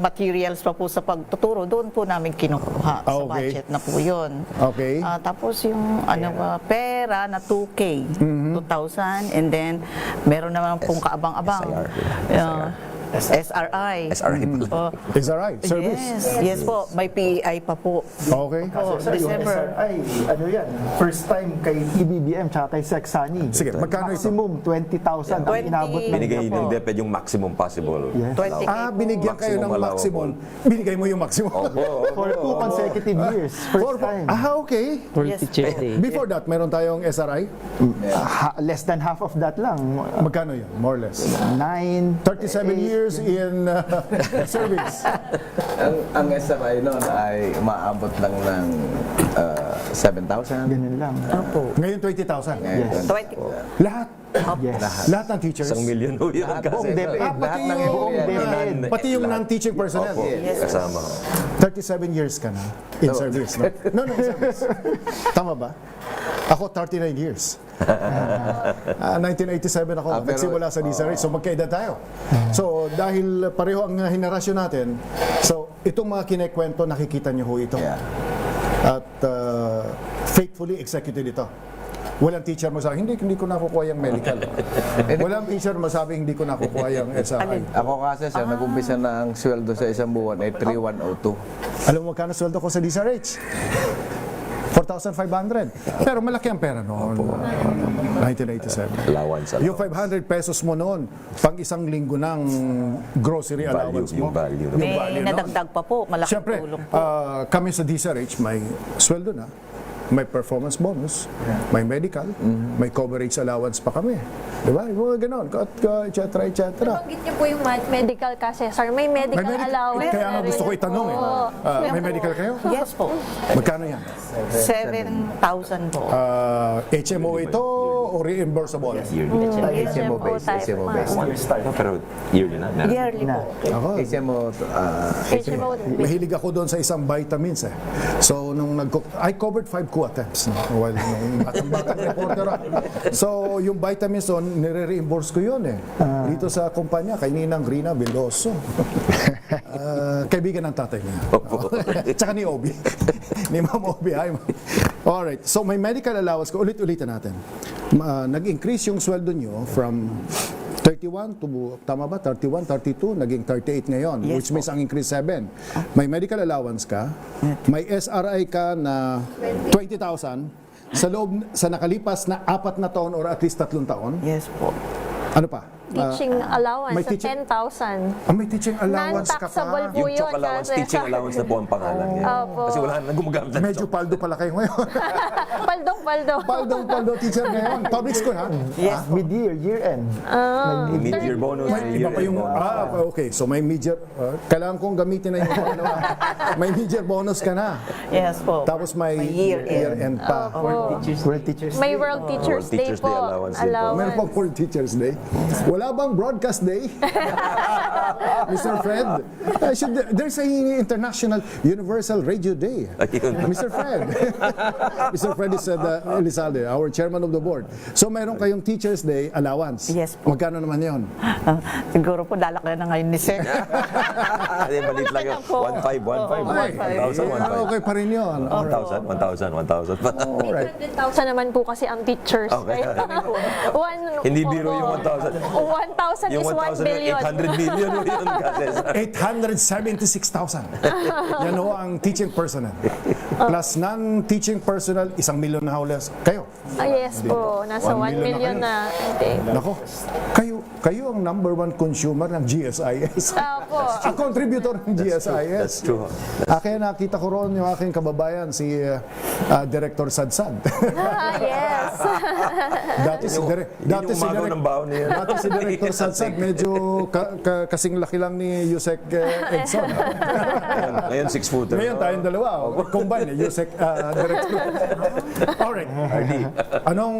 materials pa po sa pagtuturo, doon po namin kinukuha sa Okay. budget na po yun. Okay. Tapos yung pera na 2K, Mm-hmm. 2,000, and then meron naman pong kaabang-abang. SRI. Oh, SRI, service. Yes po, may PEI pa po. Okay. Po, Sir, yung December. SRI, ano yan? First time kay EBBM tsaka kay Sexani. Sige, magkano ito? Maximum 20,000 ang inabot ng Binigay ng DepEd yung maximum possible. Yes. 20K Binigyan kayo ng Maximum maximum. Binigay mo yung maximum. for 2 consecutive years. First time. Okay. For Yes. Teachers Day. Before that, meron tayong SRI? Less than half of that lang. Magkano yun? More or less. 9, 37 years in service. Ang SRI noon ay umaabot lang ng 7,000. Ganun lang. Ngayon 20,000. Yes. 20. Lahat. Yes. Lahat ng teachers. 1 million ho yun kasi. Pati ng yung, buong pati yung non-teaching personnel. Opo, kasama. 37 years ka na in service, no? No, in service. Tama ba? Ako, 39 years. 1987 ako, nagsimula sa DSRH, so magkaedad tayo. So, dahil pareho ang henerasyon natin, so, itong mga kinekwento, nakikita niyo ho ito. At faithfully executed ito. Walang teacher masabi, hindi ko nakukuha yung medical. Walang teacher masabi, hindi ko nakukuha yung SRI. Ako kasi sir, nag-umpisa na ang sweldo sa isang buwan ay 3,102. Alam mo magkano sweldo ko sa DSRH? 4,500. Pero malaki ang pera noon. 1987. Allowance. Yung 500 pesos mo noon, pang isang linggo ng grocery allowance mo. Yung value. Yung May value, no? nadagdag pa po, malaking Siyempre, tulong po. kami sa DSRH may sweldo na, may performance bonus, may medical, may coverage allowance pa kami. Diba? Yung mga ganon, et cetera, et cetera. Nabanggit niyo po yung medical kasi, sir. May medical allowance. Kaya nga gusto ko itanong eh. May medical kayo? Yes po. Magkano yan? 7,000 po. HMO ito o reimbursable? HMO based. HMO based. Pero yearly na. Yearly po. Ako, HMO. mahilig ako doon sa isang vitamins eh. So, nung I covered 5 attempts. No? While nung batang reporter ako. So, yung vitamins doon, nire-reimburse ko yun eh. Dito sa kumpanya, kay Ninang Rina Veloso. Kaibigan ng tatay niya. Tsaka ni Obi. Ni Ma'am Obi. Alright, so may medical allowance ko. Ulit-ulitan natin. Nag-increase yung sweldo nyo from 31 to, tama ba? 31, 32, naging 38 ngayon, Yes, which means ang increase 7. May medical allowance ka, may SRI ka na 20,000 sa loob, sa nakalipas na 4 na taon or at least 3 taon. Yes po. Ano pa? Teaching allowance may sa teaching- 10,000. May teaching allowance ka Non-taxable pa. po Yung yun. choke allowance, kasi- teaching allowance na po ang pangalan niya. Opo. Kasi wala na gumagamit ng Medyo paldo pala kayo ngayon. Paldo. Paldo teacher ngayon. Public school ha? Yes po. Mid-year, year-end. mid-year bonus. May iba pa yung, okay. So may mid-year, kailangan kong gamitin na yung pangalawa. May mid-year bonus ka na. Yes po. Tapos may year-end. year-end pa. World Teachers May Day. World Teachers World Day Teachers po. Day allowance din po. Meron pa World Teachers Day. Wala bang Broadcast Day? Mr. Fred? There's a International Universal Radio Day. Mr. Fred. Mr. Fred is Elizalde, our chairman of the board. So mayroon kayong Teachers Day allowance. Yes po. Magkano naman yon? Siguro po lalaki na ngayon ni Sir. Hindi, maliit lang yun. 1,500. Okay pa rin yun. 1,000. Alright. 100,000 naman po kasi ang teachers. Okay. Hindi biro yung 1,000. 1,000 is 1 billion. 800 million yun kasi. 876,000. Yan ho ang teaching personnel. Plus non-teaching personnel, 1 million na haulas. Kayo. Yes po, nasa 1 million na. Nako, kayo ang number 1 consumer ng GSIS. Opo. Ang contributor ng GSIS. That's true. Kaya nakita ko ron yung aking kababayan, si Director Sadsad. Yes. Dati si Director Sadsad, medyo kasing laki lang ni Yusek Edson. Ngayon 6-footer. Ngayon tayong dalawa. Combine, Yusek Director. Alright. Anong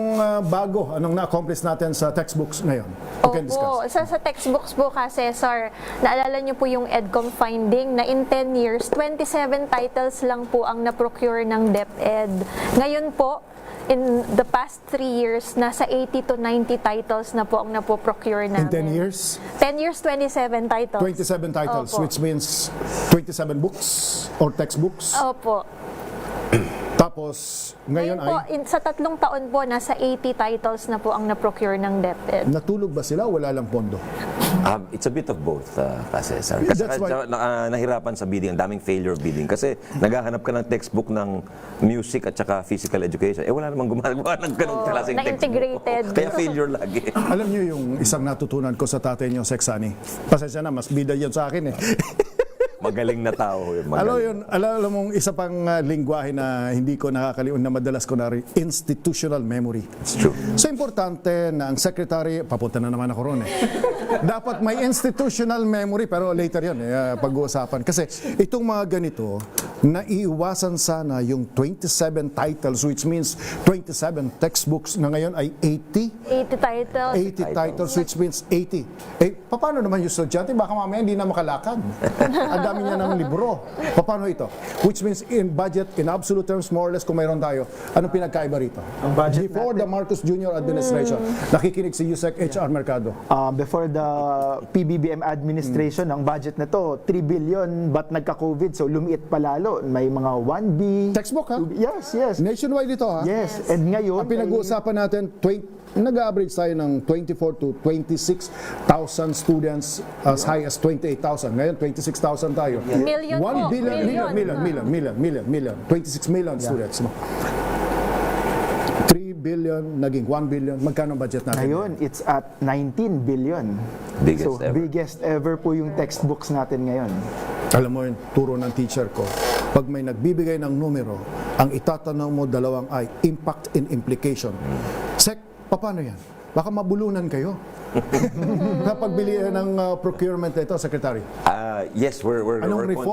bago? Anong na-accomplish natin sa textbooks ngayon? We can discuss. Sa textbooks po kasi, sir, naalala niyo po yung EDCOM finding na in 10 years, 27 titles lang po ang na-procure ng DepEd. Ngayon po, in the past 3 years, nasa 80 to 90 titles na po ang napo-procure namin. In 10 years? 10 years, 27 titles. 27 titles, Opo. which means 27 books or textbooks. Opo. Tapos, ngayon po, sa 3 taon po, nasa 80 titles na po ang na-procure ng DepEd. natulog ba sila o wala lang pondo? It's a bit of both, CESAR. Kasi That's why- nahirapan sa bidding, ang daming failure of bidding. Kasi naghahanap ka ng textbook ng music at saka physical education. Wala namang gumagawa ng ganong klaseng textbook. Na-integrated. Kaya failure lagi. Alam niyo yung isang natutunan ko sa tatay niyo, Sexani. Pasensya na, mas bida yun sa akin eh. Magaling na tao. Alam mong isa pang lingwahe na hindi ko nakakalimutan na madalas ko na rin, institutional memory. It's true. So importante na ang secretary, papunta na naman ako ron eh. Dapat may institutional memory, pero later yun, pag-uusapan. Kasi itong mga ganito, naiiwasan sana yung 27 titles, which means 27 textbooks na ngayon ay 80. 80 titles. 80 titles, which means 80. Paano naman yung estudyante? Baka mamaya hindi na makalakad. Ang dami niya ng libro. Paano ito? Which means in budget, in absolute terms, more or less, kung mayroon tayo, anong pinagkaiba rito? Ang budget Before natin, the Marcos Jr. administration, nakikinig si Yusek HR Mercado. before the PBBM administration, ang budget na to, 3 billion, but nagka-COVID, so lumiit pa lalo. May mga 1B. Textbook, ha? Yes, yes. Nationwide ito, ha? Yes, and ngayon, ang pinag-uusapan natin, nag-average tayo ng 24 to 26,000 students, as high as 28,000. Ngayon, 26,000 tayo. Million 1 po. billion. 26 million students. 3 billion, naging 1 billion. Magkano ang budget natin? ngayon, it's at 19 billion. Biggest ever. Biggest ever po yung textbooks natin ngayon. Alam mo yung turo ng teacher ko, pag may nagbibigay ng numero, ang itatanong mo dalawang ay impact and implication. Paano yan? Baka mabulunan kayo. Kapag bili ng procurement na ito, Secretary. Yes, we're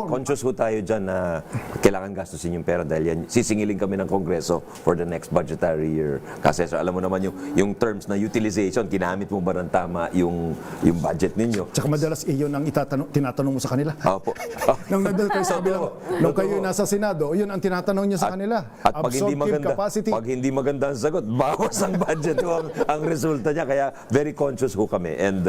conscious ho tayo dyan na kailangan gastusin yung pera dahil yan, sisingilin kami ng Kongreso for the next budgetary year. Kasi alam mo naman yung terms na utilization, ginamit mo ba ng tama yung budget ninyo? Tsaka madalas iyon ang tinatanong mo sa kanila. Opo. Nung nandun kayo sa kabilang, nung kayo nasa Senado, yun ang tinatanong niyo sa kanila. At pag hindi maganda ang sagot, bawas ang budget ho ang resulta niya. Kaya very conscious ho kami. And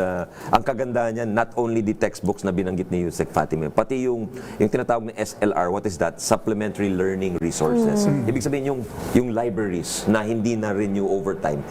ang kagandahan niyan, not only the textbooks na binanggit ni Yusek Fatima, pati yung tinatawag na SLR, what is that? Supplementary Learning Resources. Ibig sabihin yung libraries na hindi na renew over time,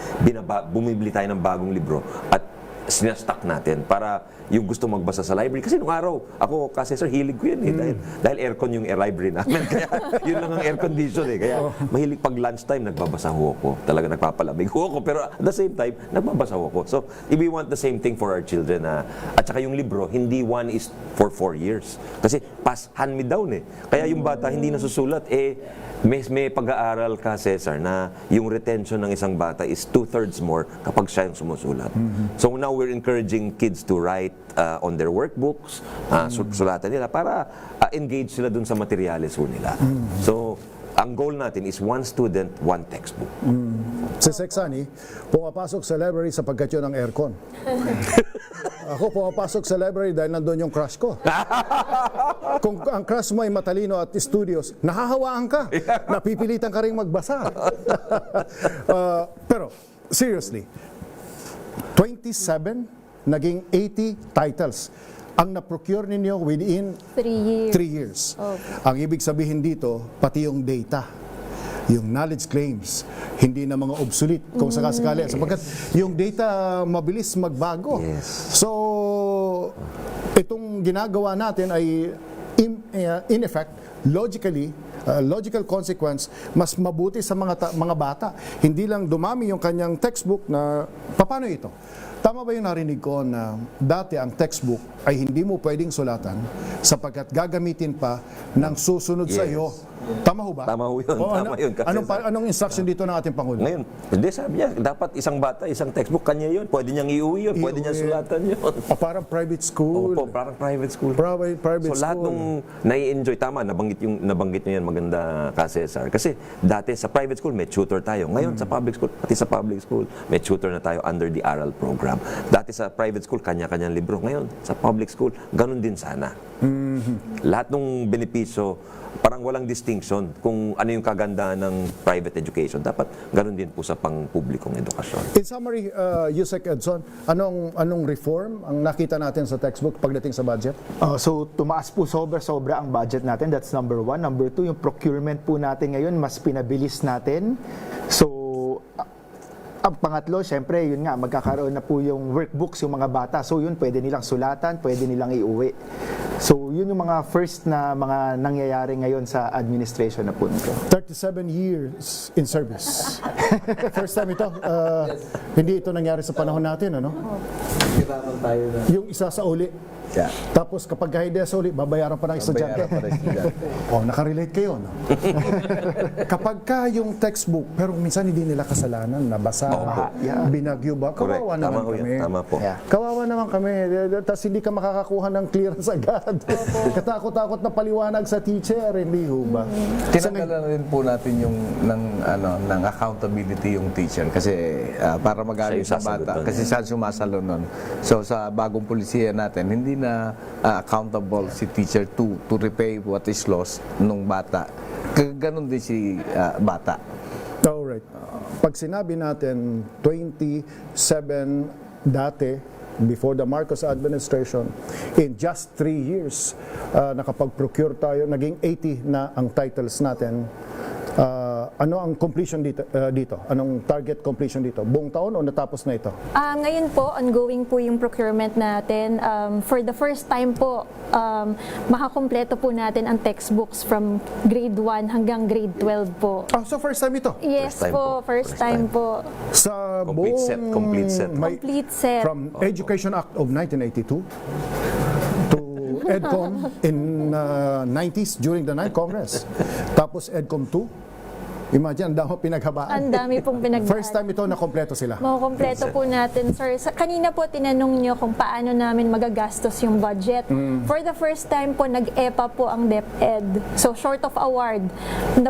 bumibili tayo ng bagong libro at sinastock natin para yung gusto magbasa sa library. Kasi nung araw, ako kasi sir, hilig ko yan eh. Dahil aircon yung library namin. Kaya yun lang ang air condition eh. Kaya mahilig pag lunchtime, nagbabasa ho ako. Talaga nagpapalamig ho ako. Pero at the same time, nagbabasa ho ako. So, we want the same thing for our children. At saka yung libro, hindi one is for 4 years. Kasi hand me down eh. Kaya yung bata hindi nasusulat may pag-aaral ka, CESAR, na yung retention ng isang bata is 2/3 more kapag siya yung sumusulat. So now we're encouraging kids to write on their workbooks, sulatan nila para engage sila dun sa materyales nila. So, ang goal natin is one student, one textbook. Si Sexani, pumapasok sa library sapagkat yun ang aircon. Ako pumapasok sa library dahil nandun yung crush ko. Kung ang crush mo ay matalino at studios, nahahawaan ka. Napipilitan ka rin magbasa. Pero, seriously, 27 naging 80 titles ang na-procure ninyo within 3 years. Ang ibig sabihin dito, pati yung data, yung knowledge claims, hindi na mga obsolete kung sakasakali. Sapagkat yung data mabilis magbago. So, itong ginagawa natin ay in effect, logical consequence, mas mabuti sa mga bata. Hindi lang dumami yung kanyang textbook na, paano ito? Tama ba yung narinig ko na dati ang textbook ay hindi mo pwedeng sulatan sapagkat gagamitin pa ng susunod sa iyo? Tama ho ba? Tama ho yun. Tama yun. Anong instruction dito ng ating Pangulo? Ngayon, hindi, sabi niya, dapat isang bata, isang textbook, kanya yun. Pwede niyang iuwi yun, pwede niyang sulatan yun. Parang private school. Opo, parang private school. Private so, lahat nung nai-enjoy, tama, nabanggit niyo yan maganda ka, CESAR. Kasi dati sa private school, may tutor tayo. Ngayon, sa public school, pati sa public school, may tutor na tayo under the ARAL program. Dati sa private school, kanya-kanyang libro. Ngayon, sa public school, ganun din sana. Lahat ng benepisyo parang walang distinction kung ano yung kagandahan ng private education. Dapat ganun din po sa pang-publikong edukasyon. In summary, Yusek Edson, anong reform ang nakita natin sa textbook pagdating sa budget? So tumaas po sobra ang budget natin. That's number one. Number two, yung procurement po natin ngayon, mas pinabilis natin. So ang pangatlo, syempre, yun nga, magkakaroon na po yung workbooks yung mga bata. So yun, pwede nilang sulatan, pwede nilang iuwi. So yun yung mga first na mga nangyayari ngayon sa administration na po nito. 37 years in service. First time ito. Hindi ito nangyari sa panahon natin, ano? Yung isa sa uli. Yeah. Tapos kapag hindi sa uli, babayaran pa ng estudyante. Nakarelate kayo, no? Kapag ka yung textbook, pero minsan hindi nila kasalanan, nabasa, binagyo ba? Kawawa naman kami. Tama po. Kawawa naman kami. Tapos hindi ka makakakuha ng clearance agad. Katakot-takot na paliwanag sa teacher, hindi ho ba? Tinanggalan rin po natin yung ng accountability yung teacher kasi para magaling sa bata. Kasi siya sumasalo nun. So sa bagong pulisiya natin, hindi na accountable si teacher to repay what is lost nung bata. Ganon din si bata. Alright. Pag sinabi natin 27 dati, before the Marcos administration, in just 3 years, nakapag-procure tayo, naging 80 na ang titles natin. Ano ang completion dito? Anong target completion dito? Buong taon o natapos na ito? Ngayon po, ongoing po yung procurement natin. For the first time po, makakompleto po natin ang textbooks from grade 1 hanggang grade 12 po. So first time ito? Yes first time po. Sa Complete set. Complete set. From Education Act of 1982 to EDCOM in 90s during the 9th Congress. Tapos EDCOM 2. Imagine, ang dami pinaghabaan. Ang dami pong pinaghabaan. First time ito na kompleto sila. Makukompleto po natin, sir. Kanina po tinanong nyo kung paano namin magagastos yung budget. For the first time po, nag-EPA po ang DepEd. So, short of award.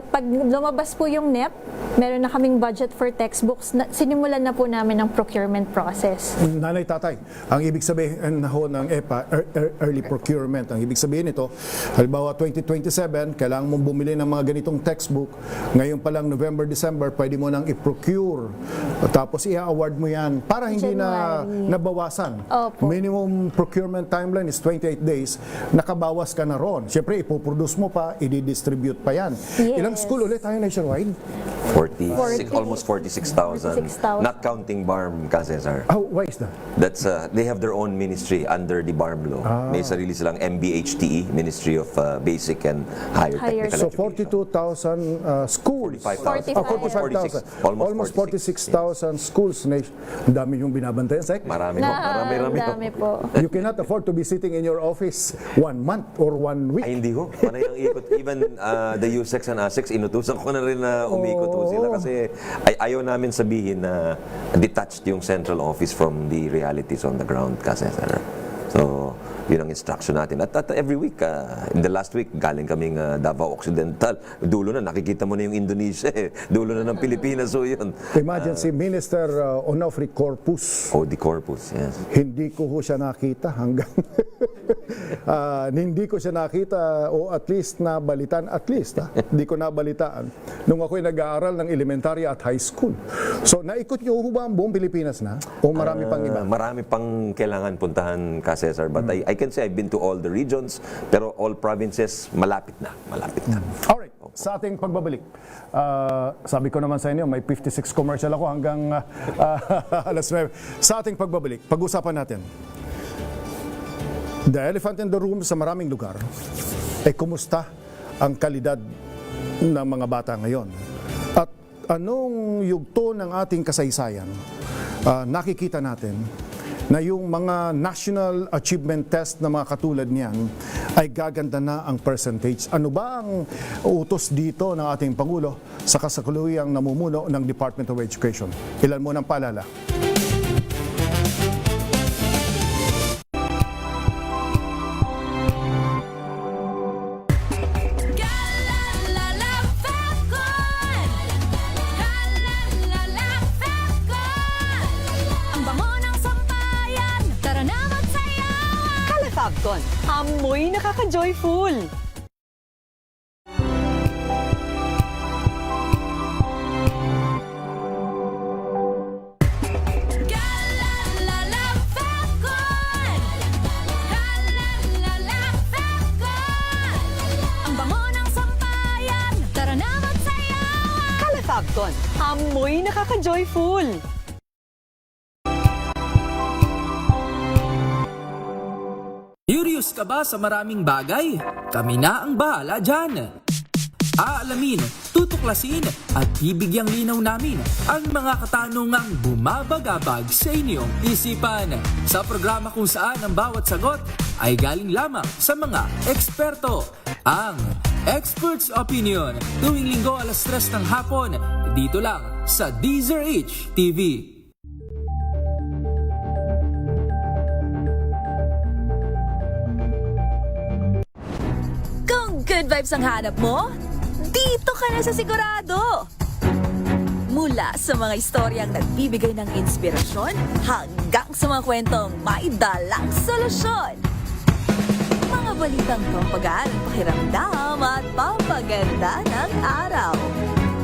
Pag lumabas po yung NEP, meron na kaming budget for textbooks. Sinimulan na po namin ang procurement process. Nanay, tatay, ang ibig sabihin ng EPA, early procurement, ang ibig sabihin nito, halimbawa 2027, kailangan mong bumili ng mga ganitong textbook. Ngayon pa lang November, December, pwede mo nang i-procure. Tapos i-award mo yan para hindi na nabawasan. Opo. Minimum procurement timeline is 28 days. Nakabawas ka na ron. Siyempre, ipoproduce mo pa, i-distribute pa yan. Yes. Ilang school ulit tayo nationwide? 46, almost 46,000. Not counting BARM, CESAR. Why is that? That's they have their own ministry under the BARM law. May sarili silang MBHTE, Ministry of Basic and Higher Technical So Education. 42,000 schools. 45,000. Almost 46,000 schools. Ang dami yung binabantayan, Sek. Marami po. You cannot afford to be sitting in your office 1 month or 1 week. Ay, hindi ho. Panay ang ikot. Even the USEX and ASEX, inutusan ko na rin na umikot ho sila kasi ayaw namin sabihin na detached yung central office from the realities on the ground kasi, sir. So, yun ang instruction natin. At every week, in the last week, galing kaming Davao Occidental. Dulo na, nakikita mo na yung Indonesia eh. Dulo na ng Pilipinas, so yun. Imagine si Minister Onofre Corpus. The Corpus, yes. Hindi ko ho siya nakita hanggang hindi ko siya nakita o at least nabalitaan, hindi ko nabalitaan nung ako'y nag-aaral ng elementary at high school. So naikot niyo ho ba ang buong Pilipinas na? O marami pang iba? Marami pang kailangan puntahan ka, Cesar, but I can say I've been to all the regions, pero all provinces, malapit na. Alright, sa ating pagbabalik, sabi ko naman sa inyo, may 56 commercial ako hanggang alas 9. Sa ating pagbabalik, pag-usapan natin, the elephant in the room sa maraming lugar, kumusta ang kalidad ng mga bata ngayon? At anong yugto ng ating kasaysayan? Nakikita natin na yung mga national achievement test na mga katulad niyan ay gaganda na ang percentage. Ano ba ang utos dito ng ating Pangulo sa kasalukuyang namumuno ng Department of Education? Ilan mo ng paalala? Amoy nakaka-joyful! Fabcon. Amoy nakaka-joyful! Curious ka ba sa maraming bagay? Kami na ang bahala dyan. Aalamin, tutuklasin at bibigyang linaw namin ang mga katanungang bumabagabag sa inyong isipan. Sa programa kung saan ang bawat sagot ay galing lamang sa mga eksperto. Ang Expert's Opinion, tuwing linggo alas 3 ng hapon, dito lang sa CESAR TV. Good vibes ang hanap mo? Dito ka na sa sigurado! Mula sa mga istoryang nagbibigay ng inspirasyon hanggang sa mga kwentong may dalang solusyon. Mga balitang pampagaan ang pakiramdam at pampaganda ng araw.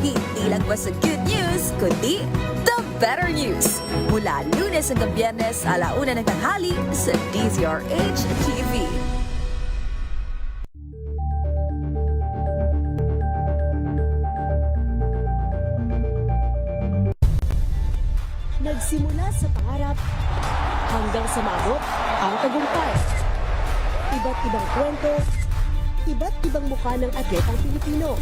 Hindi lang ba sa good news, kundi the better news. Mula Lunes hanggang Biyernes, 1:00 ng tanghali sa DZRH TV. Nagsimula sa pangarap hanggang sa maabot ang tagumpay. Iba't ibang kwento, iba't ibang mukha ng atletang Pilipino.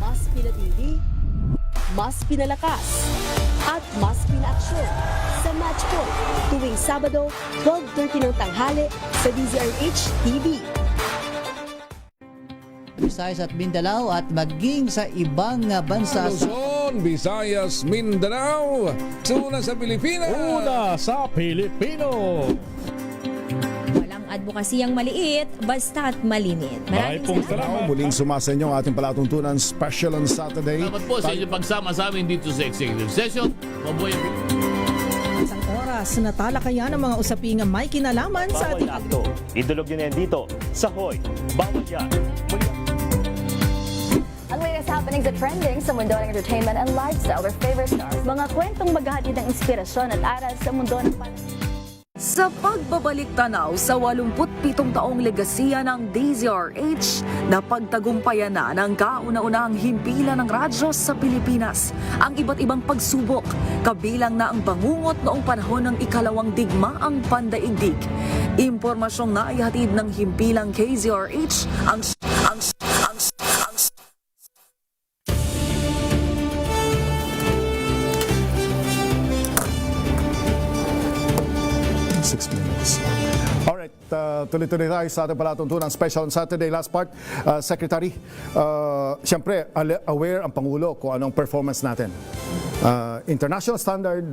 Mas pinatindi, mas pinalakas, at mas pinaaksyon sa Match Point tuwing Sabado, 12:30 ng tanghali sa DZRH TV. Visayas at Mindanao at maging sa ibang bansa. Luzon, Visayas, Mindanao. Una sa Pilipinas. Una sa Pilipino. Walang advokasiyang maliit, basta't malinit. Maraming salamat. Muling sumasa inyo ang ating palatuntunan special on Saturday. Salamat po sa inyong pagsama sa amin dito sa Executive Session. Mabuhay ang Isang oras na talakayan ang mga usaping may kinalaman sa ating akto. Idulog nyo na yan dito sa Hoy. Bawal yan. Ang latest happenings at trending sa mundo ng entertainment and lifestyle with favorite stars. Mga kwentong maghahatid ng inspirasyon at aral sa mundo ng Sa pagbabalik tanaw sa 87 taong legasiya ng DZRH, napagtagumpayan na ng kauna-unahang himpilan ng radyo sa Pilipinas ang iba't ibang pagsubok, kabilang na ang bangungot noong panahon ng ikalawang digmaang pandaigdig. Impormasyong naihatid ng himpilang KZRH ang 6 minutes. Alright, tuloy-tuloy tayo sa ating palatuntunan special on Saturday. Last part, Secretary, siyempre aware ang Pangulo kung anong performance natin. International standard,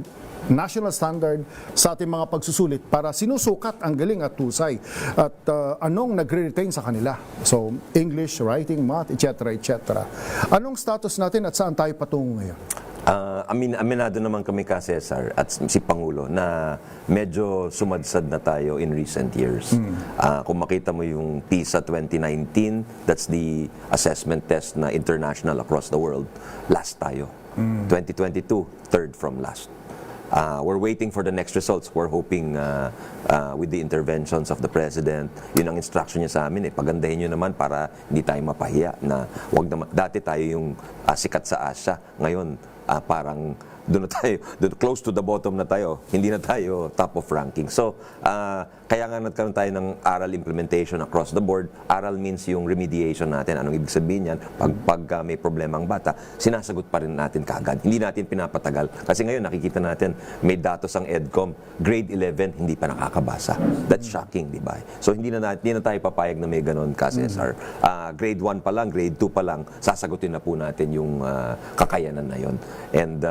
national standard sa ating mga pagsusulit para sinusukat ang galing at tusay at anong nagre-retain sa kanila. So, English, writing, math, etc. etc. Anong status natin at saan tayo patungo ngayon? Aminado naman kami ka CESAR at si Pangulo na medyo sumadsad na tayo in recent years. Kung makita mo yung PISA 2019, that's the assessment test na international across the world, last tayo. 2022, third from last. We're waiting for the next results. We're hoping with the interventions of the President, yun ang instruction niya sa amin, pagandahin nyo naman para hindi tayo mapahiya na wag naman. Dati tayo yung sikat sa Asia, ngayon parang doon na tayo, close to the bottom na tayo, hindi na tayo top of ranking. So, kaya nga nagkaroon tayo ng aral implementation across the board. Aral means yung remediation natin. Anong ibig sabihin yan? Pag may problema ang bata, sinasagot pa rin natin kaagad. Hindi natin pinapatagal. Kasi ngayon nakikita natin, may datos ang EDCOM, grade 11, hindi pa nakakabasa. That's shocking, di ba? So, hindi na tayo papayag na may ganun ka, CESAR. Grade 1 pa lang, grade 2 pa lang, sasagutin na po natin yung kakayanan na yon. And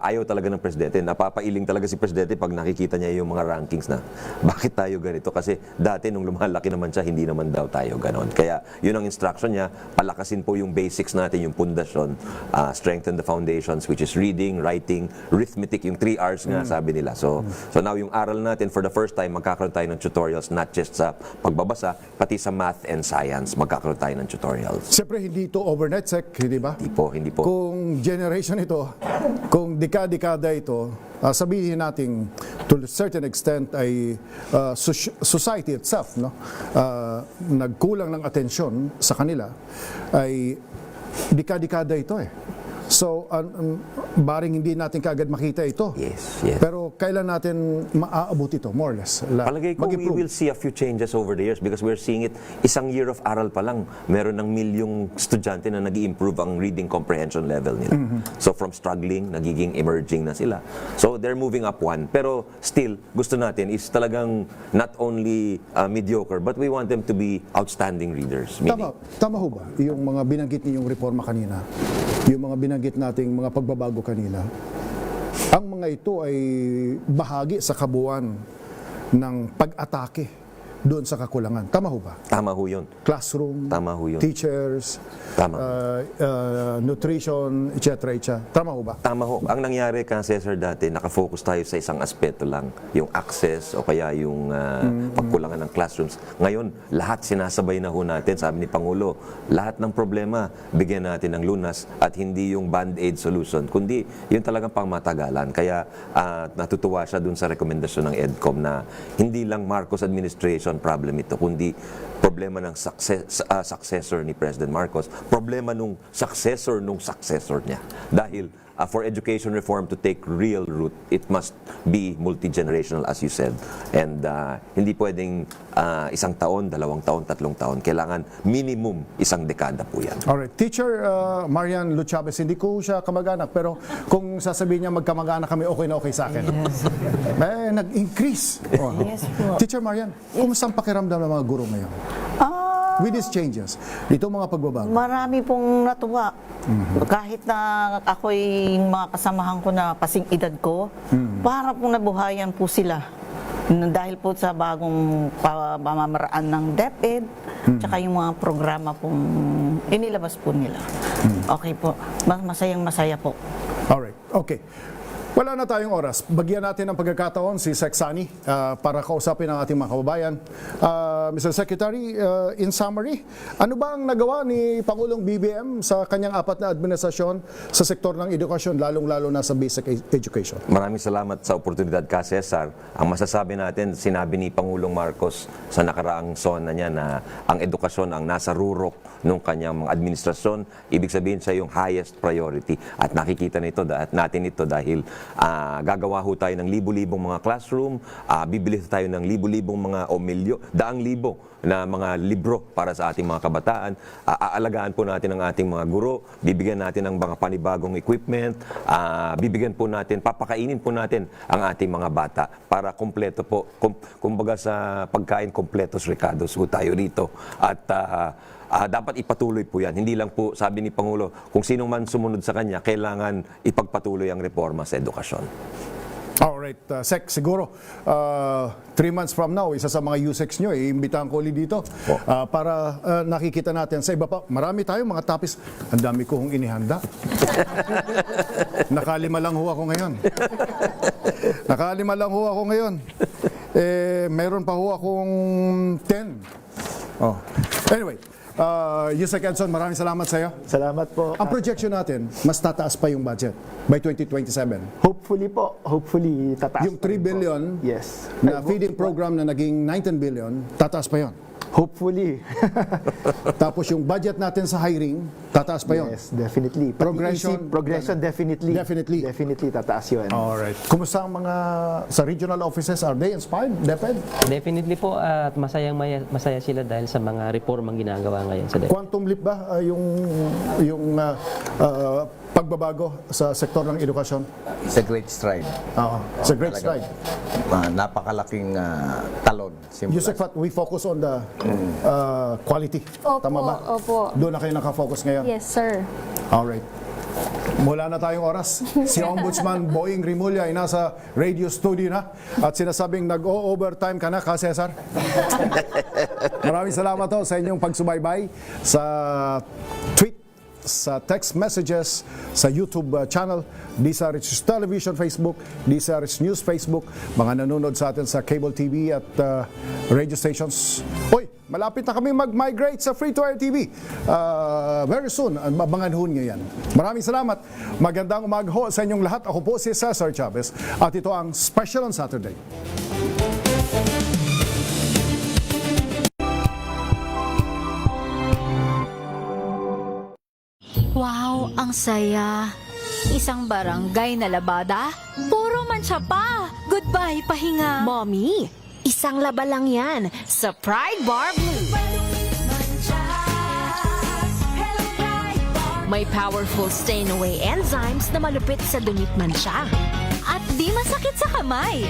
ayaw talaga ng Presidente. Napapailing talaga si Presidente pag nakikita niya yung mga rankings na bakit tayo ganito? Kasi dati nung lumalaki naman siya, hindi naman daw tayo ganon. Kaya yun ang instruction niya, palakasin po yung basics natin, yung pundasyon, strengthen the foundations, which is reading, writing, arithmetic, yung 3 R's nga sabi nila. So now yung aral natin, for the first time, magkakaroon tayo ng tutorials, not just sa pagbabasa, pati sa math and science, magkakaroon tayo ng tutorials. Siyempre, hindi ito overnight, Sec, hindi ba? Hindi po. Kung generation ito, kung dekada ito, sabihin natin to a certain extent ay society itself nagkulang ng atensyon sa kanila, ay dekada ito So, baring hindi natin kaagad makita ito. Yes. Pero kailan natin maaabot ito, more or less? Palagay ko, we will see a few changes over the years because we're seeing it. Isang year of aral pa lang, meron ng milyong estudyante na nag-i-improve ang reading comprehension level nila. So, from struggling, nagiging emerging na sila. So, they're moving up one. Pero still, gusto natin is talagang not only mediocre, but we want them to be outstanding readers. Tama ho ba? Yung mga binanggit ninyong reforma kanina, yung mga binanggit nating mga pagbabago kanina, ang mga ito ay bahagi sa kabuuan ng pag-atake doon sa kakulangan. Tama ho ba? Tama ho yun. Classroom, tama ho yun. Teachers, nutrition, etc. Tama ho ba? Tama ho. Ang nangyari ka, CESAR, dati, nakafocus tayo sa isang aspeto lang, yung access o kaya yung pagkulangan ng classrooms. Ngayon, lahat sinasabay na ho natin, sabi ni Pangulo, lahat ng problema, bigyan natin ng lunas at hindi yung band-aid solution, kundi yung talagang pangmatagalan. Kaya natutuwa siya dun sa rekomendasyon ng EDCOM na hindi lang Marcos administration problem ito, kundi problema ng successor ni President Marcos, problema nung successor niya. Dahil for education reform to take real root, it must be multi-generational, as you said. And hindi pwedeng isang taon, 2 taon, 3 taon. Kailangan minimum isang dekada po yan. Alright. Teacher Marian Lu Chavez, hindi ko siya kamag-anak, pero kung sasabihin niya magkamag-anak kami, okay na okay sa akin. Nag-increase. Yes po. Teacher Marian, kumusta ang pakiramdam ng mga guro ngayon? With these changes, dito mga pagbabago. Marami pong natuwa. Kahit na ako'y mga kasamahan ko na kasing edad ko, para pong nabuhayan po sila. Dahil po sa bagong pamamaraan ng DepEd, tsaka yung mga programa pong inilabas po nila. Okay po. Masayang-masaya po. Alright. Okay. Wala na tayong oras. Bagyan natin ng pagkakataon si Sexani para kausapin ang ating mga kababayan. Mr. Secretary, in summary, ano ba ang nagawa ni Pangulong BBM sa kanyang 4 na administrasyon sa sektor ng edukasyon, lalong-lalo na sa basic education? Maraming salamat sa oportunidad ka, Cesar. Ang masasabi natin, sinabi ni Pangulong Marcos sa nakaraang SONA niya na ang edukasyon ang nasa rurok ng kanyang mga administrasyon. Ibig sabihin siya yung highest priority. At nakikita natin ito dahil gagawa ho tayo ng libo-libong mga classroom, bibili tayo ng libo-libong mga daang libo na mga libro para sa ating mga kabataan, aalagaan po natin ang ating mga guro, bibigyan natin ng mga panibagong equipment, bibigyan po natin, papakainin po natin ang ating mga bata para kompleto po, kumbaga sa pagkain kompletos recados po tayo rito. At dapat ipatuloy po yan. Hindi lang po, sabi ni Pangulo, kung sino man sumunod sa kanya, kailangan ipagpatuloy ang reforma sa edukasyon. Alright, Sec, siguro 3 months from now, isa sa mga USECs nyo, iimbitahan ko ulit dito para nakikita natin sa iba pa. Marami tayong mga topics. Ang dami ko hong inihanda. Nakalima lang ho ako ngayon. Mayroon pa ho akong 10. Anyway, Yusek Edson, maraming salamat sa iyo. Salamat po. Ang projection natin, mas tataas pa yung budget by 2027. Hopefully tataas. Yung 3 billion yes, na feeding program na naging 19 billion, tataas pa yon. Hopefully. Tapos yung budget natin sa hiring, tataas pa yon. Yes, definitely. Progression, definitely. Definitely tataas yun. Alright. Kumusta ang mga sa regional offices? Are they inspired? DepEd? Definitely po at masaya sila dahil sa mga reformang ginagawa ngayon sa DepEd. Quantum leap ba yung pagbabago sa sektor ng edukasyon? It's a great stride. It's a great stride. Napakalaking talon. Yusek, we focus on the quality. Opo, tama ba? opo. Doon na kayo nakafocus ngayon? Yes, sir. Alright. Wala na tayong oras. Si Ombudsman Boying Rimulya ay nasa radio studio na at sinasabing nag-o-overtime ka na, Cesar. Maraming salamat ho sa inyong pagsubaybay sa tweet, sa text messages, sa YouTube channel, DZRH Television Facebook, DZRH News Facebook, mga nanonood sa atin sa cable TV at radio stations. Hoy, malapit na kami mag-migrate sa free-to-air TV. Very soon, abangan ho nyo yan. Maraming salamat. Magandang umaga ho sa inyong lahat. Ako po si Cesar Chavez at ito ang Special on Saturday. Wow, ang saya. Isang barangay na labada, puro mancha pa. Goodbye, pahinga. Mommy, isang laba lang yan sa Pride Bar Blue. May powerful stain-away enzymes na malupit sa dunit mancha. At di masakit sa kamay.